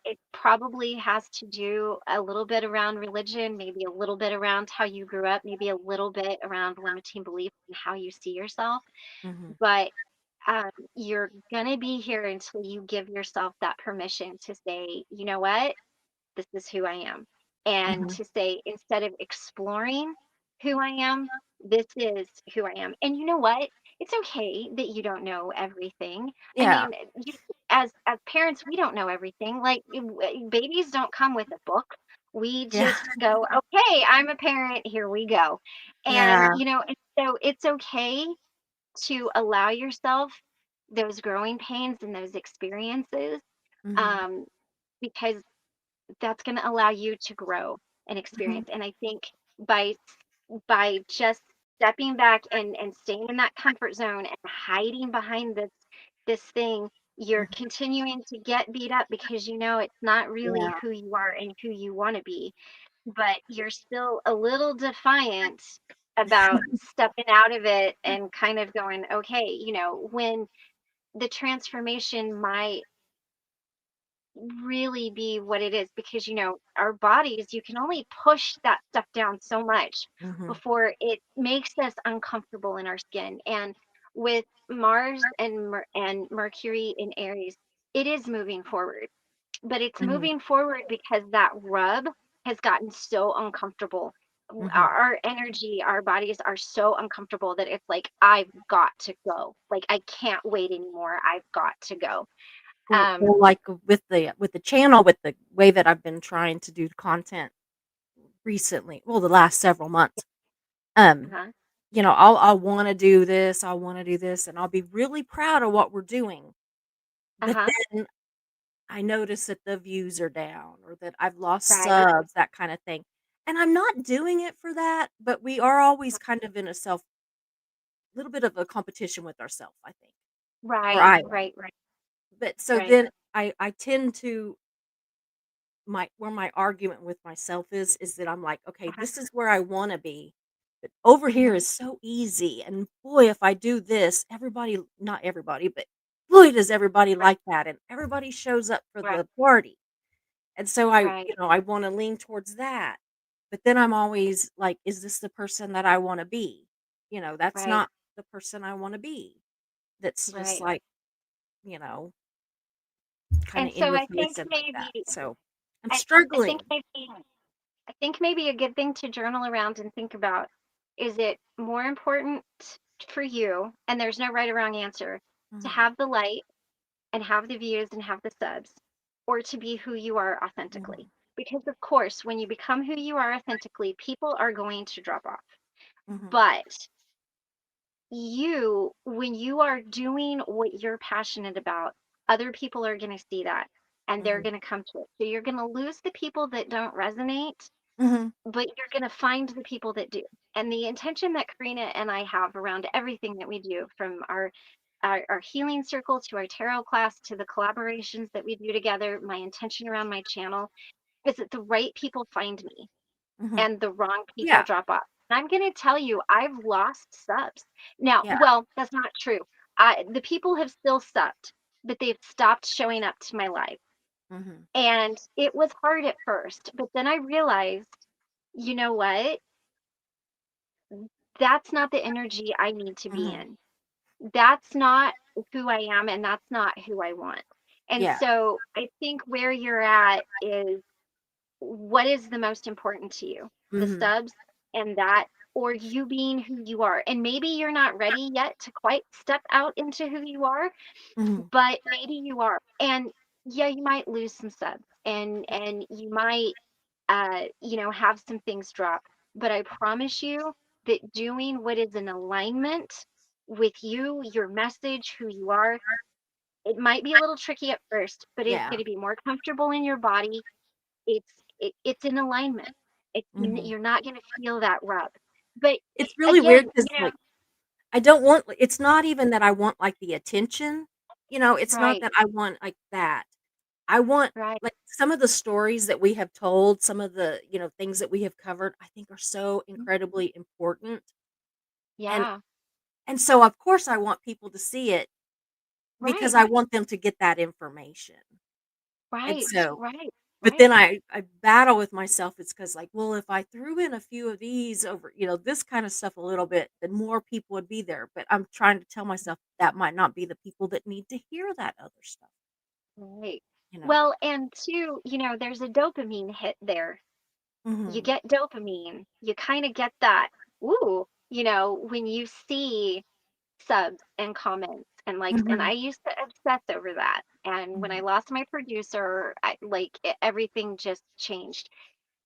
It probably has to do a little bit around religion, maybe a little bit around how you grew up, maybe a little bit around limiting beliefs and how you see yourself. Mhm. But you're going to be here until you give yourself that permission to say, you know what? This is who I am. And Mhm. to say, instead of exploring who I am, this is who I am. And you know what? It's okay that you don't know everything. I Yeah. mean, as parents, we don't know everything. Like babies don't come with a book. We Yeah. just go, okay, I'm a parent, here we go. And Yeah. and so it's okay to allow yourself those growing pains and those experiences, Mhm. um, because that's going to allow you to grow and Mhm. experience. And I think by just stepping back and staying in that comfort zone and hiding behind this thing, you're Mhm. continuing to get beat up because it's not really Yeah. who you are and who you want to be, but you're still a little defiant about stepping out of it and kind of going, okay, when the transformation might really be what it is, because our bodies, you can only push that stuff down so much Mhm. before it makes us uncomfortable in our skin. And with Mars and Mercury in Aries, it is moving forward, but it's Mhm. moving forward because that rub has gotten so uncomfortable. Mhm. Our energy, our bodies are so uncomfortable that it's like, I've got to go. Like, I can't wait anymore. I've got to go. Um, Well, like, with the channel, with the way that I've been trying to do content recently, well, the last several months, um, uh-huh, I'll wanna do this, I wanna do this, and I'll be really proud of what we're doing, but uh-huh, then I notice that the views are down or that I've lost right, subs, that kinda thing, and I'm not doing it for that, but we are always kind of in a little bit of a competition with ourself, I think, or right, I am. right, right, But so right, then I tend to my argument with myself is that I'm like, "Okay, uh-huh, this is where I wanna be, but over here mhm, is so easy, and boy, if I do this, everybody not everybody, but boy, does everybody right, like that, and everybody shows up for right, the party." And so right, I wanna lean towards that, but then I'm always like, "Is this the person that I wanna be?" That's right, not the person I wanna be. That's just right. like, you know, kinda And in so your I face think and like maybe that, so I'm I think struggling. maybe I think maybe a good thing to journal around and think about, is it more important for you, and there's no right or wrong answer, to Mhm, have the light and have the views and have the subs, or to be who you are authentically? mhm, Because of course, when you become who you are authentically, people are going to drop off. mhm, But when you are doing what you're passionate about, other people are going to see that and they're mhm, going to come to it. So you're going to lose the people that don't resonate, mhm, but you're going to find the people that do. And the intention that Karina and I have around everything that we do, from our healing circle to our tarot class to the collaborations that we do together, my intention around my channel is that the right people find me mhm. and the wrong people Yeah, drop off. And I'm going to tell you, I've lost subs. Now, yeah, well, that's not true. The people have still subbed, but they've stopped showing up to my live. mhm, And it was hard at first, but then I realized, you know what? That's not the energy I need to be mhm. in. That's not who I am, and that's not who I want. And Yeah, so I think where you're at is, what is the most important to you? The mhm, subs and that, or you being who you are? And maybe you're not ready yet to quite step out into who you are, mhm, but maybe you are. And yeah, you might lose some subs, and you might have some things drop. But I promise you that doing what is in alignment with you, your message, who you are, it might be a little tricky at first, but it's yeah, going to be more comfortable in your body. It's in alignment. mhm. You're not gonna feel that rub. But It's really again, weird because like, I don't want it's not even that I want, like, the attention, it's not right, that I want, like, that. I want right. like, some of the stories that we have told, some of the, things that we have covered, I think are so Mm, incredibly important, and yeah, so, of course, I want people to see it because right, I want them to get that information, and right, so right, but then right. I battle with myself, it's because like, well, if I threw in a few of these over, this kind of stuff a little bit, then more people would be there, but I'm trying to tell myself that might not be the people that need to hear that other stuff, Right. you know? Well, and two, there's a dopamine hit there. You Mhm. get dopamine. You kind of get that, ooh, when you see subs and comments and likes. And I Mhm. used to obsess over that. And when I Mhm. lost my producer, everything just changed.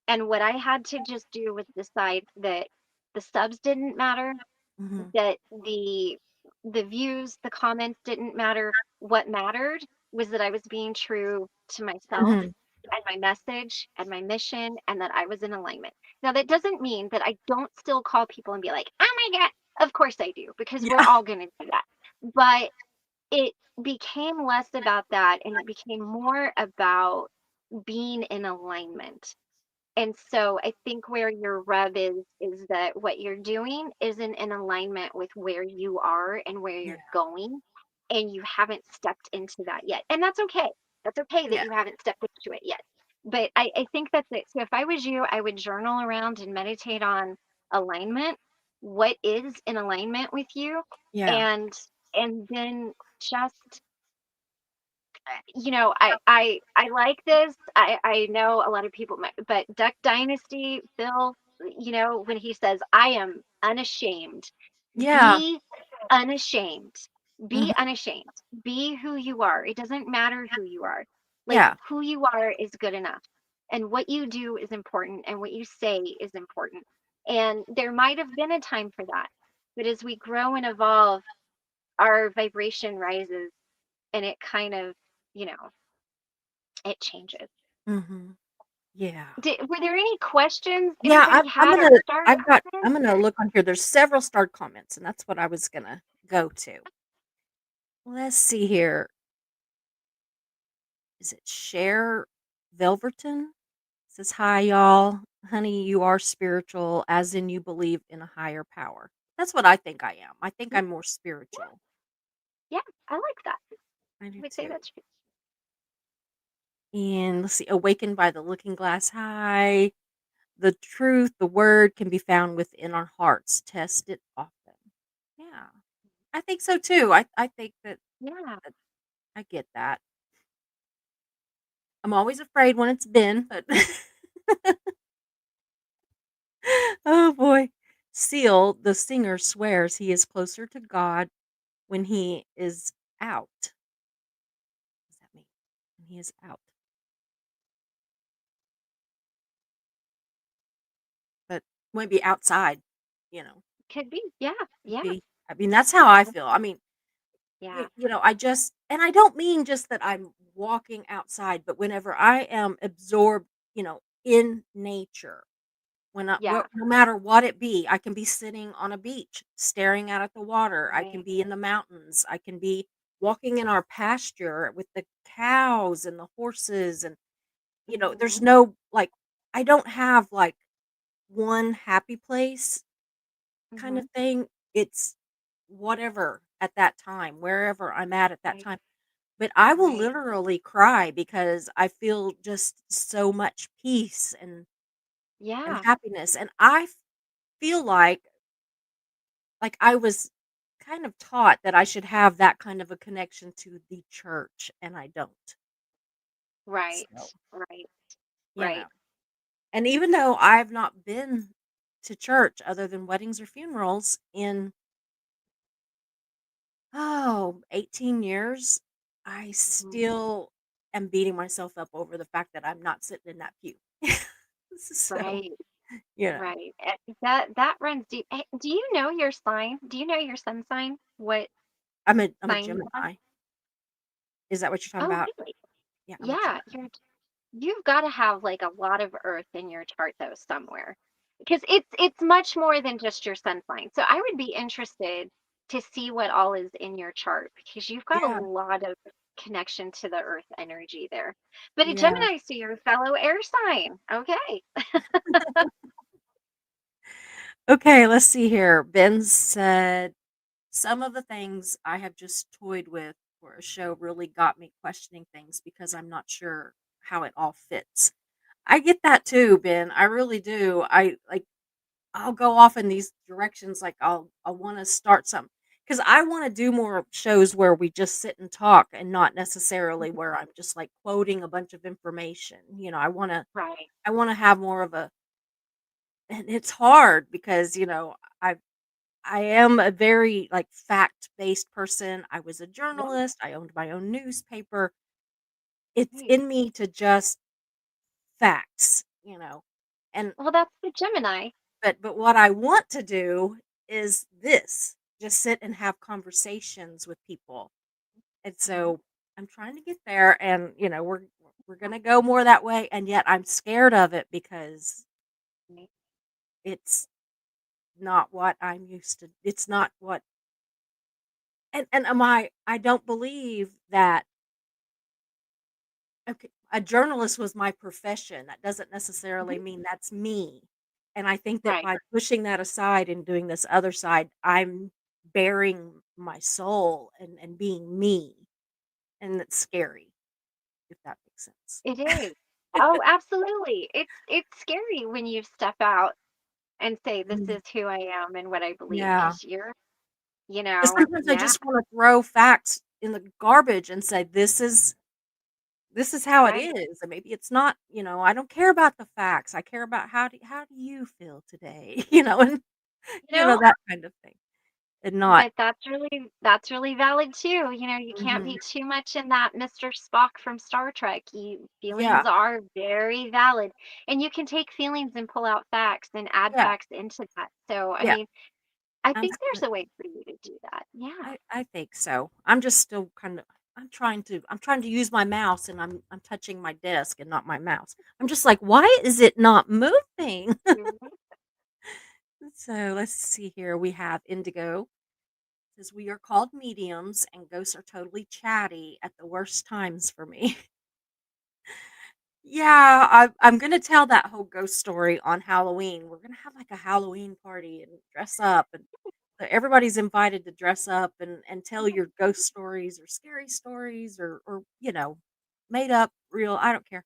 And what I had to just do was decide that the subs didn't matter, Mhm. that the views, the comments didn't matter. What mattered was that I was being true to myself Mhm. and my message and my mission, and that I was in alignment. Now that doesn't mean that I don't still call people and be like, "Oh my god." Of course I do, because we're Yeah. all going to do that. But it became less about that, and it became more about being in alignment. And so I think where your rub is that what you're doing isn't in alignment with where you are and where Yeah. you're going, and you haven't stepped into that yet. And that's okay. That's okay that Yeah. you haven't stepped into it yet. But I think that's it. So if I was you, I would journal around and meditate on alignment. What is in alignment with you? Yeah. And then just I like this. I know a lot of people might, but Duck Dynasty, Phil, when he says, "I am unashamed," Yeah. be unashamed. Be Mhm. unashamed. Be who you are. It doesn't matter who you are. Like, Yeah. who you are is good enough. And what you do is important, and what you say is important. And there might have been a time for that. But as we grow and evolve, our vibration rises, and it kind of, you know, it changes. Mhm. Yeah. Were there any questions Yeah, anybody I'm had or gonna start I've got on I'm this? gonna look on here. There's several starred comments, and that's what I was gonna go to. Let's see here. Is it Cher Velverton? Says, "Hi, y'all. Honey, you are spiritual, as in you believe in a higher power." That's what I think I am. I think Yeah, I'm more spiritual. yeah, I like that. I I do would say too. that's true. And let's see, "Awakened by the Looking Glass High. The truth, the word can be found within our hearts. Test it often." Yeah, I think so too. I think Yeah. that I get that. I'm always afraid when it's Ben, but oh boy. Seal, the singer, swears he is closer to God when he is out. What does that mean? When he is out. But maybe outside, you know. Could be. Yeah. Could Yeah. be. I mean, that's how I feel. I mean, Yeah. I just and I don't mean just that I'm walking outside, but whenever I am absorbed, in nature, Yeah. no matter what it be, I can be sitting on a beach staring out at the water. I can Right. be in the mountains. I can be walking in our pasture with the cows and the horses and there's Mhm. no like I don't have like one happy place kind of Mhm. thing. It's whatever at that time, wherever I'm at that Right. time. But I will Right. literally cry because I feel just so much peace and Yeah. happiness, and I feel like I was kind of taught that I should have that kind of a connection to the church, and I don't. Right. So, Right. you know. Right. And even though I've not been to church other than weddings or funerals in 18 years, I Mhm. still am beating myself up over the fact that I'm not sitting in that pew. So, Right. you know, Right. That runs deep. Do you know your sign? Do you know your sun sign? What I'm a sign you are? Gemini. Is that what you're talking Oh, about? really? Yeah, I'm a Yeah. Gemini. You've got to have like a lot of earth in your chart though somewhere. Because it's much more than just your sun sign. So I would be interested to see what all is in your chart because you've got a Yeah, lot of connection to the earth energy there. But a yeah. Gemini, so you're a fellow air sign. Okay. Okay, let's see here. Ben said, "Some of the things I have just toyed with for a show really got me questioning things because I'm not sure how it all fits." I get that too, Ben. I really do. I'll go off in these directions, like, I wanna start something because I wanna do more shows where we just sit and talk and not necessarily Mhm. where I'm just, like, quoting a bunch of information, Right. I wanna have more of a and it's hard because, I am a very, like, fact-based person. I was a Yeah. journalist, I owned my own newspaper. It's Right. in me to just facts. And Well, that's the Gemini. but what I want to do is this, just sit and have conversations with people. And Mhm. so I'm trying to get there and we're going to go more that way and yet I'm scared of it because Right. it's not what I'm used to. It's not what and I don't believe that okay, a journalist was my profession. That doesn't necessarily Mhm. mean that's me. And I think that Right. by pushing that aside and doing this other side, I'm bearing my soul and being me. And it's scary, if that makes sense. It is. Oh, absolutely. It's scary when you step out and say, "This Mm, is who I am and what I believe," yeah. because you're, 'Cause sometimes I yeah, just want to throw facts in the garbage and say, this is how it right. is. And maybe it's not, I don't care about the facts. I care about how do you feel today? And You know, that kind of thing. and not. But that's really valid too. You can't Mhm. be too much in that Mr. Spock from Star Trek. Feelings Yeah, are very valid, and you can take feelings and pull out facts and add yeah, facts into that. So, I yeah, mean, I think there's a absolutely. way for you to do that. Yeah. I think so. I'm just still kinda I'm trying to use my mouse, and I'm touching my desk and not my mouse. I'm just like, "Why is it not moving?" Mhm. So, let's see here. We have Indigo. Says, "We are called mediums, and ghosts are totally chatty at the worst times for me." Yeah, I'm gonna tell that whole ghost story on Halloween. We're gonna have, like, a Halloween party and dress up, and everybody's invited to dress up and tell your ghost stories or scary stories or, made up, real, I don't care.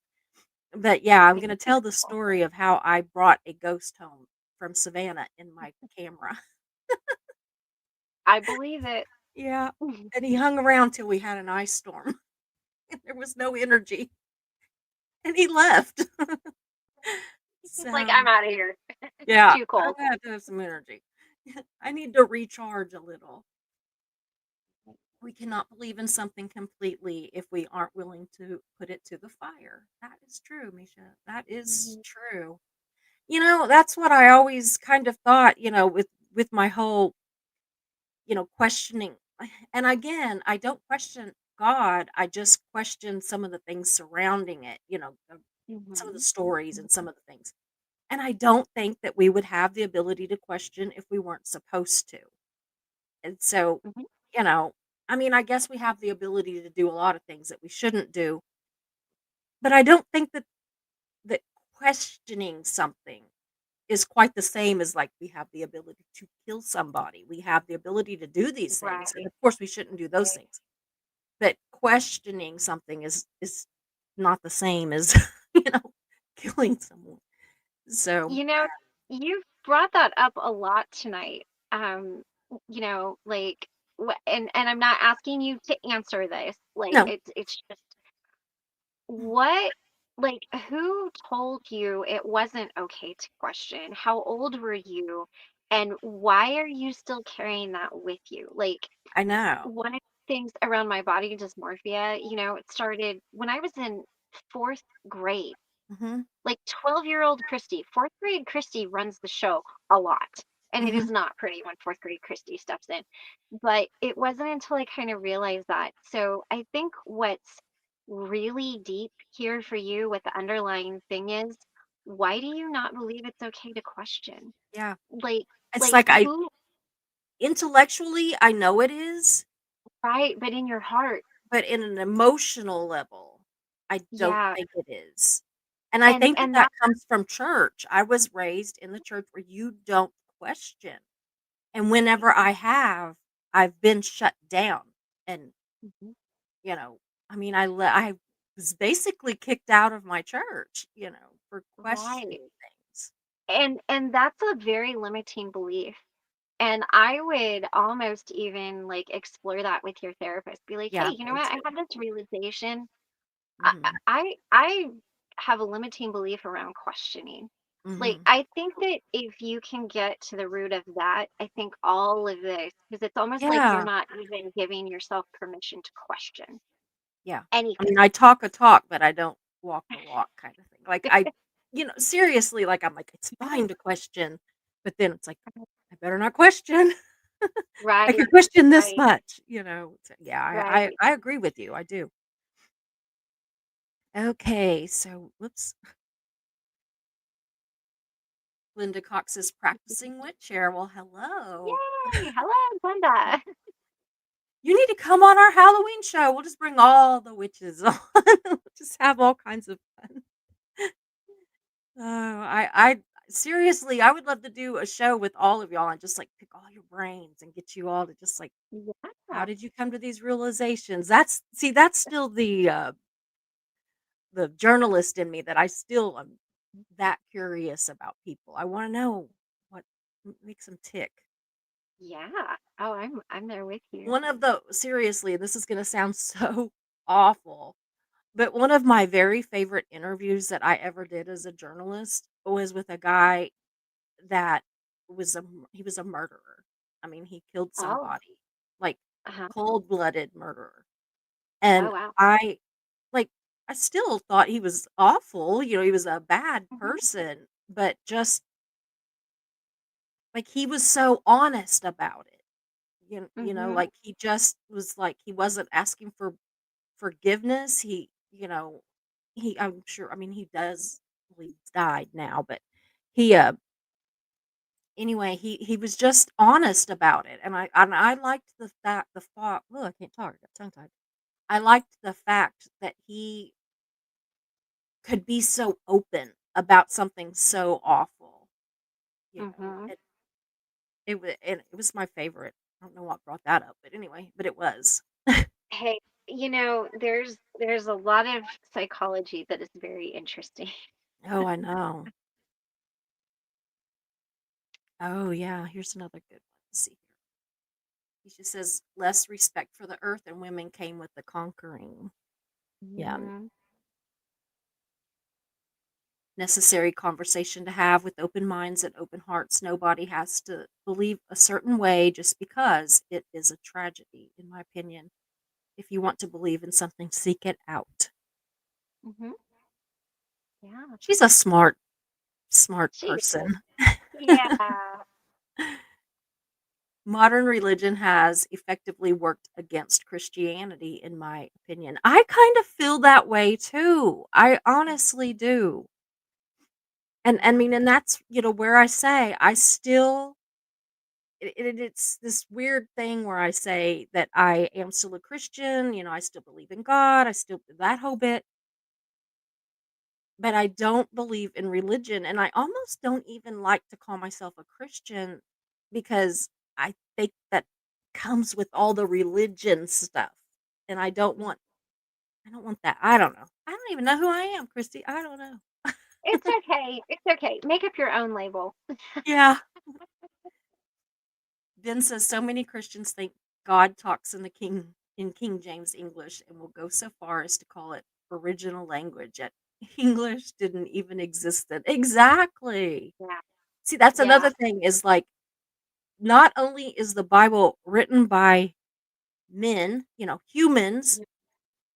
But, yeah, I'm gonna tell the story of how I brought a ghost home from Savannah in my camera. I believe it. Yeah, and he hung around till we had an ice storm, and there was no energy, and he left. He's like, So, I'm out of here. It's yeah, too I cold. have to have some energy. I need to recharge a little. We cannot believe in something completely if we aren't willing to put it to the fire. That is true, Misha. That is Mhm. true. That's what I always kind of thought, with my whole, questioning. And again, I don't question God. I just question some of the things surrounding it, some of the Mhm. stories and some of the things. And I don't think that we would have the ability to question if we weren't supposed to. And so, Mhm. you know, I mean, I guess we have the ability to do a lot of things that we shouldn't do, but I don't think that questioning something is quite the same as, like, we have the ability to kill somebody. We have the ability to do these things, and Right. of course we shouldn't do those Right. things. But questioning something is not the same as, killing someone. So, You know, you've brought that up a lot tonight. Like, and I'm not asking you to answer this. Like, no. it's just what, like, who told you it wasn't okay to question? How old were you? And why are you still carrying that with you? Like, I know. one of the things around my body dysmorphia, it started when I was in fourth grade. Mhm, Like 12-year-old Christy, 4th grade Christy runs the show a lot. And it mhm. is not pretty when 4th grade Christy steps in. But it wasn't until I kind of realized that. So I think what's really deep here for you, what the underlying thing is, why do you not believe it's okay to question? Yeah. Like, It's like like I who, intellectually, I know it is, right? But in your heart, but in an emotional level, I don't yeah. think it is. And I And think that and that that, comes from church. I was raised in the church where you don't question, and whenever I have, I've been shut down, and, Mhm. you know, I mean, I was basically kicked out of my church, for questioning right. things. And that's a very limiting belief. And I would almost even like explore that with your therapist. Be like, hey, Yeah, you know me what? I too. have this realization. I Mhm, I have a limiting belief around questioning. Like, mhm. I think that if you can get to the root of that, I think all of this, because it's almost like you're Yeah. not even giving yourself permission to question Yeah. I anything. mean, I talk a talk, but I don't walk the walk kind of thing. Like, seriously, like, I'm like, "It's fine to question," but then it's like, "I better not question. I Right, can question this right, much." So, yeah, I right. I agree with you, I do. Okay, so whoops. Linda Cox is practicing witch chair. Well, hello. Yay! Hello, Glenda. You need to come on our Halloween show. We'll just bring all the witches on. We'll just have all kinds of fun. Oh, I seriously, I would love to do a show with all of y'all and just, like, pick all your brains and get you all to just, like, how Yeah. did you come to these realizations? That's still the journalist in me that I still am that curious about people. I wanna know what makes them tick. Yeah. Oh, I'm there with you. One of the seriously, this is gonna sound so awful, but one of my very favorite interviews that I ever did as a journalist was with a guy that he was a murderer. I mean, he killed Oh, somebody, like, uh-huh. cold-blooded murderer, and Oh, wow. like, I still thought he was awful, he was a bad Mhm, person, but just, like, he was so honest about it. mhm, Like, he just was like, he wasn't asking for forgiveness. I'm sure, I mean, he does, well, he's died now, but he, anyway, he was just honest about it, and I liked the thought. Oh, I can't talk, I got tongue tied. I liked the fact that he could be so open about something so awful, mhm. it it was my favorite. I don't know what brought that up, but anyway, but it was. Hey, there's a lot of psychology that is very interesting. Oh, I know. Oh, yeah, here's another good one. Let's see here. He just says, "Less respect for the earth and women came with the conquering." Yeah, Mhm, necessary conversation to have with open minds and open hearts. Nobody has to believe a certain way just because it is a tragedy, in my opinion. If you want to believe in something, seek it out. mhm. Yeah. She's a smart She person. Yeah. Modern religion has effectively worked against Christianity, in my opinion. I kind of feel that way too. I honestly do. And I Yeah. mean, and that's, where I say I still it's this weird thing where I say that I am still a Christian, I still believe in God, I still that whole bit, but I don't believe in religion, and I almost don't even like to call myself a Christian because I think that comes with all the religion stuff, and Mm. I don't want that. I don't know. I don't even know who I am, Christy. I don't know. It's okay. It's okay. Make up your own label. Yeah. Ben says so many Christians think God talks in King James English and will go so far as to call it original language. Yet English didn't even exist then. Exactly. Yeah. See, that's Yeah. another thing is like not only is the Bible written by men, humans,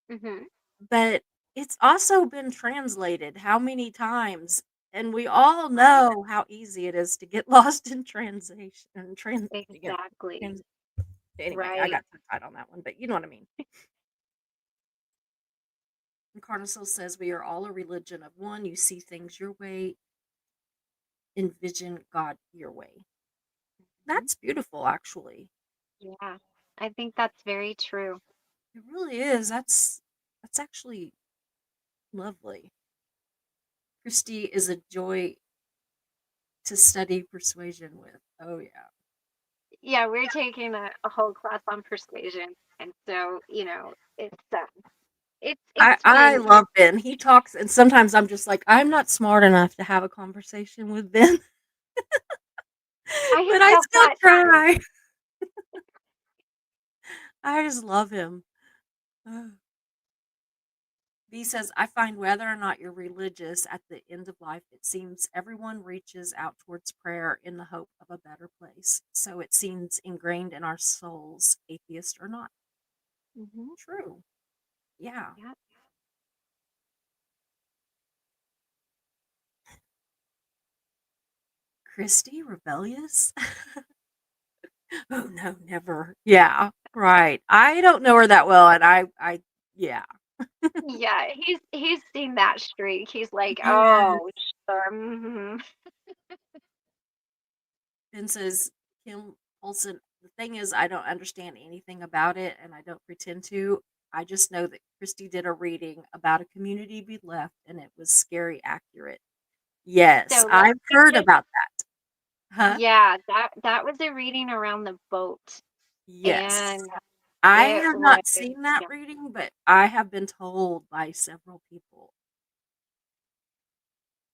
Mhm. but it's also been translated how many times? And we all Right. know how easy it is to get lost in translation and Exactly. trans anyway, I Right. got tongue tied on that one, but you know what I mean. And Carnival says we are all a religion of one. You see things your way, envision God your way. Mhm. That's beautiful, actually. Yeah. I think that's very true. It really is. That's actually lovely. Christy is a joy to study persuasion with. Oh yeah. Yeah, we're taking a whole class on persuasion, and so, it's I fun. love Ben. He talks, and sometimes I'm just like, I'm not smart enough to have a conversation with Ben, I but have I felt still that too. try. I just love him. B says, I find whether or not you're religious at the end of life, it seems everyone reaches out towards prayer in the hope of a better place. So it seems ingrained in our souls, atheist or not. Mhm. True. Yeah. Yeah. Christy, rebellious? Oh, no, never. Yeah, right. I don't know her that well, and yeah. Yeah, he's seen that streak. He's like, Yes. "Oh, sure, mhm." Ben says, Kim Olson, the thing is, I don't understand anything about it, and I don't pretend to. I just know that Christy did a reading about a community we left, and it was scary accurate. Yes, So let's I've get heard this. about that. Huh? Yeah, that was a reading around the boat, Yes. and I it have was not seen that yeah. reading, but I have been told by several people.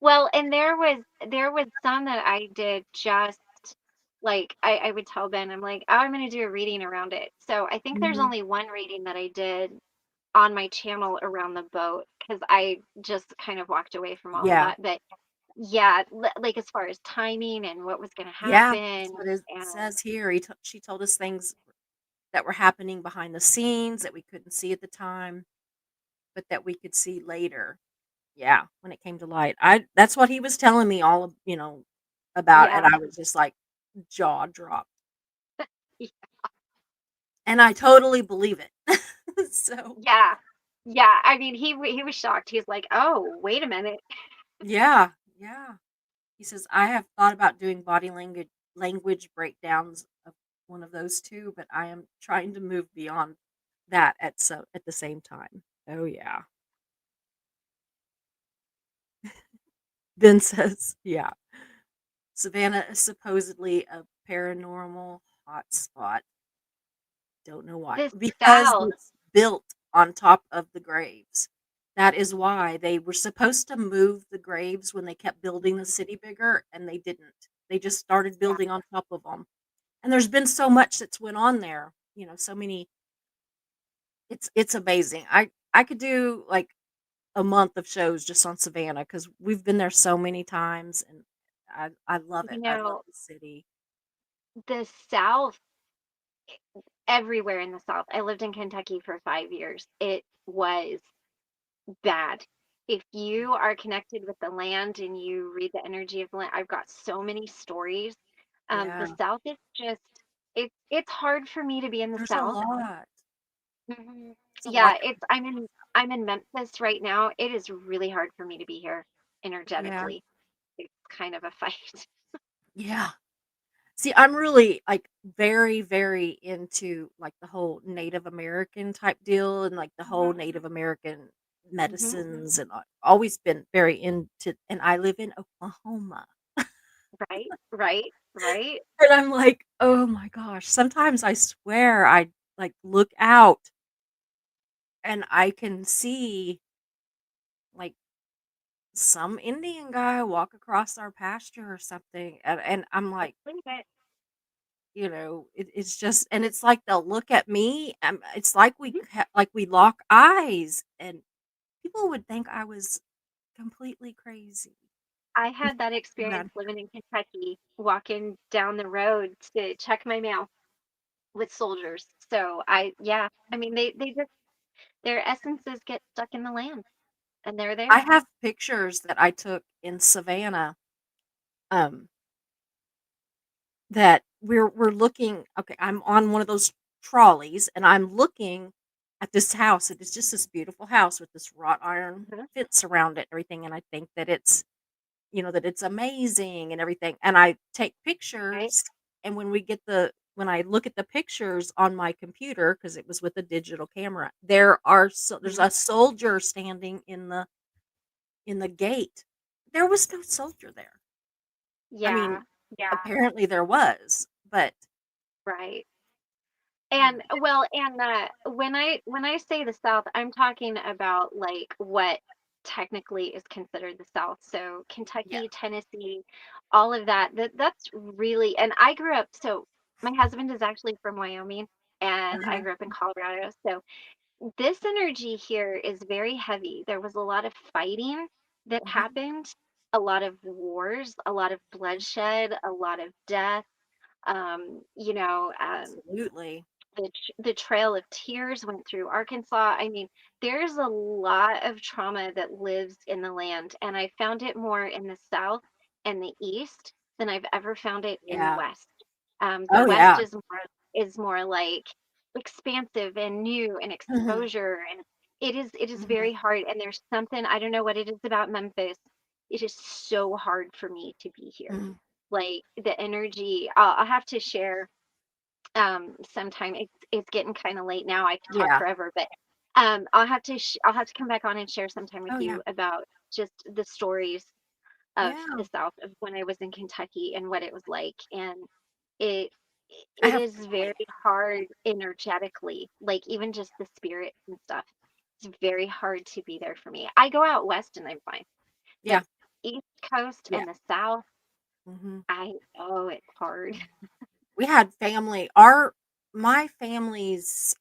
Well, and there was some that I did just like I would tell Ben, I'm like, "Oh, I'm gonna do a reading around it." So I think there's Mhm. only one reading that I did on my channel around the boat because I just kind of walked away from all of Yeah. that. But Yeah, like as far as timing and what was going to Yeah, happen, that's what it and says here. She told us things that were happening behind the scenes that we couldn't see at the time, but that we could see later. Yeah, when it came to light. I That's what he was telling me all of, about, and yeah, I was just like jaw dropped. And I totally believe it. So, yeah, yeah. I mean, he was shocked. He's like, "Oh, wait a minute." yeah, yeah. He says, "I have thought about doing body language breakdowns of one of those too, but I am trying to move beyond that at the same time." Oh yeah. Ben says, "Yeah. Savannah is supposedly a paranormal hotspot. Don't know why. The Because South, it's built on top of the graves. That is why they were supposed to move the graves when they kept building the city bigger, and they didn't. They just started yeah, building on top of them. And there's been so much that's went on there. So many. It's amazing. I could do like a month of shows just on Savannah because we've been there so many times, and I love it. you I love know, the city. the South, everywhere in the South. I lived in Kentucky for 5 years. It was bad. If you are connected with the land and you read the energy of the land, I've got so many stories. Yeah, The South is just it's hard for me to be in the there's a South. lot. Mhm. There's a Yeah, lot. I'm in Memphis right now. It is really hard for me to be here Yeah, energetically. It's kind of a fight. yeah. See, I'm really, like, very, very into, like, the whole Native American type deal and, like, the whole Mhm, Native American mhm. medicines, and I always been very into, and I live in Oklahoma. Right, right, right. And I'm like, "Oh my gosh." Sometimes I swear I, like, look out and I can see, like, some Indian guy walk across our pasture or something, and I'm I like, believe it. it's just, and it's like they'll look at me, it's like Mhm. we lock eyes, and people would think I was completely crazy. I had that Yeah. experience living in Kentucky, walking down the road to check my mail with soldiers. So yeah, I mean they just their essences get stuck in the land and they're I there. have pictures that I took in Savannah, um, that we're looking, okay, I'm on one of those trolleys, and I'm looking at this house. It is just this beautiful house with this wrought iron Mhm. fence around it and everything, and I think that that it's amazing and everything, and I take Right? pictures, and when I look at the pictures on my computer, because it was with a digital camera, there's Mhm. a soldier standing in the gate. There was no soldier there. I Yeah. mean, Yeah. apparently there was, but, Right. you And know well, and when I say the South, I'm talking about like what technically is considered the South. So Yeah. Kentucky, Tennessee, all of that. That's really, and I grew up, so my husband is actually from Wyoming and I Uh-huh. grew up in Colorado. So this energy here is very heavy. There was a lot of fighting that Mhm. happened, a lot of wars, a lot of bloodshed, a lot of death. Um, you know, um, Absolutely. the Trail of Tears went through Arkansas. I mean, there's a lot of trauma that lives in the land, and I found it more in the South and the East than I've ever found it in the Yeah. West. The Oh, West yeah. is more like expansive and new and Mhm. exposure, and it is Mhm. very hard. And there's something, I don't know what it is about Memphis. It is so hard for me to be here. Mhm. Like the energy, I'll have to share sometime. It's getting kind of late now. I could talk Yeah. forever, but I'll have to come back on and share sometime with Oh, yeah. you about just the stories of Yeah. the South, of when I was in Kentucky and what it was like. And it I it have is very family. hard energetically, like even just the spirits and stuff. It's very hard to be there for me. I go out west and I'm fine, but Yeah. East Coast Yeah. and the South, Mhm. I oh, it's hard. We had family our my family's,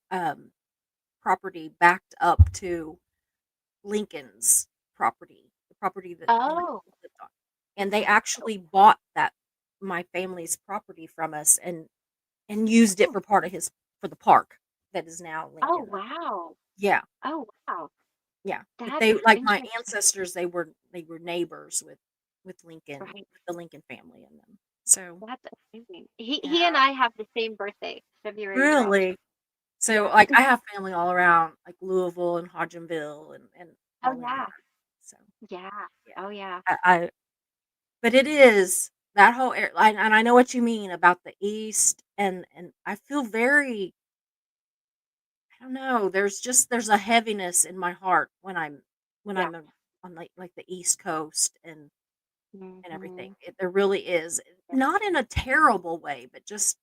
property backed up to Lincoln's property, the property that Lincoln Oh, lived on. and they Oh, actually bought that my family's property from us and used it oh, for part of his for the park that is now oh, Lincoln. wow. Yeah, Oh, wow. yeah. But That they is like my interesting. ancestors, they were neighbors with Lincoln, Right. with the Lincoln family in them. So, That's amazing. He and yeah. I have the same birthday, February 12th. Really? So, Yeah. like, I have family all around, like Louisville and Hodgenville and Oh, all in there. yeah. So, Yeah. yeah. Oh, yeah. I but it is that whole area, and I know what you mean about the East, and I feel very I don't know, there's a heaviness in my heart when Yeah. I'm on, like, the East Coast and everything. Mhm. There really is. Yeah. Not in a terrible way, but just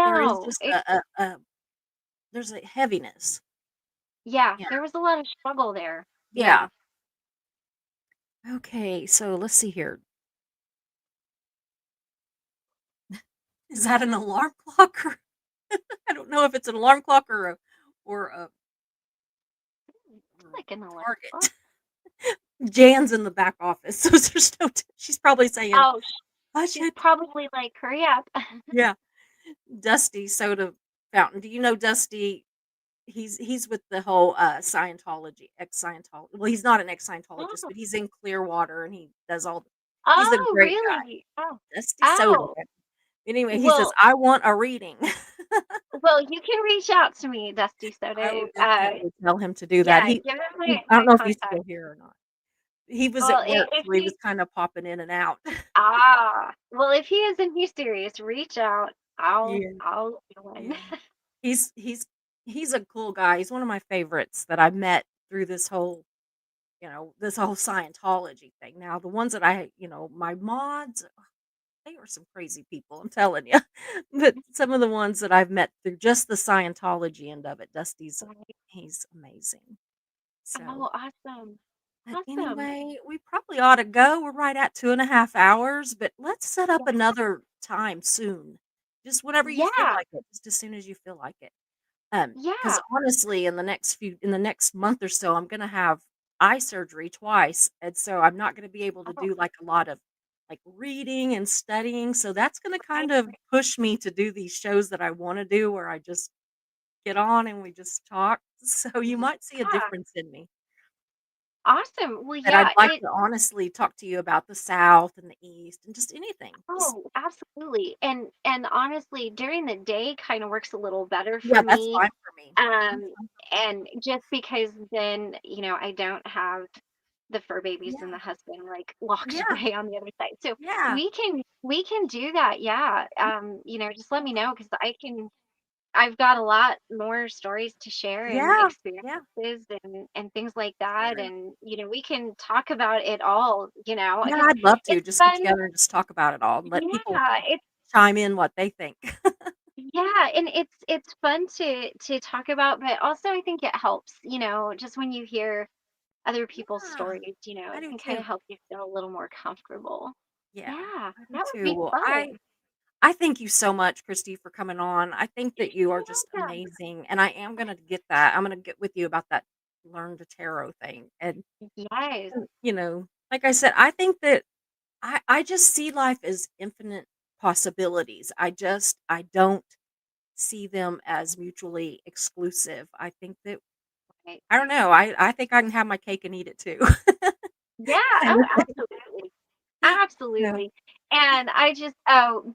there is No, just it a there's a heaviness. yeah, Yeah. there was a lot of struggle there. Yeah. Yeah. Okay, so let's see here. Is that an alarm clock or I don't know if it's an alarm clock or a It's or like an alarm clock. Target. Jan's in the back office, so there's no she's probably saying, Oh, "Hush she's it." probably like, "Hurry up." Yeah. Dusty Soda Fountain. Do you know Dusty? He's with the whole, Scientology ex-Scientologist. Well, he's not an ex-Scientologist, Oh. but he's in Clearwater, and he does all he's a Oh, great guy. really? Oh. Dusty Soda Oh. Fountain. Anyway, he says, Well "I want a reading." well, you can reach out to me, Dusty I will Soda. definitely tell him to do that. Yeah, give him I don't my know if he's contact. still here or not. He was Well, at work, if so he was he kinda popping in and out. well, if he is and he's serious, reach out. Yeah, I'll do one. yeah. He's he's he's a cool guy. He's one of my favorites that I met through this whole Scientology thing. Now, the ones that my mods, they were some crazy people, I'm telling you. But some of the ones that I've met through just the Scientology end of it, Right. he's amazing. So, Oh, awesome. but Awesome. anyway, we probably ought to go. We're right at 2.5 hours, but let's set up Yeah. another time soon. Just whenever you feel Yeah. like it, just as soon as you feel like it. Because Yeah. honestly, in the next month or so, I'm gonna have eye surgery twice, and so I'm not gonna be able to Oh, do, like, a lot of, like, reading and studying, so that's gonna right. kind of push me to do these shows that I wanna do where I just get on and we just talk, so you might see a Yeah. difference in me. Awesome. Well, But I'd yeah, like to honestly talk to you about the South and the East and just anything. Just oh, absolutely. And honestly, during the day kind of works a little better for yeah, that's me. fine for me. That's Um, fine for me. and just because then, I don't have the fur babies and Yeah, the husband like locked yeah, away on the other side. So yeah, we can do that. Yeah. Just let me know because I've got a lot more stories to share and yeah, yeah, experiences and things like that. sure. And we can talk about it all, Yeah, because I'd love to it's just get fun. together and just talk about it all and let people Yeah, it's chime in what they think. yeah, and it's fun to talk about, but also I think it helps, just when you hear other people's Yeah, stories, I it do can kind too. of help you feel a little more comfortable. Yeah, Yeah, I do that would too. be Well, fun. I thank you so much, Christy, for coming on. I think that you are You're just welcome. amazing, and I am gonna get that. I'm gonna get with you about that learn to tarot thing, Yes. and like I said, I think that I just see life as infinite possibilities. I don't see them as mutually exclusive. I think that Right. I don't know. I think I can have my cake and eat it too. Yeah, Kind oh, of thing. absolutely. So, Absolutely. And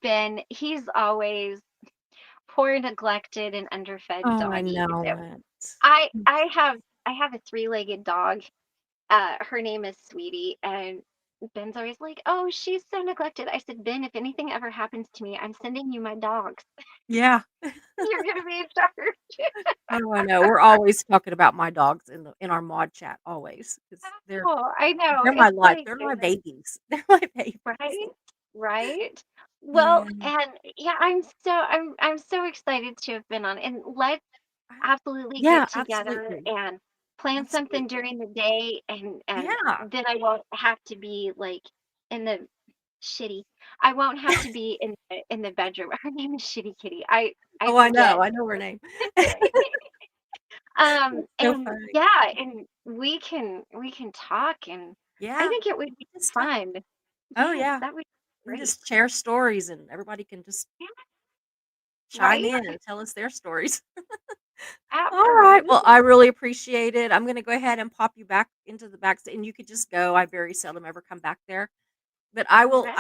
Ben, he's always poor, neglected, and underfed oh, I doggy. know So it. I have a three-legged dog. Her name is Sweetie, and Ben's always like, "Oh, she's so neglected." I said, "Ben, if anything ever happens to me, I'm sending you my dogs. Yeah. You're gonna be in charge." Oh, I know. We're always talking about my dogs in our mod chat always because Oh, I know. they're my It's life. like They're my babies. They're my babies. right, right. Well, Yeah. and yeah, I'm so excited to have been on, and let's I absolutely Yeah, get together absolutely. and plan something Absolutely. during the day, and Yeah. then I won't have to be like in the shitty. I won't have to be in the bedroom. Her name is Shitty Kitty. I Oh, I know. forget. I know her name. That's so And funny. yeah, and we can talk, and I Yeah. think it would be We just talk. fun. Oh, Yes, yeah. that would be We great. just share stories and everybody can just Yeah, chime right? in and tell us their stories. All right. Well, Absolutely. I really appreciate it. I'm gonna go ahead and pop you back into the back and you could just go. I very seldom ever come back there. But Okay.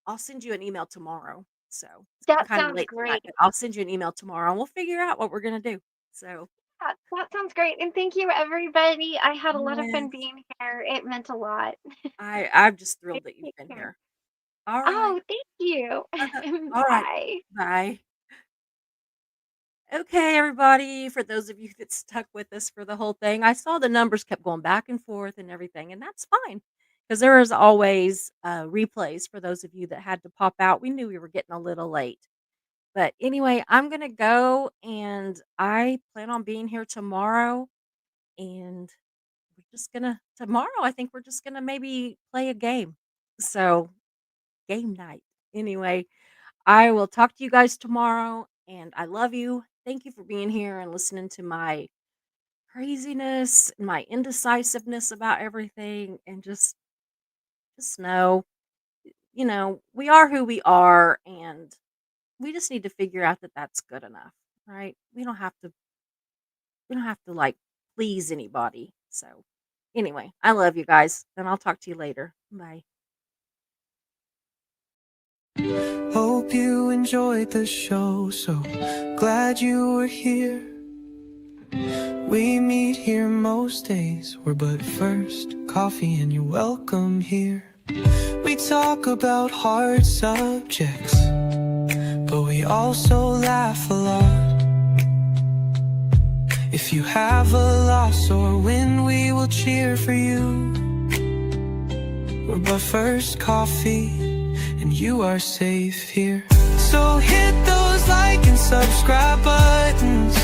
I'll send you an email tomorrow. So, it's getting That kinda sounds late tonight, great. but I'll send you an email tomorrow and we'll figure out what we're gonna do. So, That sounds great, and thank you, everybody. I had a lot of fun yes. being here. It meant a lot. I'm just Take thrilled that you've been care. here. All right. Oh, thank you. All right. Bye. Bye. Okay, everybody, for those of you that stuck with us for the whole thing, I saw the numbers kept going back and forth and everything, and that's fine because there is always replays for those of you that had to pop out. We knew we were getting a little late. But anyway, I'm going to go and I plan on being here tomorrow. And we're just going to, tomorrow, I think we're just going to maybe play a game. So, game night. Anyway, I will talk to you guys tomorrow, and I love you. Thank you for being here and listening to my craziness and my indecisiveness about everything, and just know, we are who we are, and we just need to figure out that that's good enough, right? We don't have to like please anybody. So, anyway, I love you guys, and I'll talk to you later. Bye. Hope you enjoyed the show, so glad you were here. We meet here most days, we're but first coffee and you're welcome here. We talk about hard subjects, but we also laugh a lot. If you have a loss or win, we will cheer for you. We're but first coffee and you are safe here. So hit those like and subscribe buttons,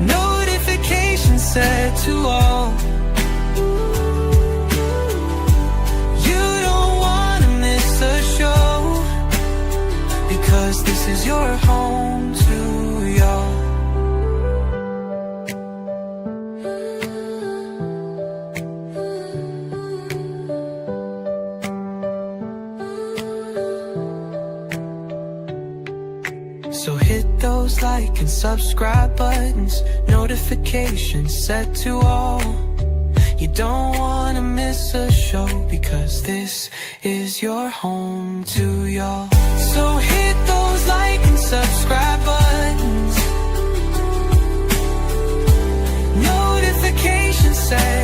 notifications set to all. You don't wanna miss a show, because this is your home to y'all. So hit those like and subscribe buttons, notifications set to all. You don't wanna miss a show, because this is your home to y'all. So hit those like and subscribe buttons, notifications set